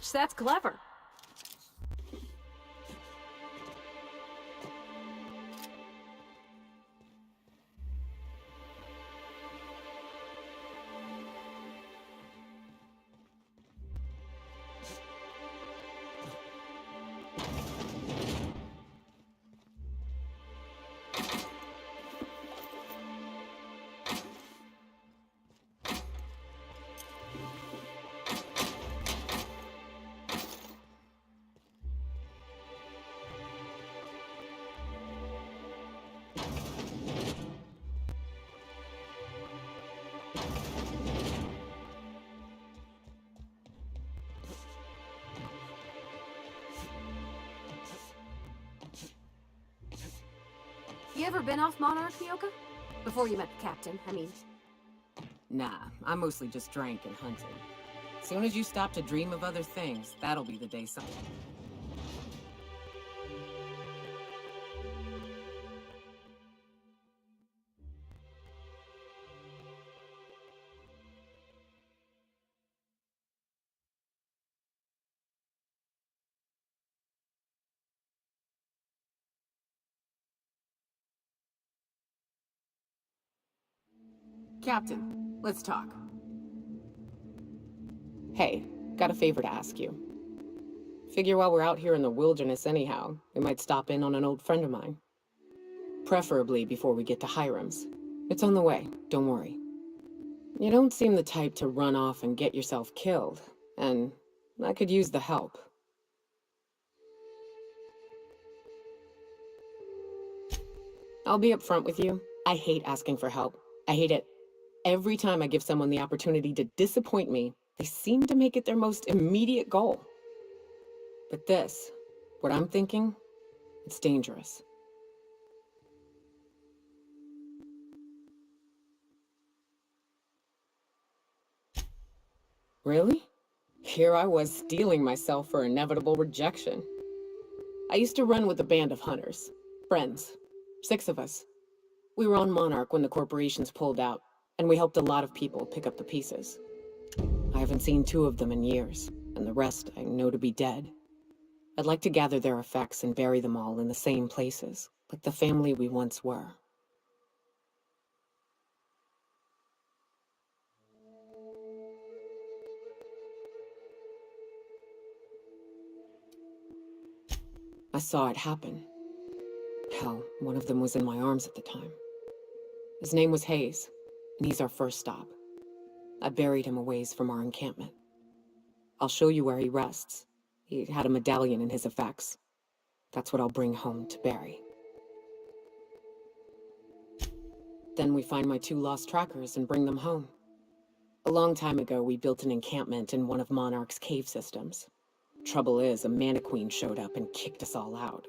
Ouch, that's clever. You ever been off Monarch, Myoka? Before you met the captain, I mean.
Nah, I mostly just drank and hunted. Soon as you stop to dream of other things, that'll be the day something. Captain, let's talk. Hey, got a favor to ask you. Figure while we're out here in the wilderness anyhow, we might stop in on an old friend of mine. Preferably before we get to Hiram's. It's on the way, don't worry. You don't seem the type to run off and get yourself killed, and I could use the help. I'll be upfront with you. I hate asking for help. I hate it. Every time I give someone the opportunity to disappoint me, they seem to make it their most immediate goal. But this, what I'm thinking, it's dangerous. Really? Here I was steeling myself for inevitable rejection. I used to run with a band of hunters. Friends. 6 of us. We were on Monarch when the corporations pulled out, and we helped a lot of people pick up the pieces. I haven't seen 2 of them in years, and the rest I know to be dead. I'd like to gather their effects and bury them all in the same places, like the family we once were. I saw it happen. Hell, one of them was in my arms at the time. His name was Hayes, and he's our first stop. I buried him a ways from our encampment. I'll show you where he rests. He had a medallion in his effects. That's what I'll bring home to Barry. Then we find my 2 lost trackers and bring them home. A long time ago, we built an encampment in one of Monarch's cave systems. Trouble is, a Mantiqueen showed up and kicked us all out.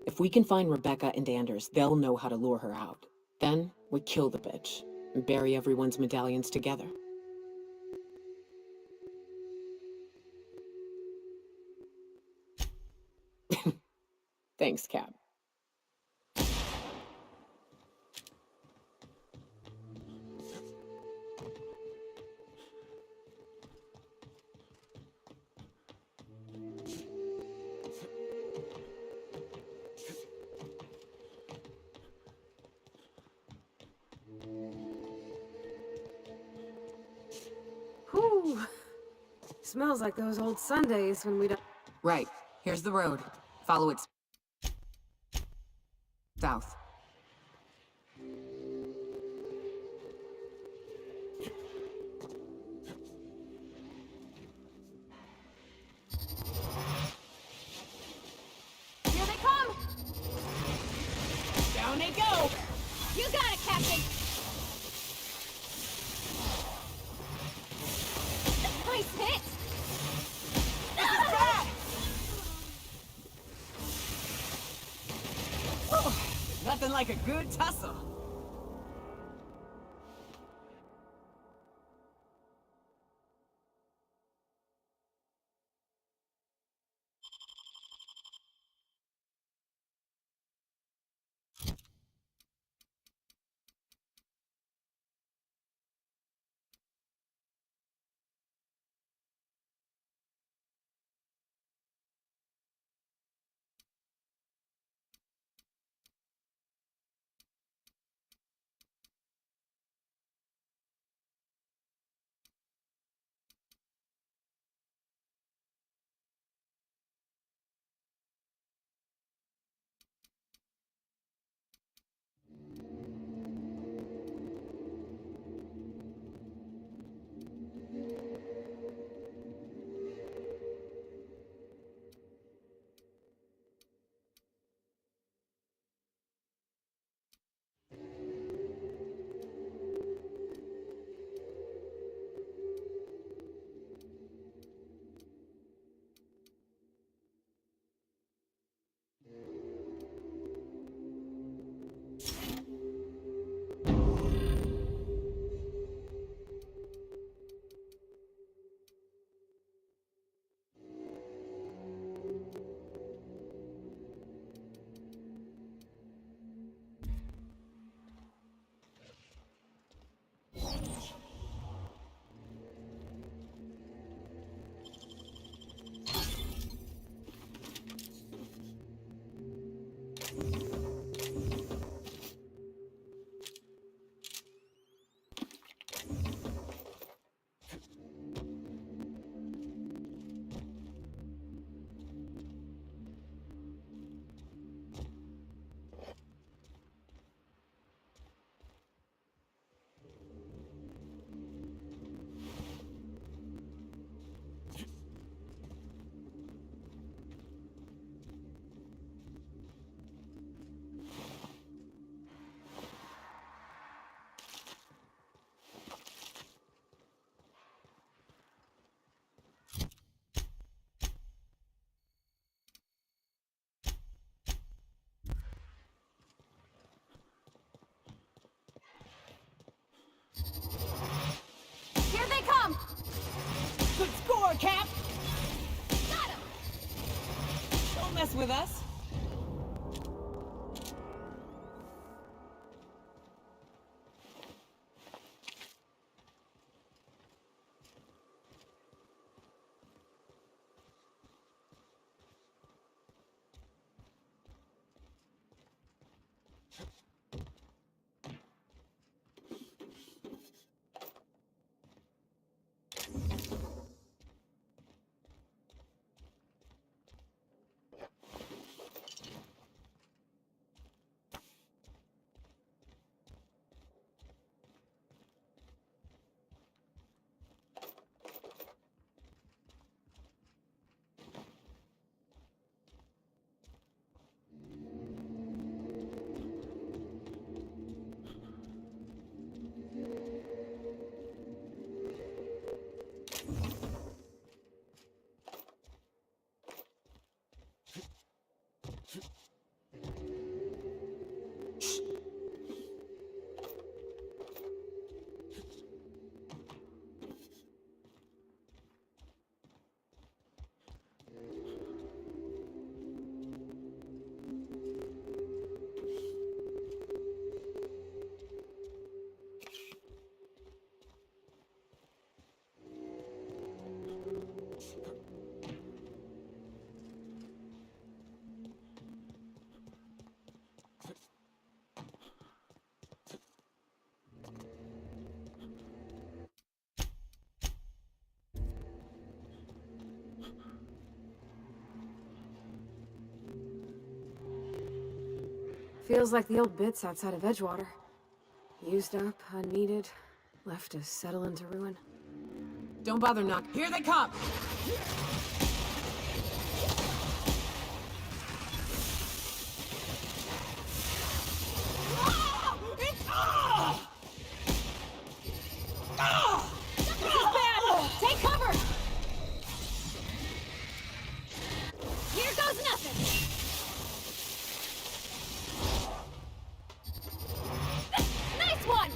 If we can find Rebecca and Anders, they'll know how to lure her out. Then, we kill the bitch, and bury everyone's medallions together. Thanks, Cap.
Whew. Smells like those old Sundays when we don't.
Right. Here's the road. Follow it south.
Here they come! Down they go! You got it, Captain! Nice hit!
Nothing like a good tussle. Don't mess with us.
Feels like the old bits outside of Edgewater. Used up, unneeded, left to settle into ruin.
Don't bother knocking. Here they come!
This is bad! Take cover! Here goes nothing! Nice one!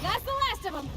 That's the last of them!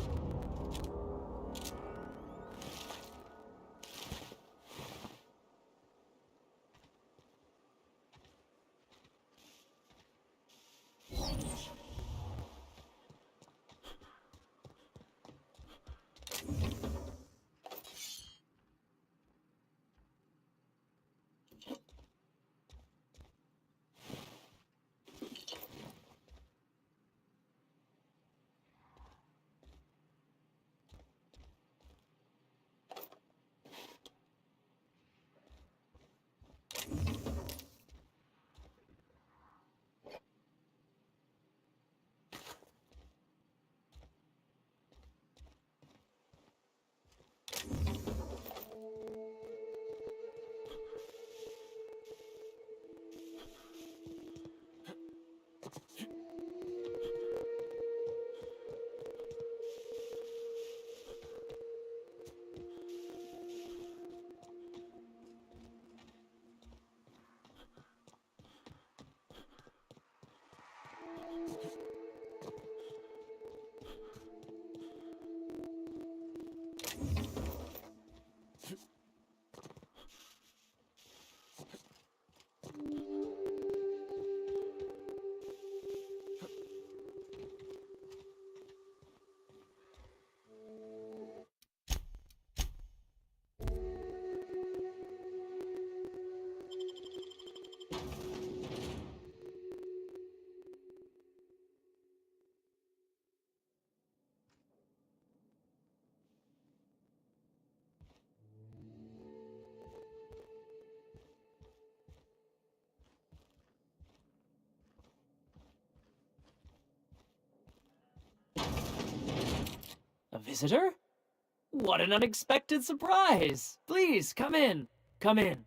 A visitor? What an unexpected surprise! Please, come in. Come in.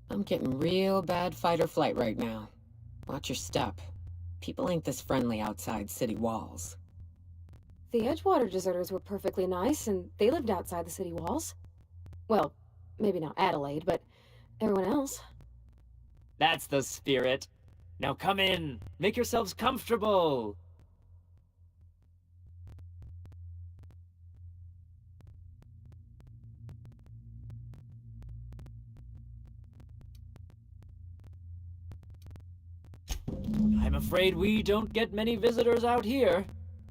I'm getting real bad fight or flight right now. Watch your step. People ain't this friendly outside city walls.
The Edgewater deserters were perfectly nice, and they lived outside the city walls. Well, maybe not Adelaide, but everyone else.
That's the spirit. Now come in. Make yourselves comfortable. afraid we don't get many visitors out here.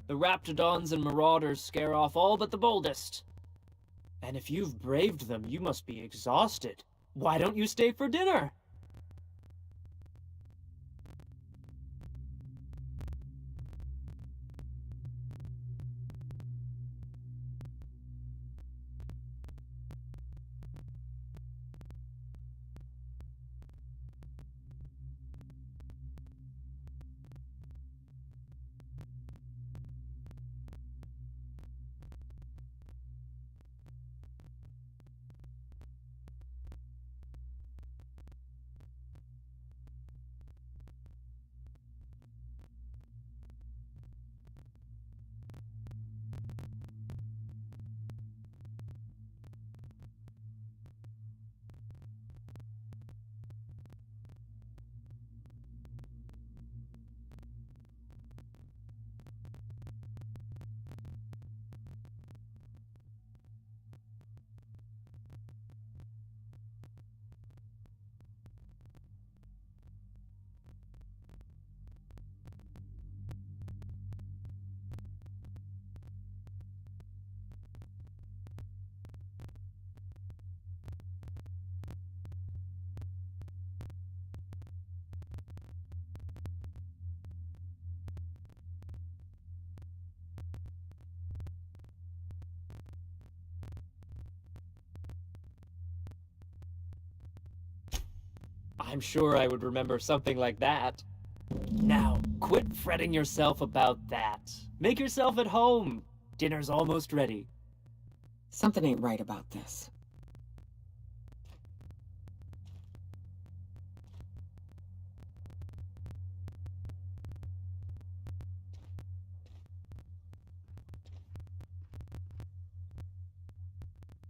The Raptidons and Marauders scare off all but the boldest. And if you've braved them, you must be exhausted. Why don't you stay for dinner? I'm sure I would remember something like that. Now, quit fretting yourself about that. Make yourself at home. Dinner's almost ready.
Something ain't right about this.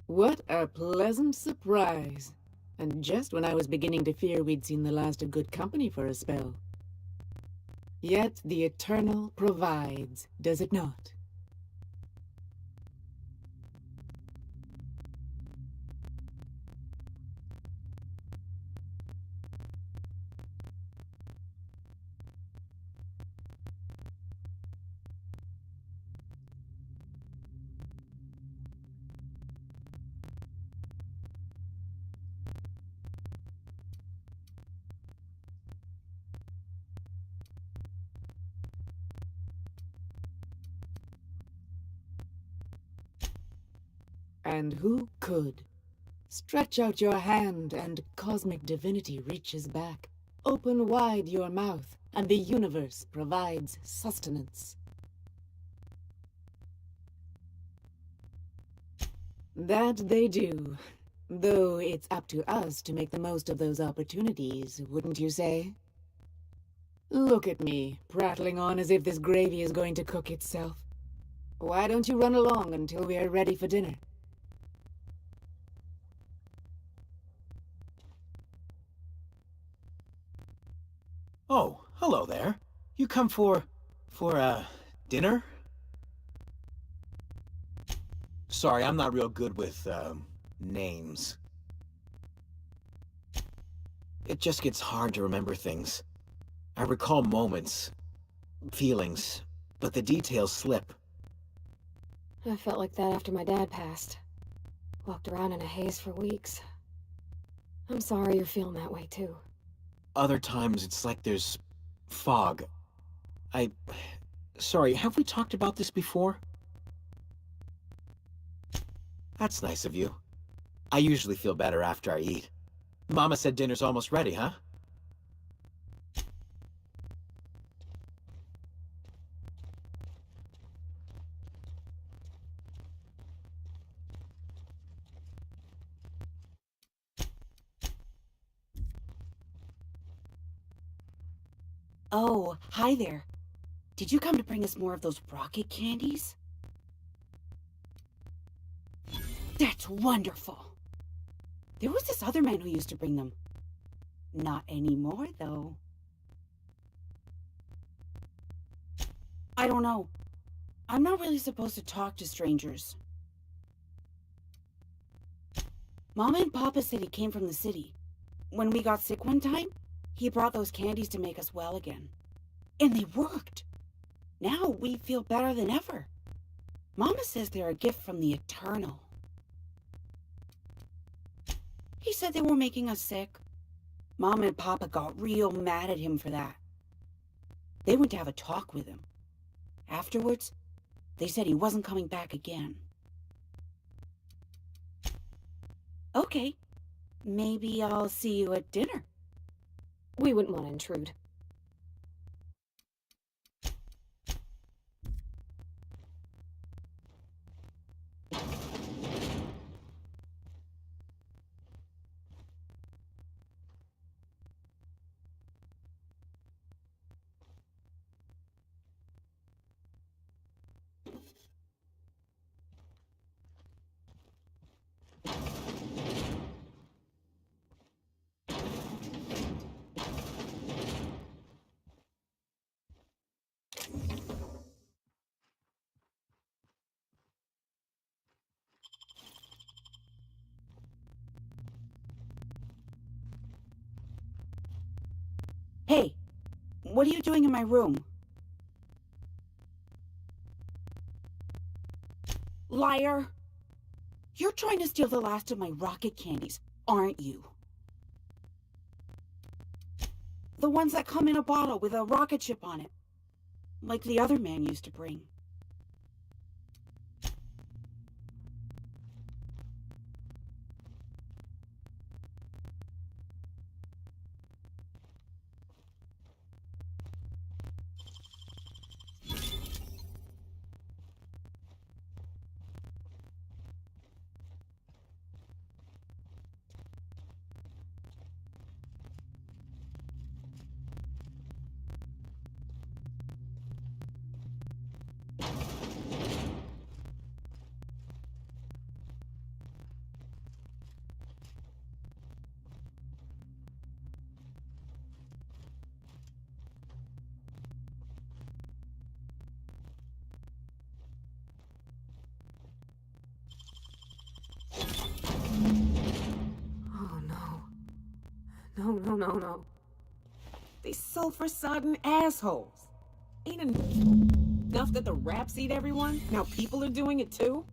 What a pleasant surprise. And just when I was beginning to fear we'd seen the last of good company for a spell. Yet the Eternal provides, does it not? And who could? Stretch out your hand and cosmic divinity reaches back. Open wide your mouth and the universe provides sustenance. That they do. Though it's up to us to make the most of those opportunities, wouldn't you say? Look at me, prattling on as if this gravy is going to cook itself. Why don't you run along until we are ready for dinner?
Oh, hello there. You come for dinner? Sorry, I'm not real good with, names. It just gets hard to remember things. I recall moments, feelings, but the details slip.
I felt like that after my dad passed. Walked around in a haze for weeks. I'm sorry you're feeling that way, too.
Other times, it's like there's fog. Sorry, have we talked about this before? That's nice of you. I usually feel better after I eat. Mama said dinner's almost ready, huh?
Oh, hi there. Did you come to bring us more of those rocket candies? That's wonderful. There was this other man who used to bring them. Not anymore, though. I don't know. I'm not really supposed to talk to strangers. Mama and Papa said he came from the city. When we got sick one time, he brought those candies to make us well again. And they worked. Now we feel better than ever. Mama says they're a gift from the Eternal. He said they were making us sick. Mama and Papa got real mad at him for that. They went to have a talk with him. Afterwards, they said he wasn't coming back again. Okay, maybe I'll see you at dinner.
We wouldn't want to intrude.
Hey, what are you doing in my room? Liar! You're trying to steal the last of my rocket candies, aren't you? The ones that come in a bottle with a rocket ship on it, like the other man used to bring.
Oh no. No.
They sulfur-sodden assholes. Ain't enough that the raps eat everyone? Now people are doing it too?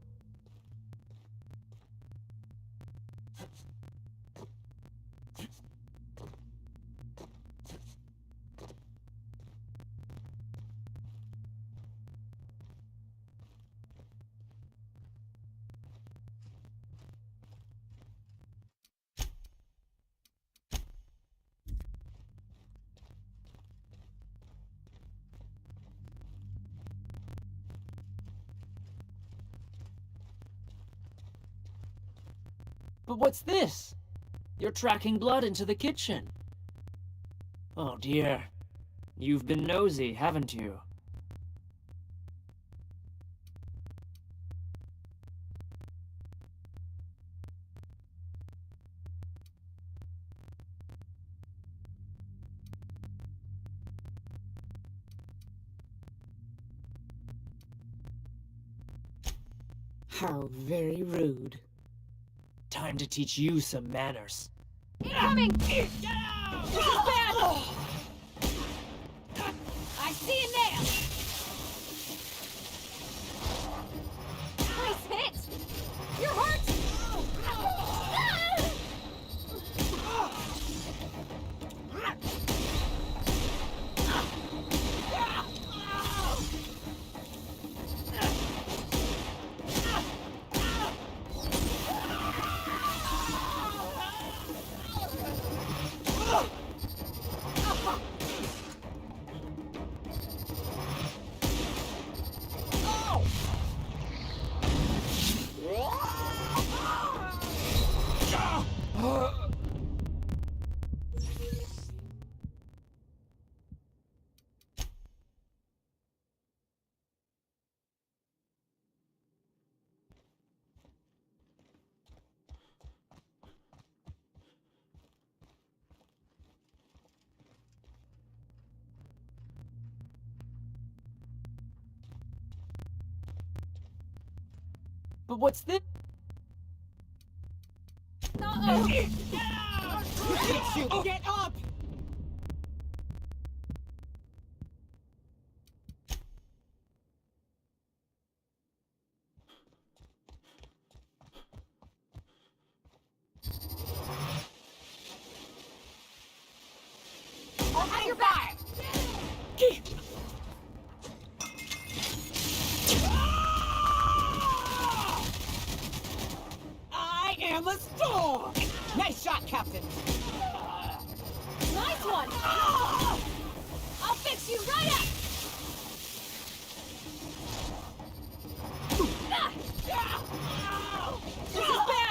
But what's this? You're tracking blood into the kitchen. Oh dear. You've been nosy, haven't you?
How very rude.
Time to teach you some manners.
Incoming! Get out! This is bad! I see you now! Nice hit! You're hurt!
But what's this?
Uh-oh! Get out! Get up!
Nice shot, Captain.
Nice one! I'll fix you right up! This is bad!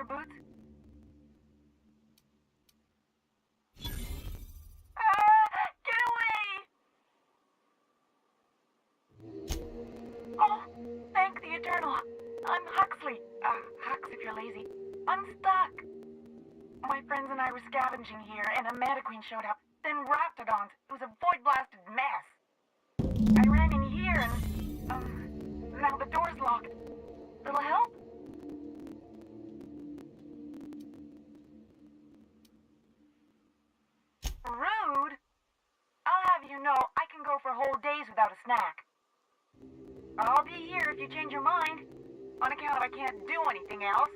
your boots? Get away! Oh, thank the Eternal. I'm Huxley. Hux if you're lazy. I'm stuck. My friends and I were scavenging here, and a Meta Queen showed up. Then Raptidons. It was a void-blasted mess. I ran in here, and now the door's locked. Little help? Rude. I'll have you know I can go for whole days without a snack. I'll be here if you change your mind, on account of I can't do anything else.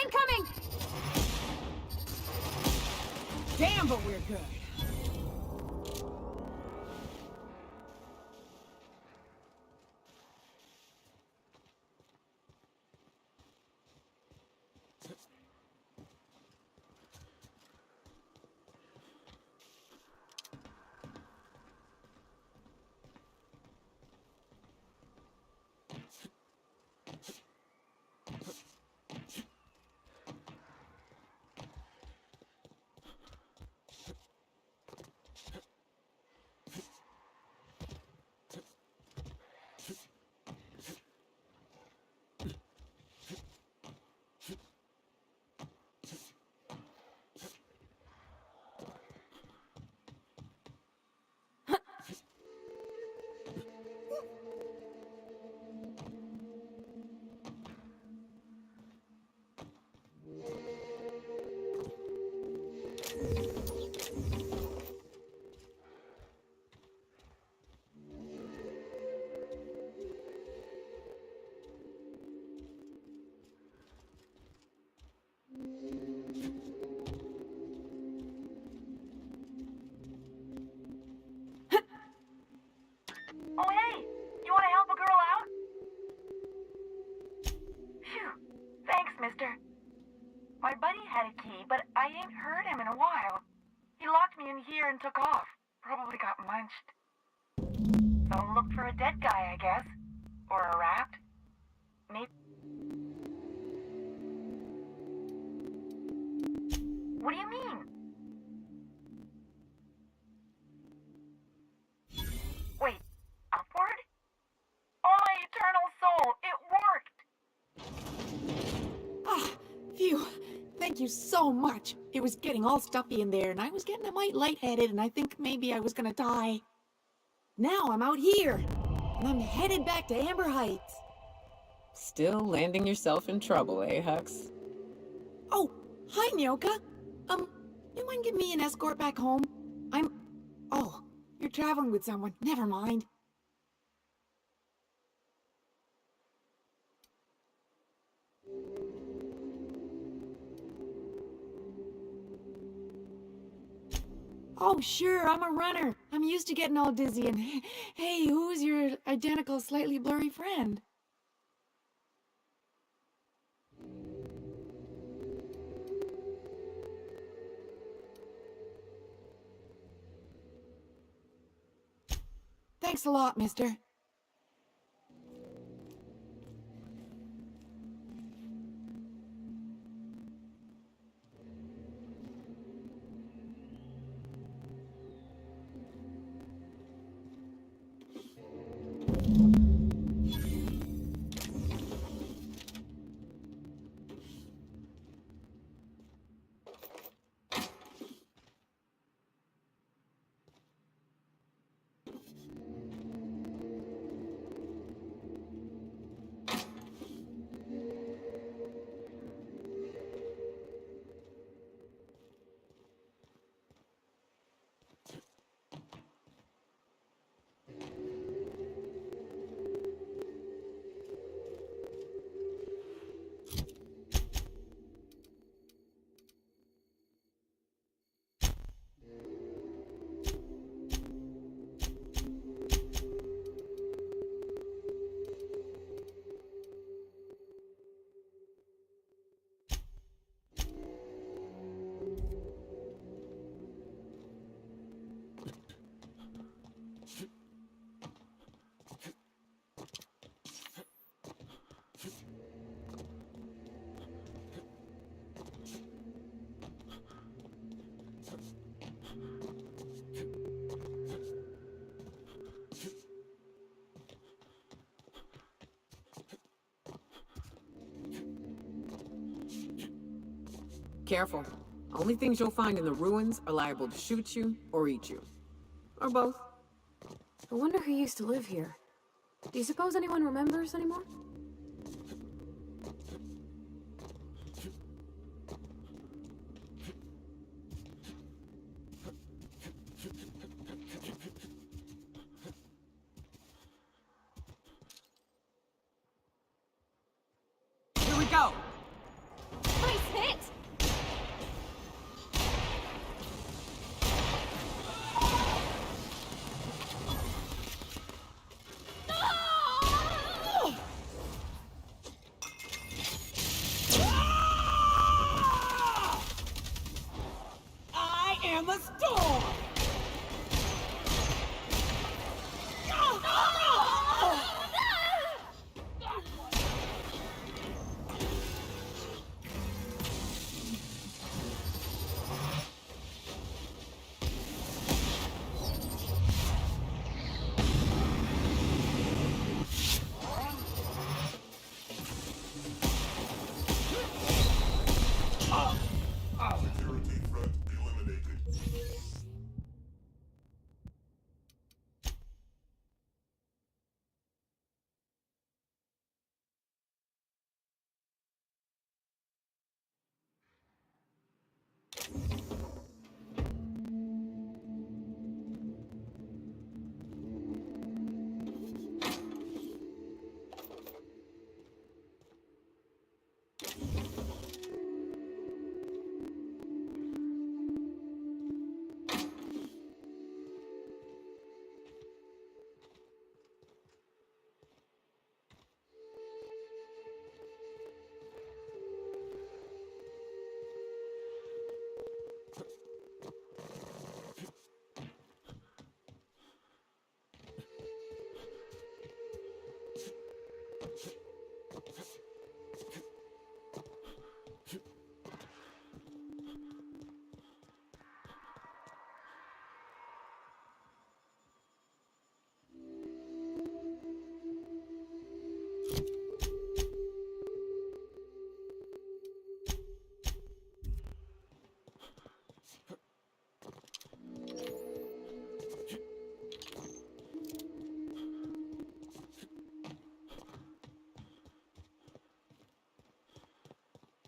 Incoming!
Damn, but we're good.
Oh, hey! You want to help a girl out? Phew. Thanks, mister. My buddy had a key, but I ain't heard him in a while. He locked me in here and took off. Probably got munched. So look for a dead guy, I guess. Or a rat. Maybe. What do you mean? Wait, upward? Oh, my eternal soul, it worked!
Thank you so much. It was getting all stuffy in there, and I was getting a mite lightheaded, and I think maybe I was gonna die. Now I'm out here, and I'm headed back to Amber Heights.
Still landing yourself in trouble, eh, Hux?
Oh, hi, Nyoka. You mind giving me an escort back home? Oh, you're traveling with someone. Never mind. Oh, sure, I'm a runner. I'm used to getting all dizzy and... Hey, who's your identical, slightly blurry friend? Thanks a lot, mister.
Careful. Only things you'll find in the ruins are liable to shoot you or eat you. Or both.
I wonder who used to live here. Do you suppose anyone remembers anymore?
Here we go!
Nice hit!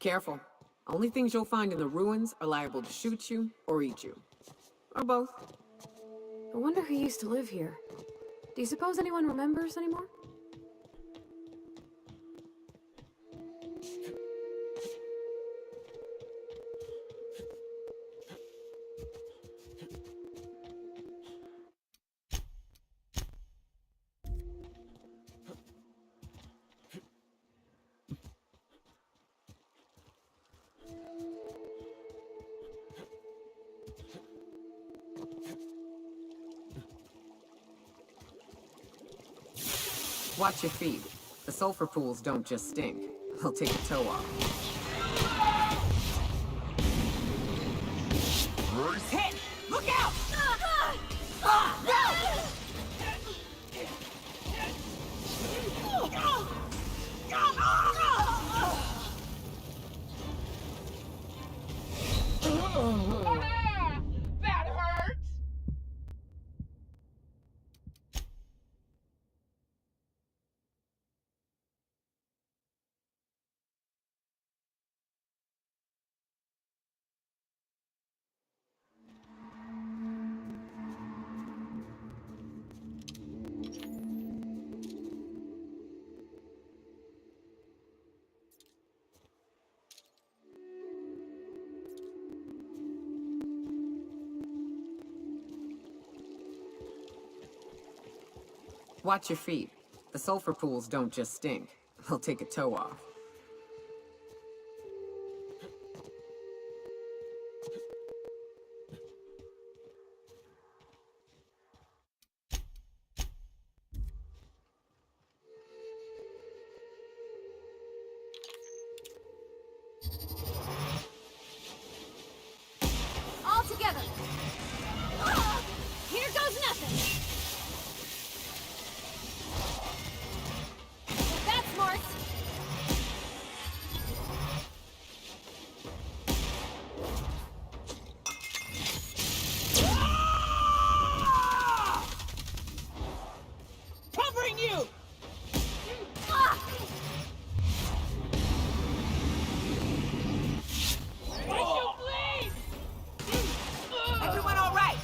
careful. Only things you'll find in the ruins are liable to shoot you or eat you. Or both.
I wonder who used to live here. Do you suppose anyone remembers anymore?
Watch your feet. The sulfur pools don't just stink. They'll take a toe off.
Hit! Look out! That hurts!
Watch your feet. The sulfur pools don't just stink. They'll take a toe off.
All together! Here goes nothing! That's smart!
Covering you!
Everyone all right?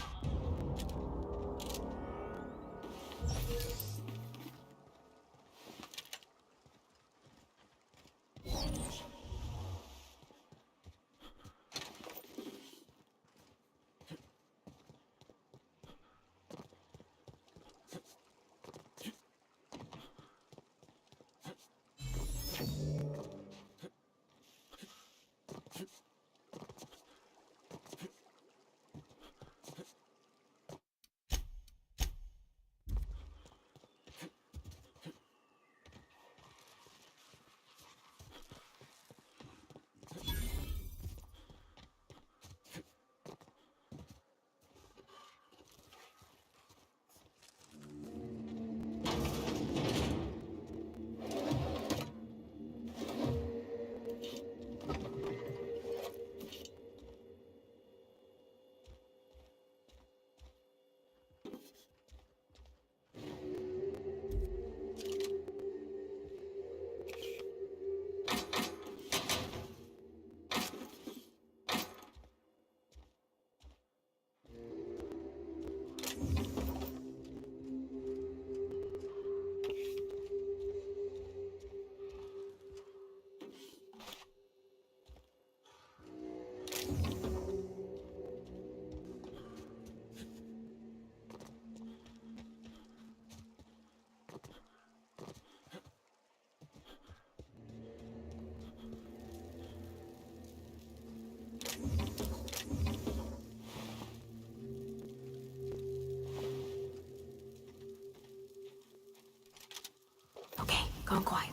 Okay, gone quiet.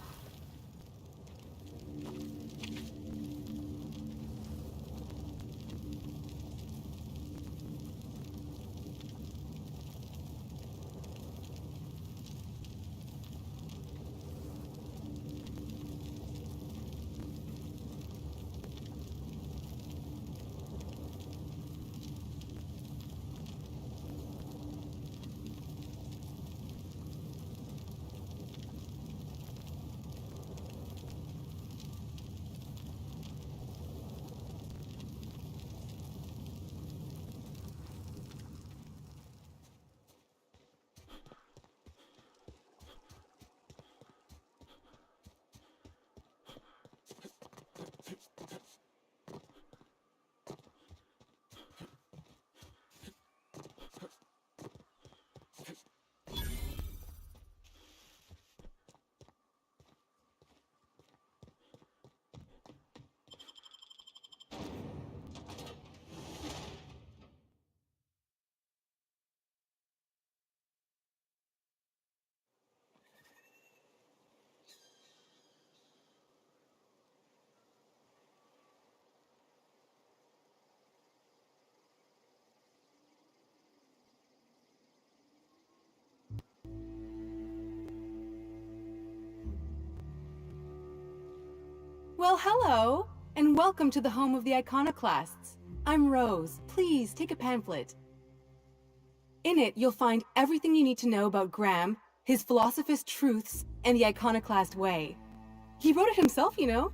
Well, hello, and welcome to the home of the iconoclasts. I'm Rose. Please take a pamphlet. In it, you'll find everything you need to know about Graham, his philosophist truths, and the iconoclast way. He wrote it himself, you know.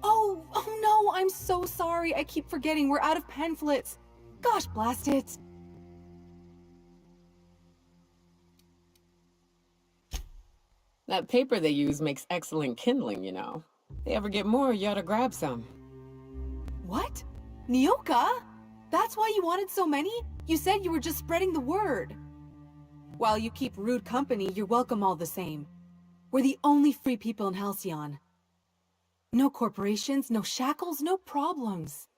Oh no, I'm so sorry. I keep forgetting we're out of pamphlets. Gosh, blast it.
That paper they use makes excellent kindling, you know. They ever get more, you ought to grab some.
What? Nyoka? That's why you wanted so many? You said you were just spreading the word. While you keep rude company, you're welcome all the same. We're the only free people in Halcyon. No corporations, no shackles, no problems.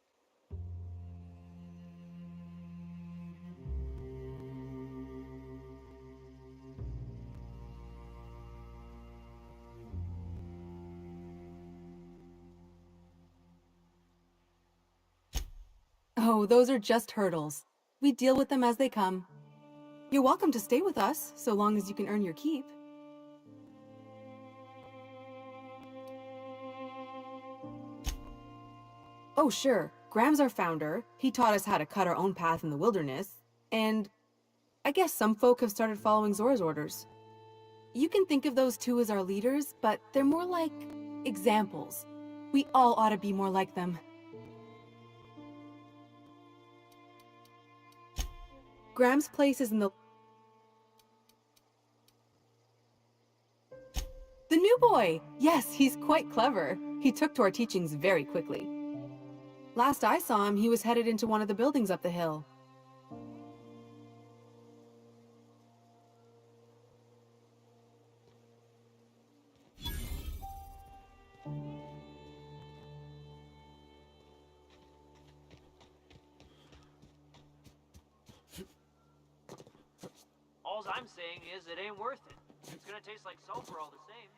Oh, those are just hurdles. We deal with them as they come. You're welcome to stay with us, so long as you can earn your keep. Oh, sure. Graham's our founder. He taught us how to cut our own path in the wilderness. And I guess some folk have started following Zora's orders. You can think of those two as our leaders, but they're more like examples. We all ought to be more like them. Graham's place is in the new boy! Yes, he's quite clever. He took to our teachings very quickly. Last I saw him, he was headed into one of the buildings up the hill.
All I'm saying is it ain't worth it. It's gonna taste like sulfur all the same.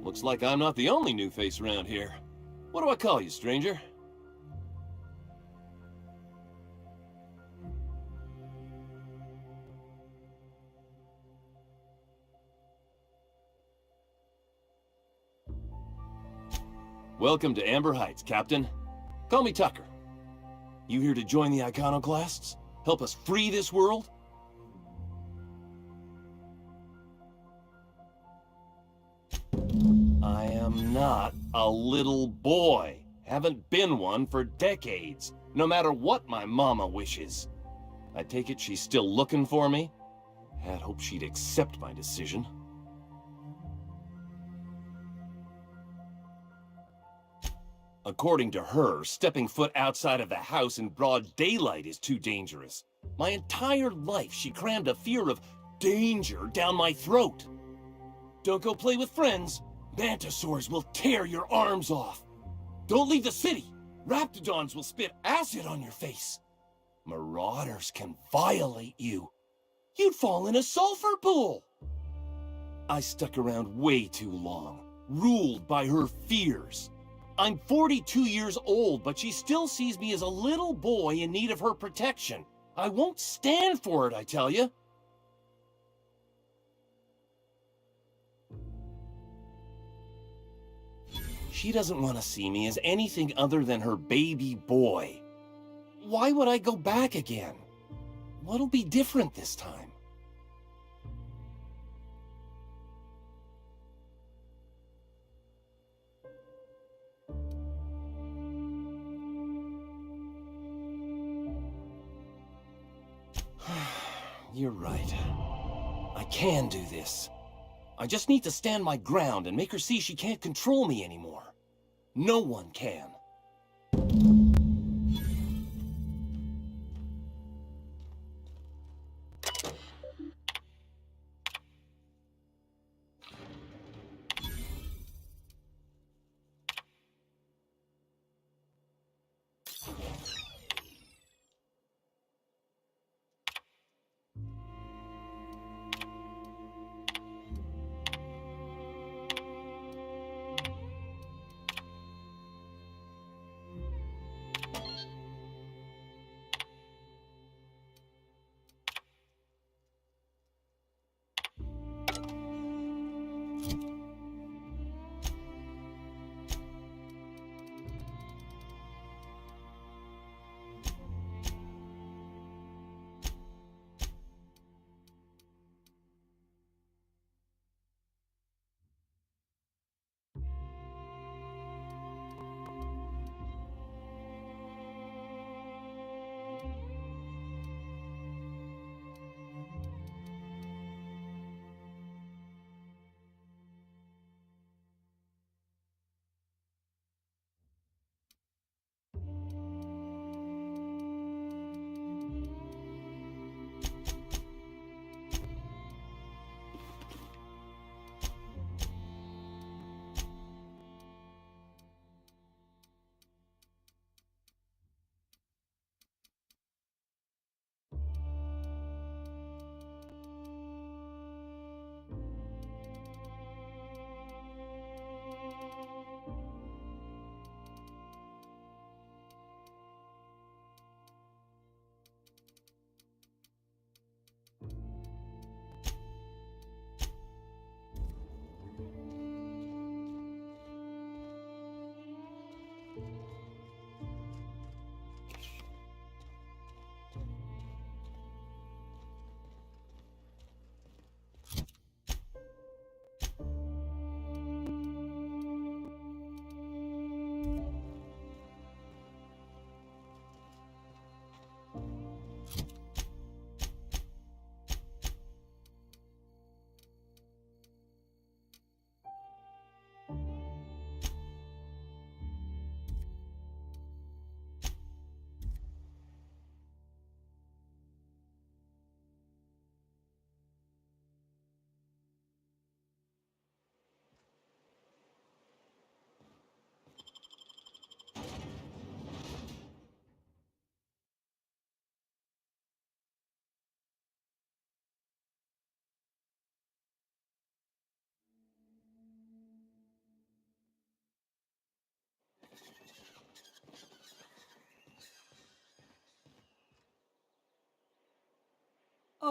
Looks like I'm not the only new face around here. What do I call you, stranger? Welcome to Amber Heights, Captain. Call me Tucker. You here to join the iconoclasts? Help us free this world? I am not a little boy. Haven't been one for decades, no matter what my mama wishes. I take it she's still looking for me? Had hoped she'd accept my decision. According to her, stepping foot outside of the house in broad daylight is too dangerous. My entire life, she crammed a fear of danger down my throat. Don't go play with friends. Mantisaurs will tear your arms off. Don't leave the city. Raptidons will spit acid on your face. Marauders can violate you. You'd fall in a sulfur pool. I stuck around way too long, ruled by her fears. I'm 42 years old, but she still sees me as a little boy in need of her protection. I won't stand for it, I tell you. She doesn't want to see me as anything other than her baby boy. Why would I go back again? What'll be different this time? You're right. I can do this. I just need to stand my ground and make her see she can't control me anymore. No one can.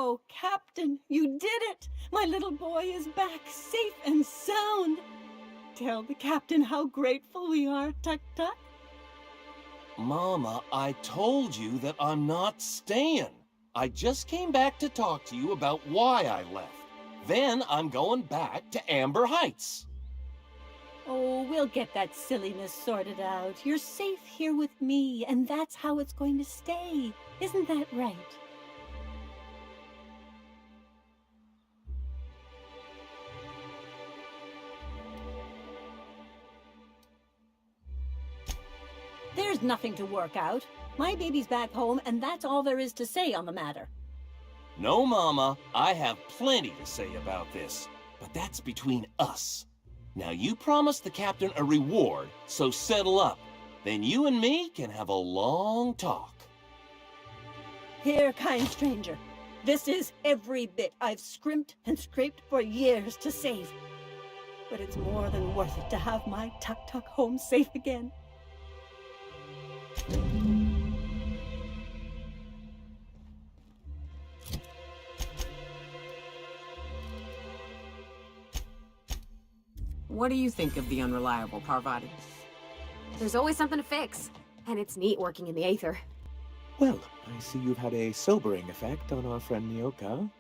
Oh, Captain, you did it! My little boy is back, safe and sound. Tell the Captain how grateful we are, Tuk-Tuk.
Mama, I told you that I'm not staying. I just came back to talk to you about why I left. Then I'm going back to Amber Heights.
Oh, we'll get that silliness sorted out. You're safe here with me, and that's how it's going to stay. Isn't that right? There's nothing to work out. My baby's back home, and that's all there is to say on the matter.
No, Mama, I have plenty to say about this, but that's between us. Now you promised the Captain a reward, so settle up. Then you and me can have a long talk.
Here, kind stranger. This is every bit I've scrimped and scraped for years to save. But it's more than worth it to have my Tuk-Tuk home safe again.
What do you think of the unreliable Parvati?
There's always something to fix, and it's neat working in the Aether.
Well, I see you've had a sobering effect on our friend Nyoka.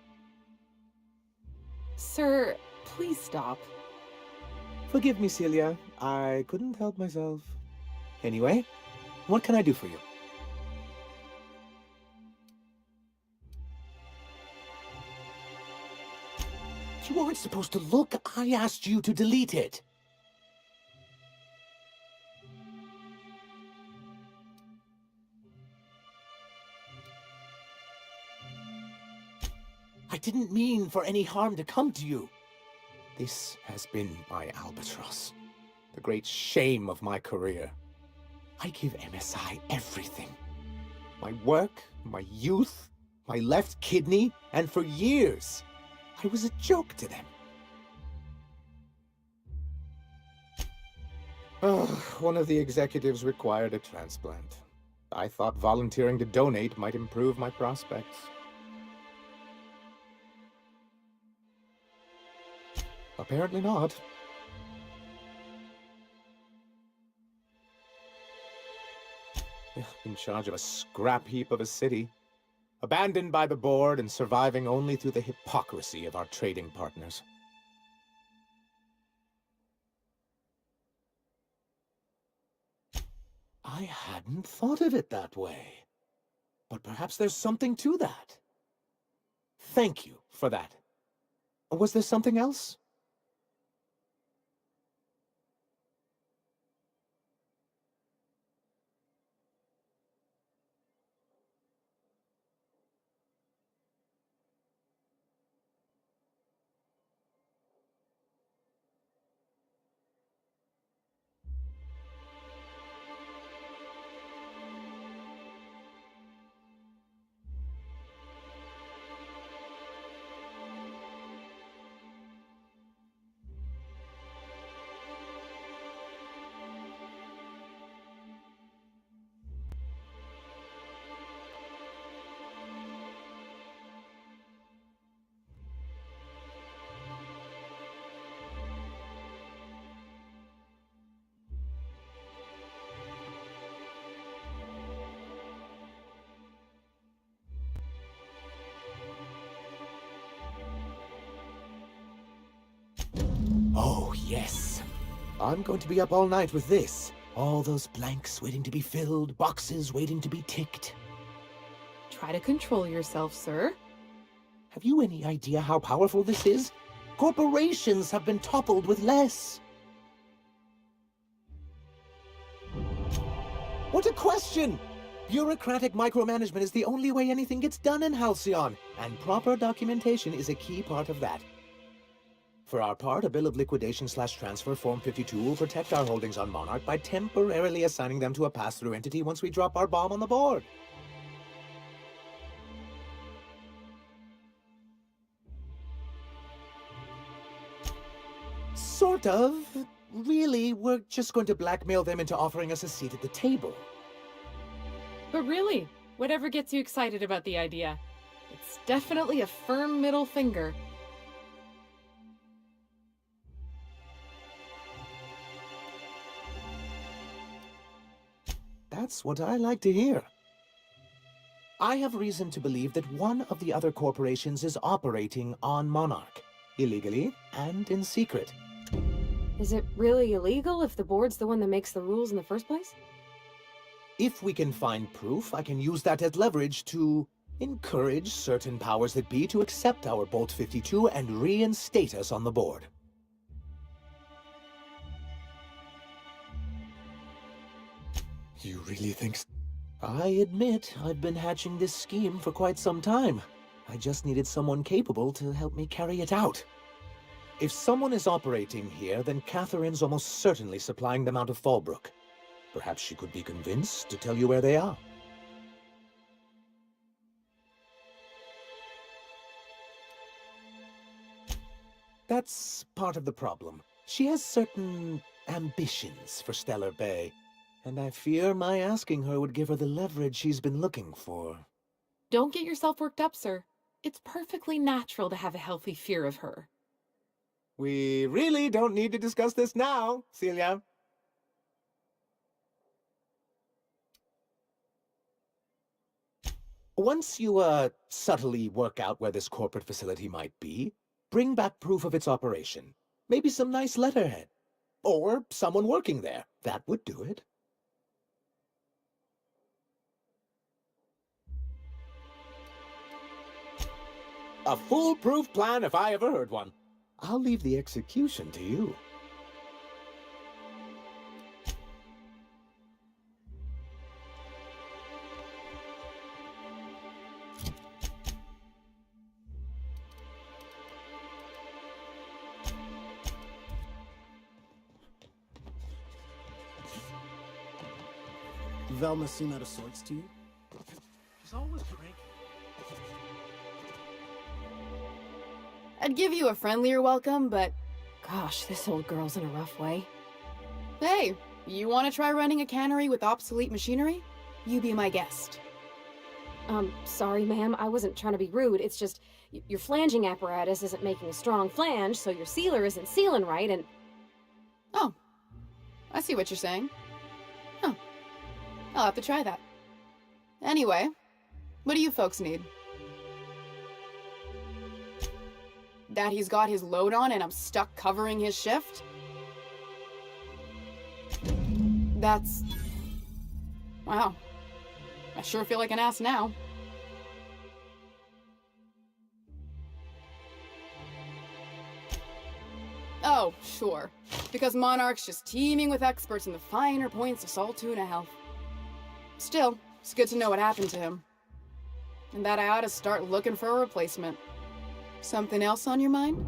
Sir, please stop.
Forgive me, Celia. I couldn't help myself. Anyway, what can I do for you? You weren't supposed to look. I asked you to delete it. I didn't mean for any harm to come to you. This has been my albatross, the great shame of my career. I give MSI everything. My work, my youth, my left kidney, and for years, I was a joke to them. One of the executives required a transplant. I thought volunteering to donate might improve my prospects. Apparently not. In charge of a scrap heap of a city, abandoned by the board and surviving only through the hypocrisy of our trading partners. I hadn't thought of it that way. But perhaps there's something to that. Thank you for that. Was there something else? Oh, yes. I'm going to be up all night with this. All those blanks waiting to be filled, boxes waiting to be ticked.
Try to control yourself, sir.
Have you any idea how powerful this is? Corporations have been toppled with less. What a question! Bureaucratic micromanagement is the only way anything gets done in Halcyon, and proper documentation is a key part of that. For our part, a bill of liquidation/transfer Form 52 will protect our holdings on Monarch by temporarily assigning them to a pass-through entity once we drop our bomb on the board. Sort of. Really, we're just going to blackmail them into offering us a seat at the table.
But really, whatever gets you excited about the idea. It's definitely a firm middle finger.
That's what I like to hear. I have reason to believe that one of the other corporations is operating on Monarch, illegally and in secret.
Is it really illegal if the board's the one that makes the rules in the first place?
If we can find proof, I can use that as leverage to encourage certain powers that be to accept our Bolt 52 and reinstate us on the board. You really think so? I admit I've been hatching this scheme for quite some time. I just needed someone capable to help me carry it out. If someone is operating here, then Catherine's almost certainly supplying them out of Fallbrook. Perhaps she could be convinced to tell you where they are. That's part of the problem. She has certain ambitions for Stellar Bay, and I fear my asking her would give her the leverage she's been looking for.
Don't get yourself worked up, sir. It's perfectly natural to have a healthy fear of her.
We really don't need to discuss this now, Celia. Once you, subtly work out where this corporate facility might be, bring back proof of its operation. Maybe some nice letterhead. Or someone working there. That would do it. A foolproof plan if I ever heard one. I'll leave the execution to you.
Velma seem out of sorts to you?
She's always cranky.
I'd give you a friendlier welcome, but...
Gosh, this old girl's in a rough way.
Hey, you want to try running a cannery with obsolete machinery? You be my guest.
Sorry, ma'am. I wasn't trying to be rude. It's just, your flanging apparatus isn't making a strong flange, so your sealer isn't sealing right, and...
Oh. I see what you're saying. Huh. I'll have to try that. Anyway, what do you folks need? That he's got his load on and I'm stuck covering his shift? That's... Wow. I sure feel like an ass now. Oh, sure. Because Monarch's just teeming with experts in the finer points of salt tuna health. Still, it's good to know what happened to him. And that I ought to start looking for a replacement. Something else on your mind?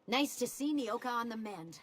Nice to see Nyoka on the mend.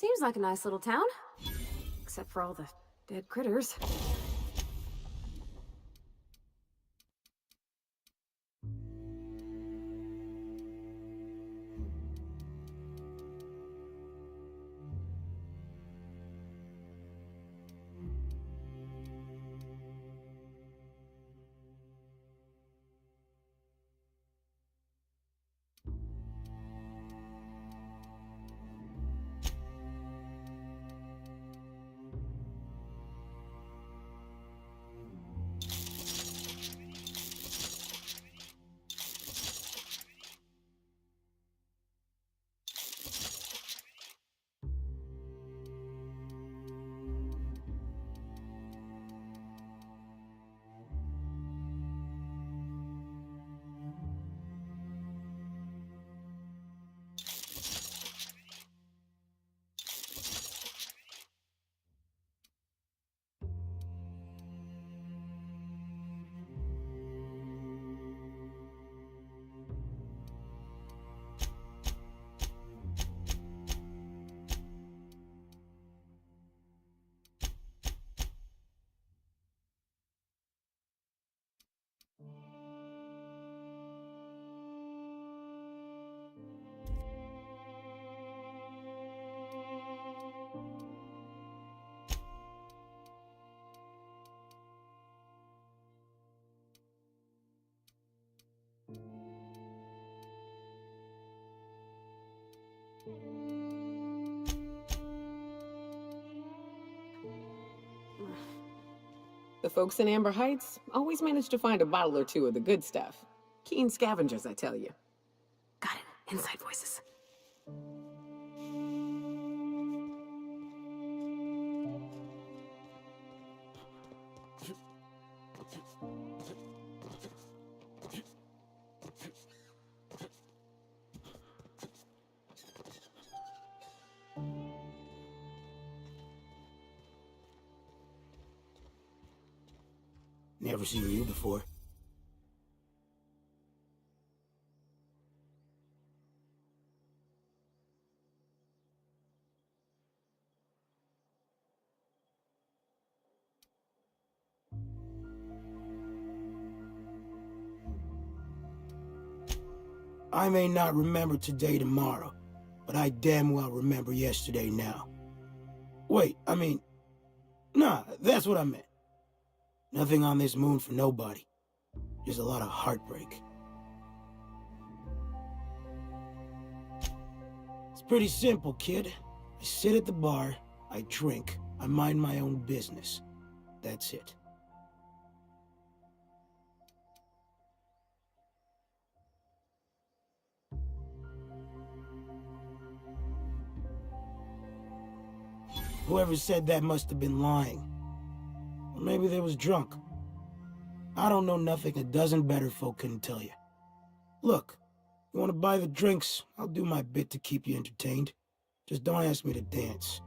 Seems like a nice little town. Except for all the dead critters.
The folks in Amber Heights always manage to find a bottle or two of the good stuff. Keen scavengers, I tell you.
Got it. Inside voices.
Never seen you before. I may not remember today tomorrow, but I damn well remember yesterday now. Wait, nah, that's what I meant. Nothing on this moon for nobody. Just a lot of heartbreak. It's pretty simple, kid. I sit at the bar, I drink, I mind my own business. That's it. Whoever said that must have been lying. Or maybe they was drunk. I don't know nothing a dozen better folk couldn't tell you. Look, you want to buy the drinks, I'll do my bit to keep you entertained. Just don't ask me to dance.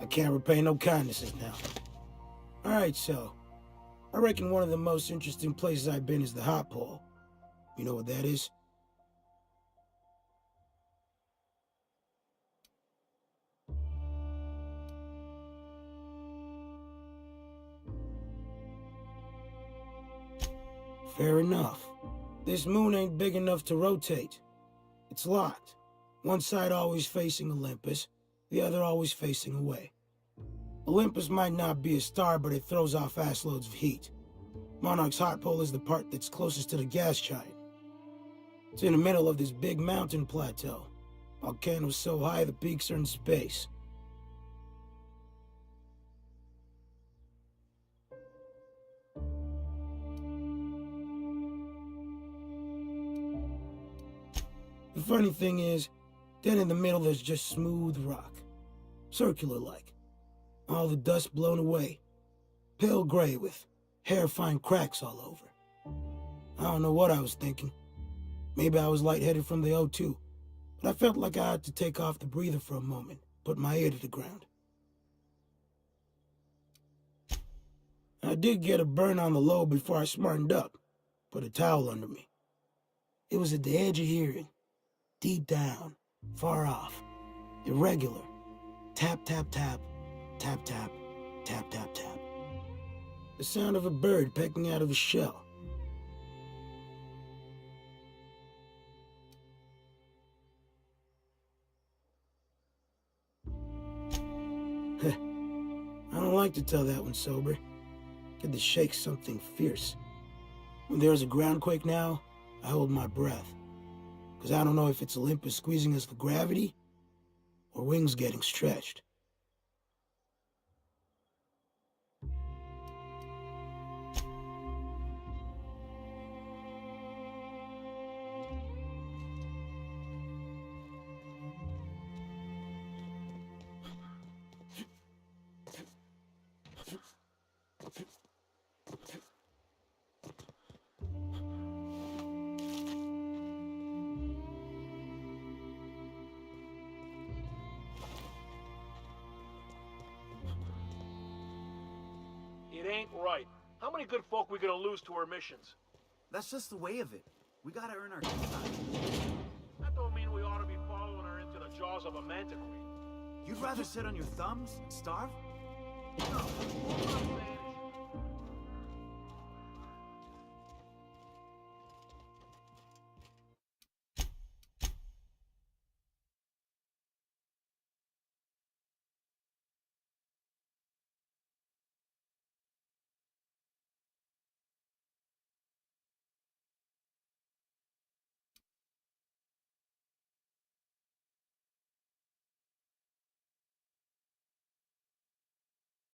I can't repay no kindnesses now. Alright, so, I reckon one of the most interesting places I've been is the hot pole. You know what that is? Fair enough. This moon ain't big enough to rotate. It's locked. One side always facing Olympus, the other always facing away. Olympus might not be a star, but it throws off ass loads of heat. Monarch's hot pole is the part that's closest to the gas giant. It's in the middle of this big mountain plateau. Volcanoes so high the peaks are in space. The funny thing is, then in the middle there's just smooth rock. Circular-like. All the dust blown away. Pale gray with hair-fine cracks all over. I don't know what I was thinking. Maybe I was lightheaded from the O2, but I felt like I had to take off the breather for a moment, put my ear to the ground. I did get a burn on the lobe before I smartened up, put a towel under me. It was at the edge of hearing.
deep down, far off, irregular. Tap, tap, tap, tap, tap, tap, tap, tap. The sound of a bird pecking out of a shell. I don't like to tell that one sober. Get the shake something fierce. When there's a groundquake now, I hold my breath. Because I don't know if it's Olympus squeezing us for gravity, or wings getting stretched.
It ain't right. How many good folk we gonna lose to our missions?
That's just the way of it. We gotta earn our keep.
That don't mean we ought to be following her into the jaws of a manticore.
You'd rather sit on your thumbs and starve? No,